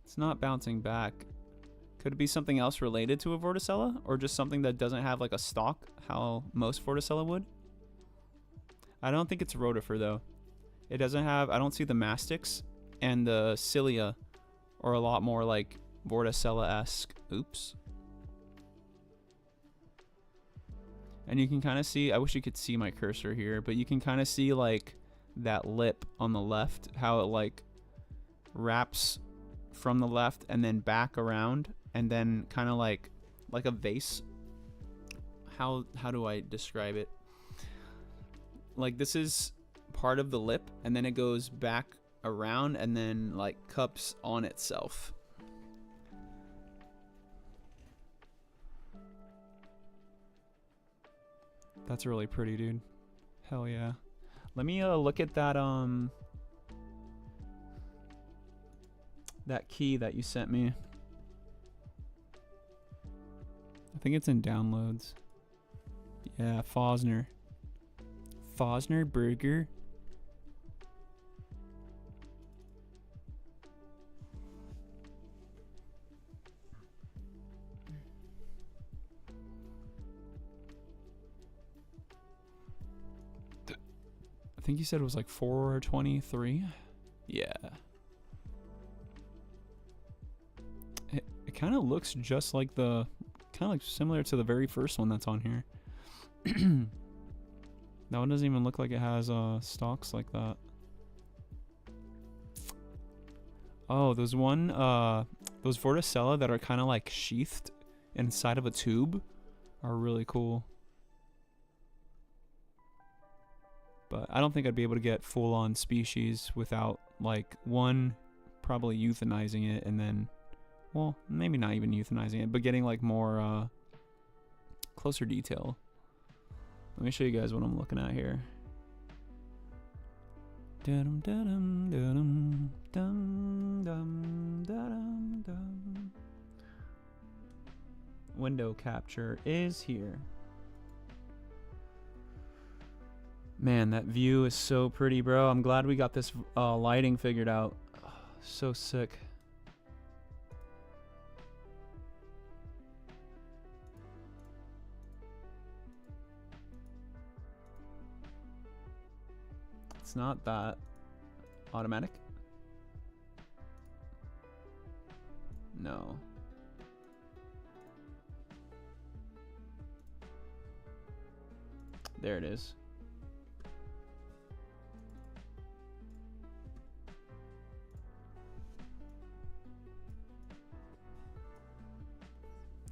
It's not bouncing back. Could it be something else related to a vorticella, or just something that doesn't have like a stalk, how most vorticella would? I don't think it's a rotifer though. It doesn't have, I don't see the mastics, and the cilia are a lot more like vorticella-esque. Oops. And you can kind of see, I wish you could see my cursor here, but you can kind of see like that lip on the left, how it like wraps from the left and then back around and then kind of like a vase. How do I describe it? Like this is part of the lip and then it goes back around and then like cups on itself. That's really pretty, dude. Hell yeah. Let me look at that that key that you sent me. I think it's in downloads. Yeah, Fosner Burger. I think you said it was like 423. Yeah. It kind of looks just like kind of like similar to the very first one that's on here. That one doesn't even look like it has stalks like that. Oh, those Vorticella that are kind of like sheathed inside of a tube are really cool. But I don't think I'd be able to get full-on species without, like, one, probably euthanizing it, and then, well, maybe not even euthanizing it, but getting, like, more, closer detail. Let me show you guys what I'm looking at here. Window capture is here. Man, that view is so pretty, bro. I'm glad we got this lighting figured out. Oh, so sick. It's not that automatic. No. There it is.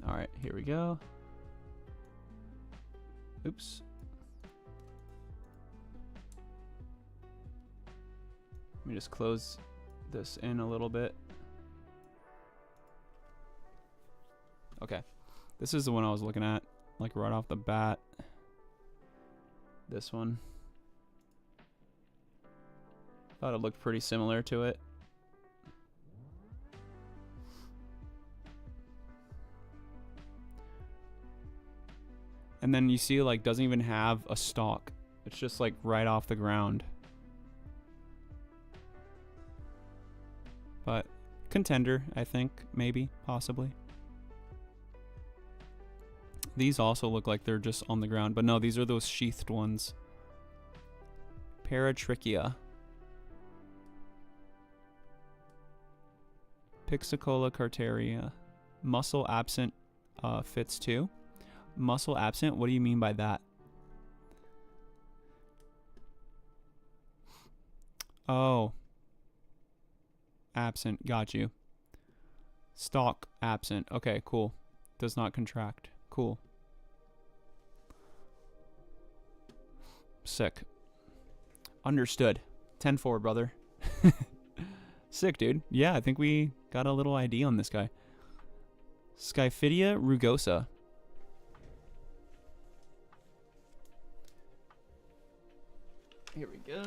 All right, here we go. Oops. Let me just close this in a little bit. Okay. This is the one I was looking at, like right off the bat. This one. Thought it looked pretty similar to it. And then you see, like, doesn't even have a stalk. It's just like right off the ground. But contender, I think, maybe, possibly. These also look like they're just on the ground, but no, these are those sheathed ones. Paratrichia. Pixicola carteria. Muscle absent fits too. Muscle absent, what do you mean by that? Oh. Absent, got you. Stalk absent. Okay, cool. Does not contract. Cool. Sick. Understood. 10-4, brother. Sick, dude. Yeah, I think we got a little ID on this guy. Scyphidia rugosa. Here we go.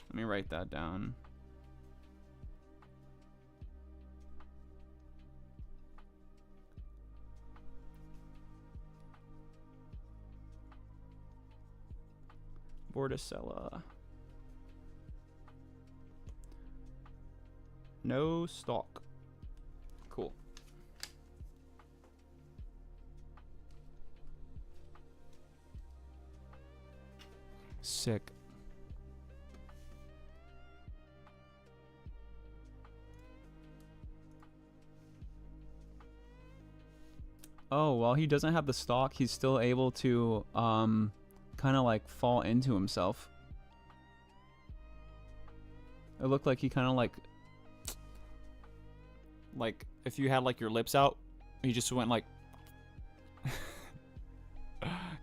Let me write that down. Vorticella. No stalk. Cool. Sick. Oh, while he doesn't have the stalk, he's still able to kind of like fall into himself. It looked like he kind of like if you had like your lips out, he just went like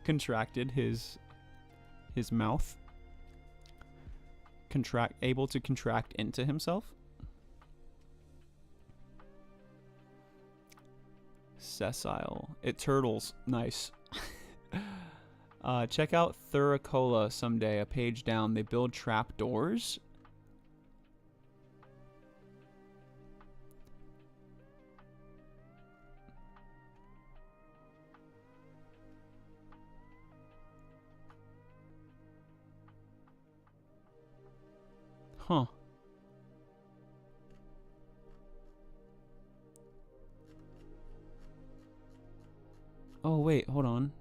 contracted his mouth. Able to contract into himself. Sessile. It turtles. Nice. Check out Thuricola someday. A page down. They build trapdoors. Huh. Oh wait, hold on.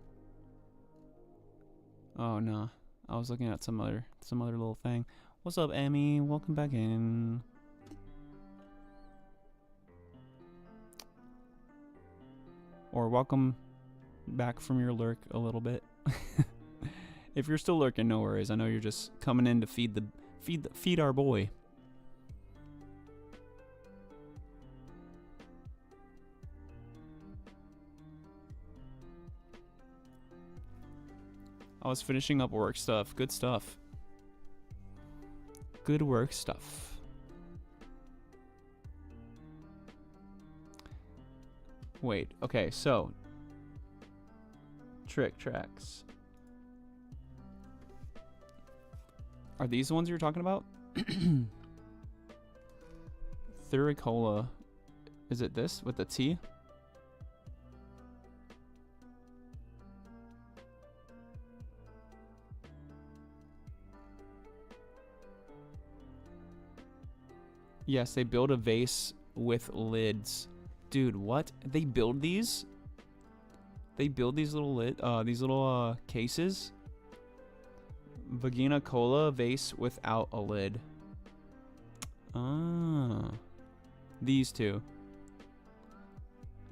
Oh no, I was looking at some other little thing. What's up, Emmy? Welcome back in. Or welcome back from your lurk a little bit. If you're still lurking, no worries. I know you're just coming in to feed our boy. I was finishing up work stuff. Good stuff. Good work stuff. Wait, okay, so trick tracks. Are these the ones you're talking about? Thuricola. Is it this with the T? Yes, they build a vase with lids. Dude, what? They build these? They build these little cases? Vagina cola vase without a lid. Ah. These two.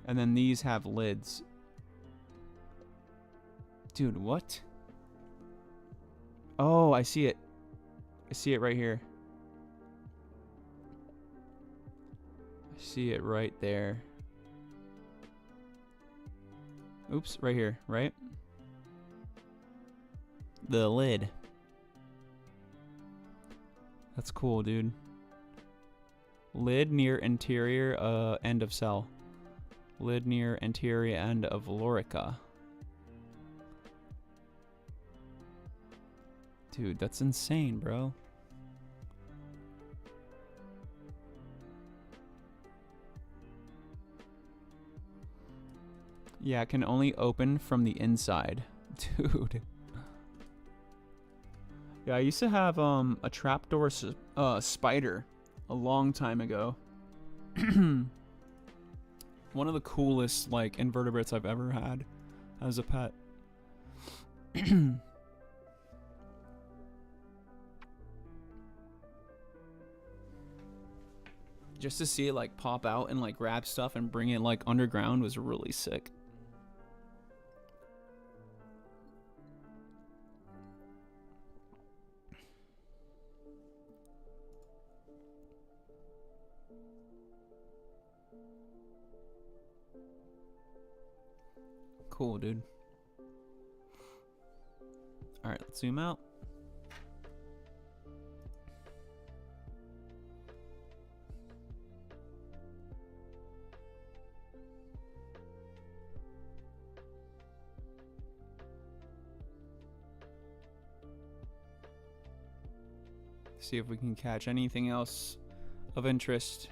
And then these have lids. Dude, what? Oh, I see it. I see it right here. I see it right there. Oops, right here, right? The lid. That's cool, dude. Lid near interior end of cell. Lid near anterior end of lorica. Dude, that's insane, bro. Yeah, it can only open from the inside. Dude. Yeah, I used to have a trapdoor spider a long time ago. One of the coolest like invertebrates I've ever had as a pet. Just to see it like pop out and like grab stuff and bring it like underground was really sick. Cool, dude. All right, let's zoom out. See if we can catch anything else of interest.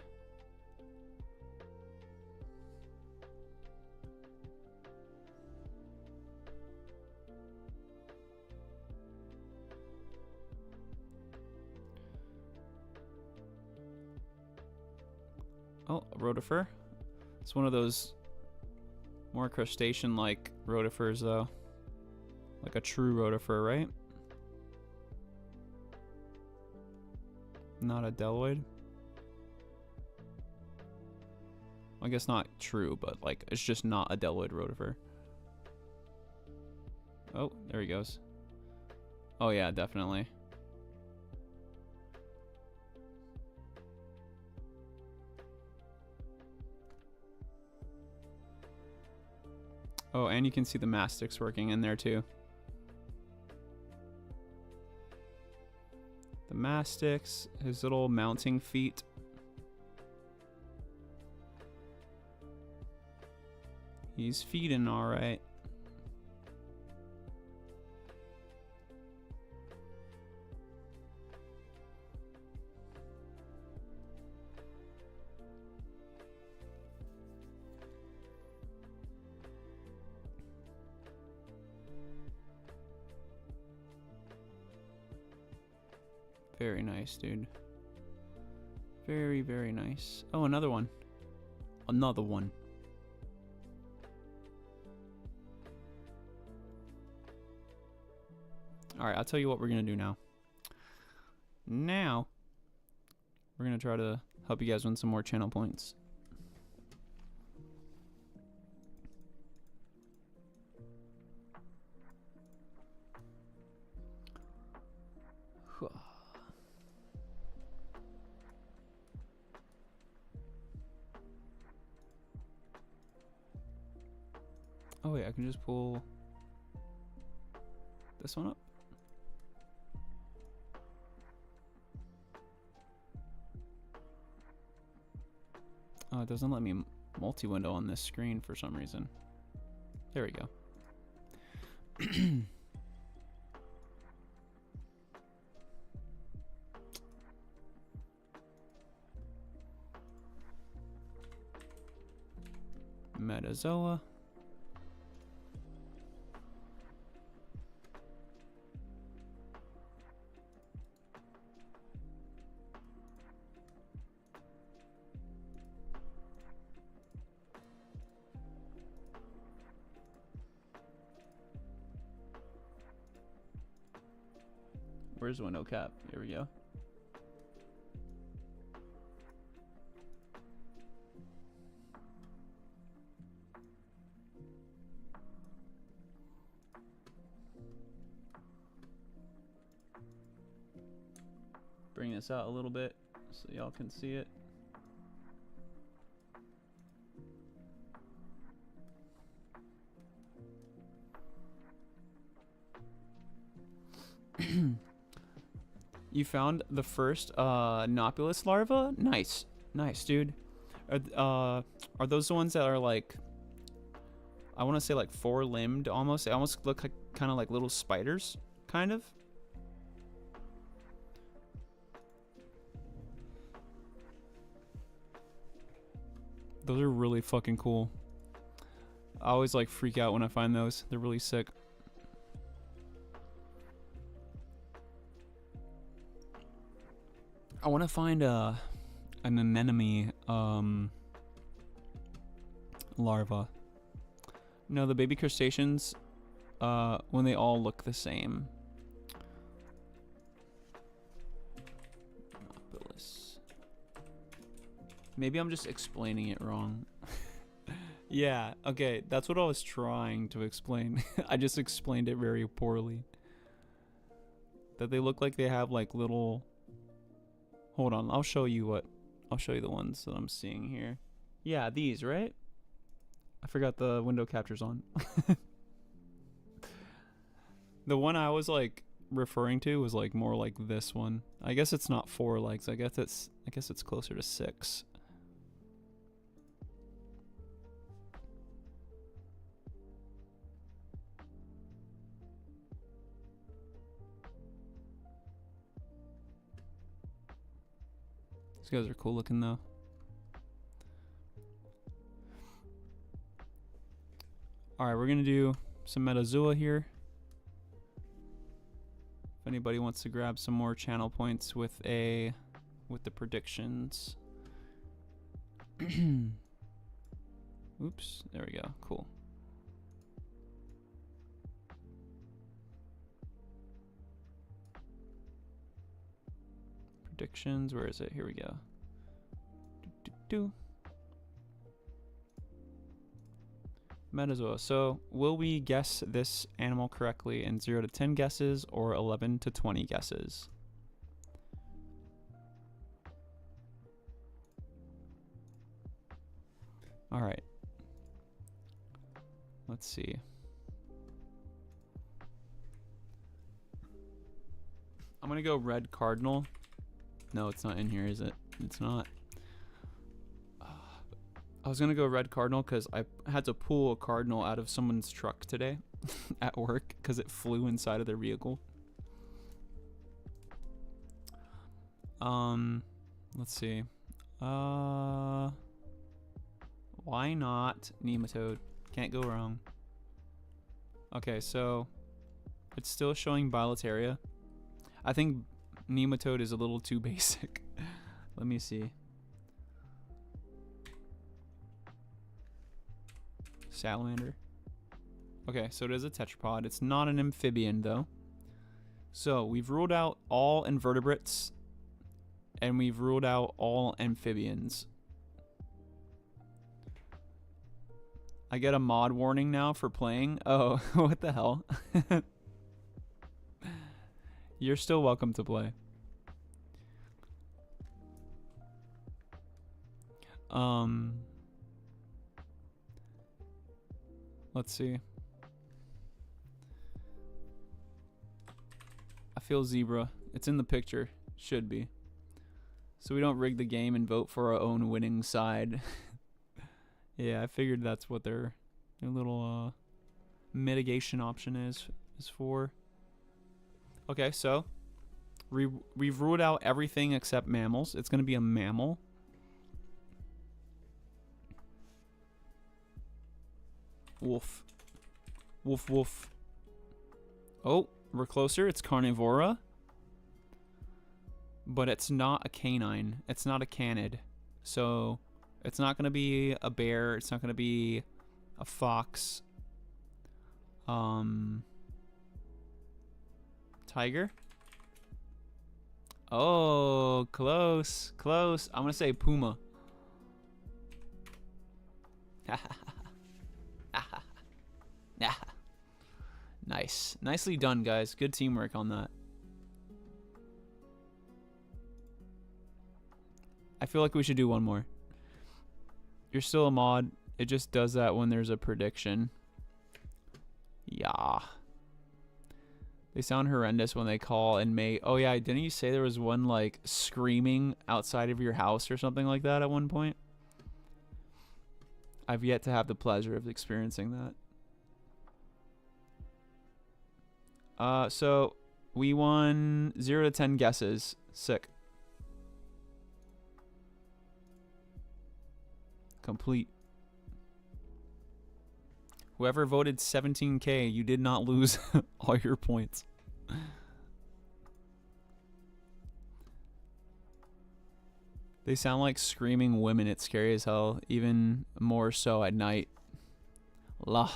Oh, a rotifer. It's one of those more crustacean-like rotifers, though. Like a true rotifer, right? Not a deltoid. I guess not true, but like it's just not a deltoid rotifer. Oh, there he goes. Oh yeah, definitely. Oh, and you can see the mastics working in there too. The mastics, his little mounting feet. He's feeding all right. Very nice, dude. Very, very nice. Oh, another one. Another one. Alright, I'll tell you what we're going to do now. Now, we're going to try to help you guys win some more channel points. Oh wait, I can just pull this one up. Oh, it doesn't let me multi-window on this screen for some reason. There we go. Metazoa. Where's window cap? Here we go. Bring this out a little bit so y'all can see it. You found the first Nopulus larva? Nice. Nice, dude. Are those the ones that are like, I want to say like four-limbed almost? They almost look like kind of like little spiders, kind of. Those are really fucking cool. I always like freak out when I find those. They're really sick. I want to find an anemone larva. No, the baby crustaceans, when they all look the same. Nopulus. Maybe I'm just explaining it wrong. Yeah, okay, that's what I was trying to explain. I just explained it very poorly. That they look like they have like little... Hold on, I'll show you the ones that I'm seeing here. Yeah, these, right? I forgot the window capture's on. The one I was like referring to was like more like this one. I guess it's not 4 legs. I guess it's closer to 6. These guys are cool looking though. Alright, we're gonna do some Metazoa here. If anybody wants to grab some more channel points with the predictions. Oops, there we go. Cool. Predictions, where is it? Here we go. Metazoa. So, will we guess this animal correctly in 0 to 10 guesses or 11 to 20 guesses? All right. Let's see. I'm going to go red cardinal. No, it's not in here, is it? It's not. I was going to go red cardinal because I had to pull a cardinal out of someone's truck today at work because it flew inside of their vehicle. Let's see. Why not nematode? Can't go wrong. Okay, so it's still showing bilateria. I think nematode is a little too basic. Let me see. Salamander. Okay, so it is a tetrapod. It's not an amphibian though. So we've ruled out all invertebrates and we've ruled out all amphibians. I get a mod warning now for playing. Oh, what the hell? You're still welcome to play. Let's see. I feel zebra. It's in the picture. Should be. So we don't rig the game and vote for our own winning side. Yeah, I figured that's what their little mitigation option is for. Okay, so we've ruled out everything except mammals. It's going to be a mammal. Wolf. Wolf, wolf. Oh, we're closer. It's carnivora. But it's not a canine. It's not a canid. So it's not going to be a bear. It's not going to be a fox. Tiger. Oh, close. Close. I'm going to say puma. Nice. Nicely done, guys. Good teamwork on that. I feel like we should do one more. You're still a mod. It just does that when there's a prediction. Yeah. They sound horrendous when they call and mate. Oh yeah, didn't you say there was one like screaming outside of your house or something like that at one point? I've yet to have the pleasure of experiencing that. So we won 0 to 10 guesses. Sick. Complete. Whoever voted 17K, you did not lose all your points. They sound like screaming women. It's scary as hell. Even more so at night. La.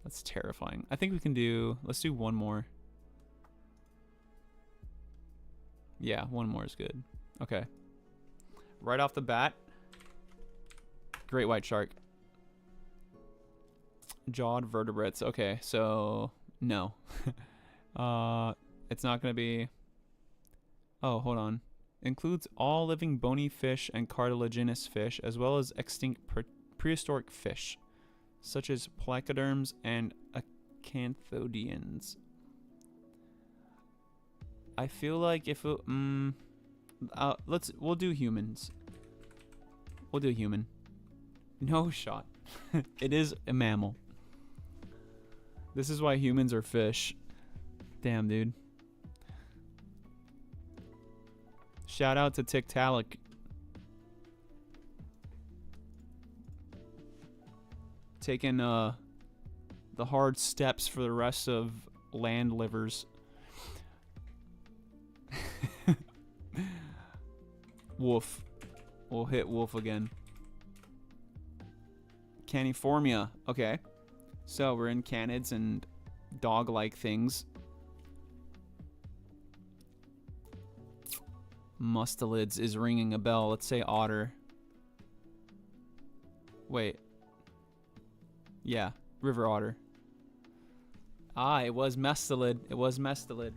That's terrifying. I think we can do... Let's do one more. Yeah, one more is good. Okay. Right off the bat. Great white shark. Jawed vertebrates. Okay, so... No. It's not going to be... Oh, hold on. Includes all living bony fish and cartilaginous fish, as well as extinct prehistoric fish, such as placoderms and acanthodians. I feel like if it, we'll do humans. We'll do human. No shot. It is a mammal. This is why humans are fish. Damn, dude. Shout out to Tiktaalik. Taking the hard steps for the rest of land livers. Wolf. We'll hit wolf again. Caniformia. Okay. So we're in canids and dog-like things. Mustelids is ringing a bell. Let's say otter. Wait. Yeah, river otter. Ah, it was mestelid. It was mestelid.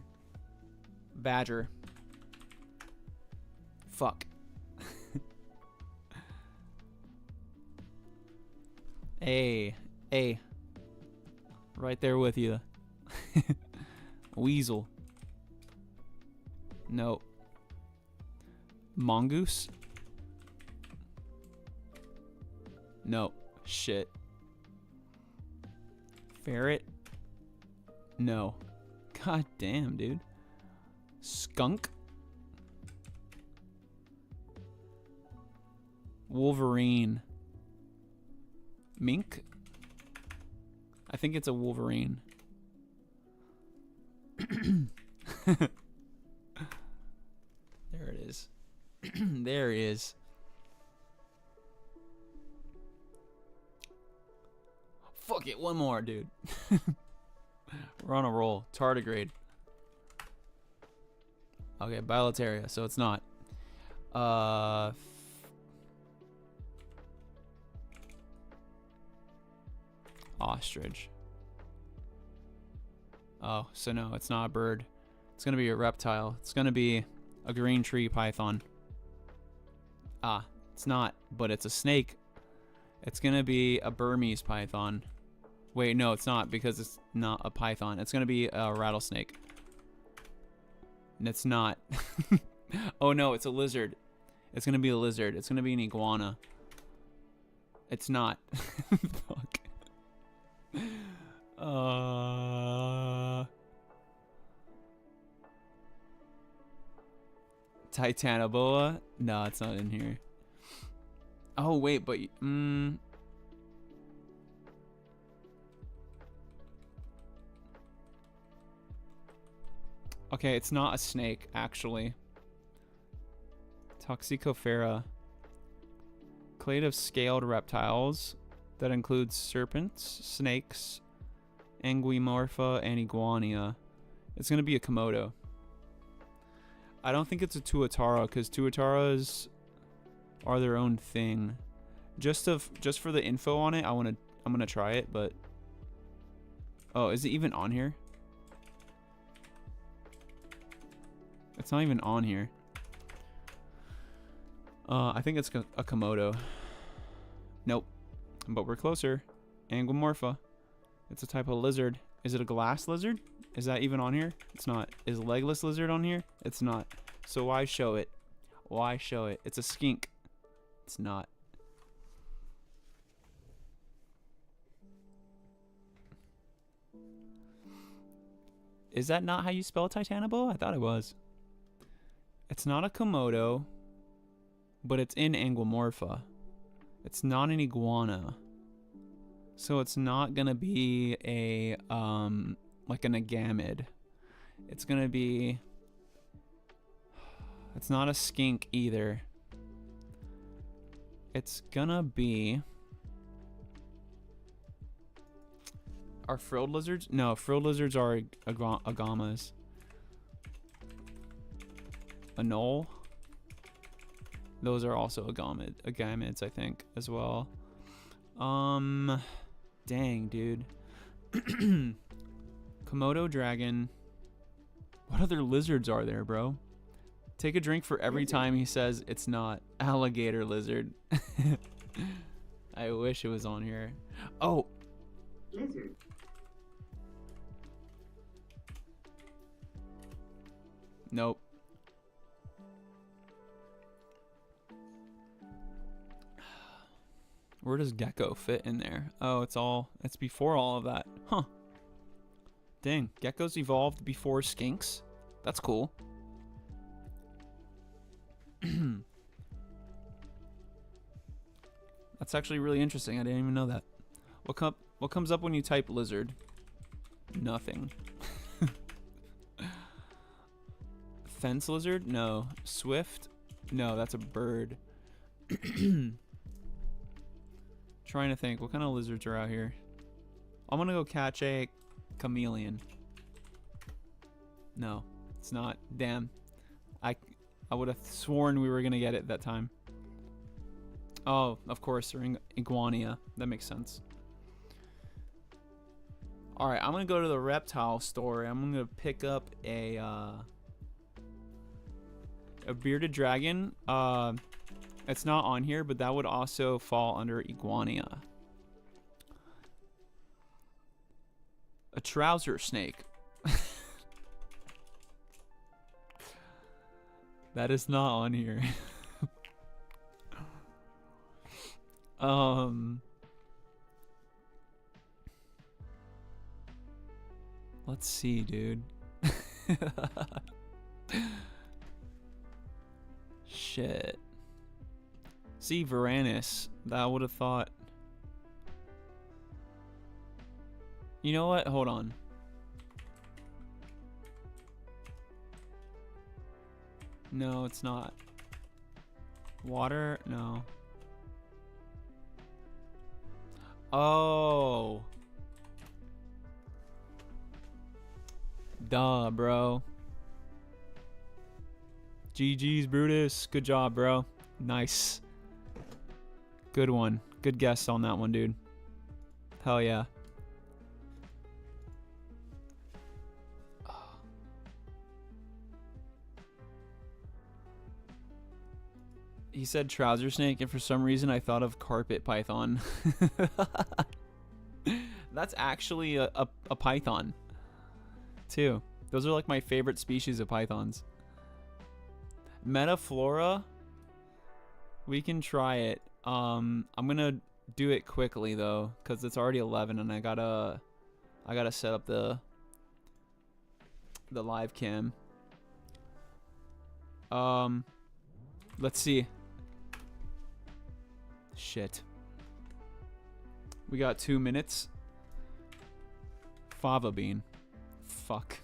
Badger. Fuck. Hey, hey. Right there with you. Weasel. No. Mongoose? No. Shit. Ferret? No. God damn, dude. Skunk? Wolverine. Mink? I think it's a wolverine. There it is. There it is. Fuck it, one more, dude. We're on a roll. Tardigrade. Okay, Bilateria, so it's not. Ostrich. Oh, so no, it's not a bird. It's gonna be a reptile. It's gonna be a green tree python. Ah, it's not, but it's a snake. It's gonna be a Burmese python. Wait, no, it's not, because it's not a python. It's gonna be a rattlesnake. And it's not. Oh no, it's a lizard. It's gonna be a lizard. It's gonna be an iguana. It's not. Fuck. Titanoboa? No, it's not in here. Oh wait, but okay, it's not a snake actually. Toxicofera. Clade of scaled reptiles that includes serpents, snakes, anguimorpha, and iguania. It's gonna be a Komodo. I don't think it's a tuatara, because tuataras are their own thing. Just for the info on it, I'm gonna try it, but oh, is it even on here? It's not even on here. I think it's a Komodo. Nope, but we're closer. Anguimorpha. It's a type of lizard. Is it a glass lizard? Is that even on here? It's not. Is legless lizard on here? It's not. So why show it? Why show it? It's a skink. It's not. Is that not how you spell Titanoboa? I thought it was. It's not a Komodo, but it's in Anguimorpha. It's not an iguana. So it's not gonna be a like an agamid. It's gonna be. It's not a skink either. It's gonna be. Are frilled lizards? No, frilled lizards are agamas. A knoll. Those are also agamids, I think, as well. Dang, dude. Komodo dragon. What other lizards are there, bro? Take a drink for every time he says it's not. Alligator lizard. I wish it was on here. Oh. Lizard. Nope. Where does gecko fit in there? Oh, it's before all of that. Huh. Dang, geckos evolved before skinks? That's cool. That's actually really interesting. I didn't even know that. What comes up when you type lizard? Nothing. Fence lizard? No. Swift? No, that's a bird. Trying to think, what kind of lizards are out here? I'm gonna go catch a chameleon. No, it's not. Damn. I would have sworn we were gonna get it that time. Oh, of course, they're iguania. That makes sense. All right, I'm gonna go to the reptile store. I'm gonna pick up a bearded dragon. It's not on here, but that would also fall under iguania. A trouser snake. That is not on here. Let's see, dude. Shit. See, Varanus. That would have thought. You know what? Hold on. No, it's not. Water? No. Oh. Duh, bro. GG's, Brutus. Good job, bro. Nice. Good one. Good guess on that one, dude. Hell yeah. He said trouser snake, and for some reason I thought of carpet python. That's actually a python, too. Those are like my favorite species of pythons. Metaflora, we can try it. I'm gonna do it quickly though, cause it's already 11, and I gotta set up the live cam. Let's see. Shit. We got 2 minutes. Fava bean. Fuck.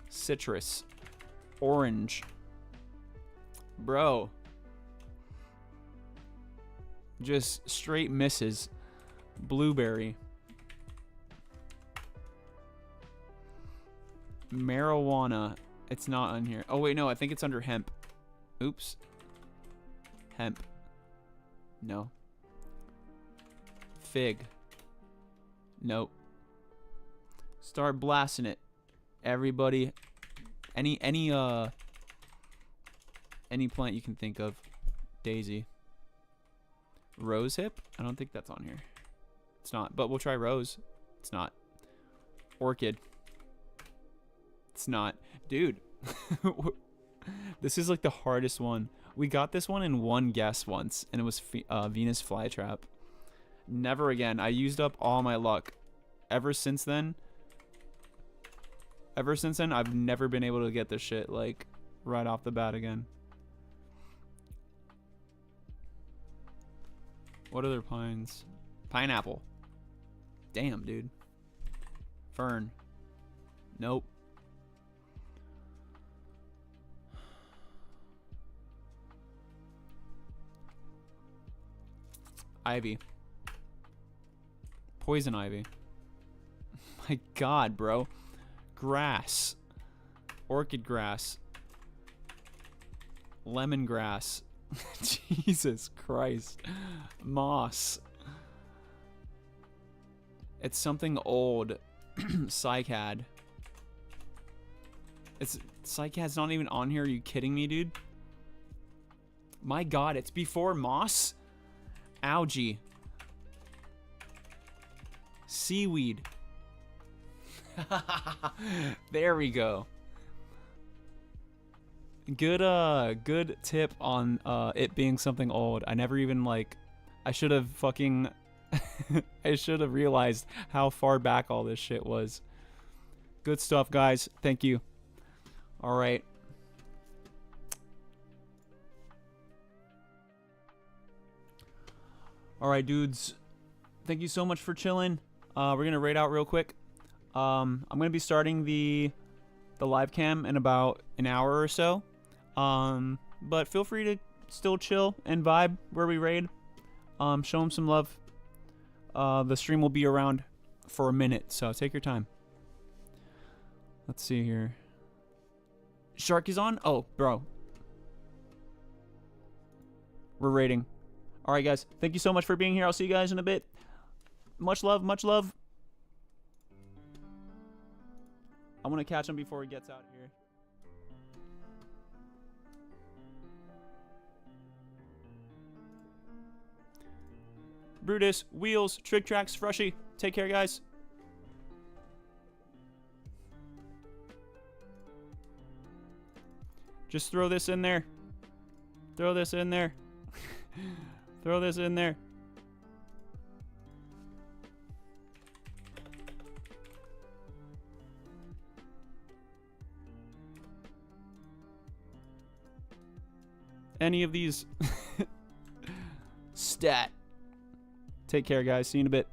Citrus. Orange. Bro. Just straight misses. Blueberry. Marijuana. It's not on here. Oh, wait, no. I think it's under hemp. Oops. Hemp. No. Fig. Nope. Start blasting it. Everybody. Any plant you can think of. Daisy. Rose hip? I don't think that's on here. It's not, but we'll try rose. It's not. Orchid. It's not. Dude. This is like the hardest one. We got this one in one guess once, and it was Venus flytrap. Never again. I used up all my luck. Ever since then, I've never been able to get this shit, like, right off the bat again. What other pines? Pineapple. Damn, dude. Fern. Nope. Ivy. Poison ivy. My god, bro. Grass. Orchid grass. Lemongrass. Jesus Christ. Moss. It's something old. Cycad. Cycad's not even on here. Are you kidding me, dude? My god, it's before moss? Algae. Seaweed. There we go. Good tip on it being something old. I never even, like, I should have fucking I should have realized how far back all this shit was. Good stuff, guys. Thank you. All right. All right, dudes. Thank you so much for chilling. We're going to raid out real quick. I'm going to be starting the live cam in about an hour or so. But feel free to still chill and vibe where we raid. Show them some love. The stream will be around for a minute, so take your time. Let's see here. Shark is on? Oh, bro. We're raiding. All right, guys. Thank you so much for being here. I'll see you guys in a bit. Much love. Much love. I want to catch him before he gets out here. Brutus, Wheels, Trick Tracks, Frushy. Take care, guys. Just throw this in there. Throw this in there. Throw this in there. Any of these. Stat. Take care, guys. See you in a bit.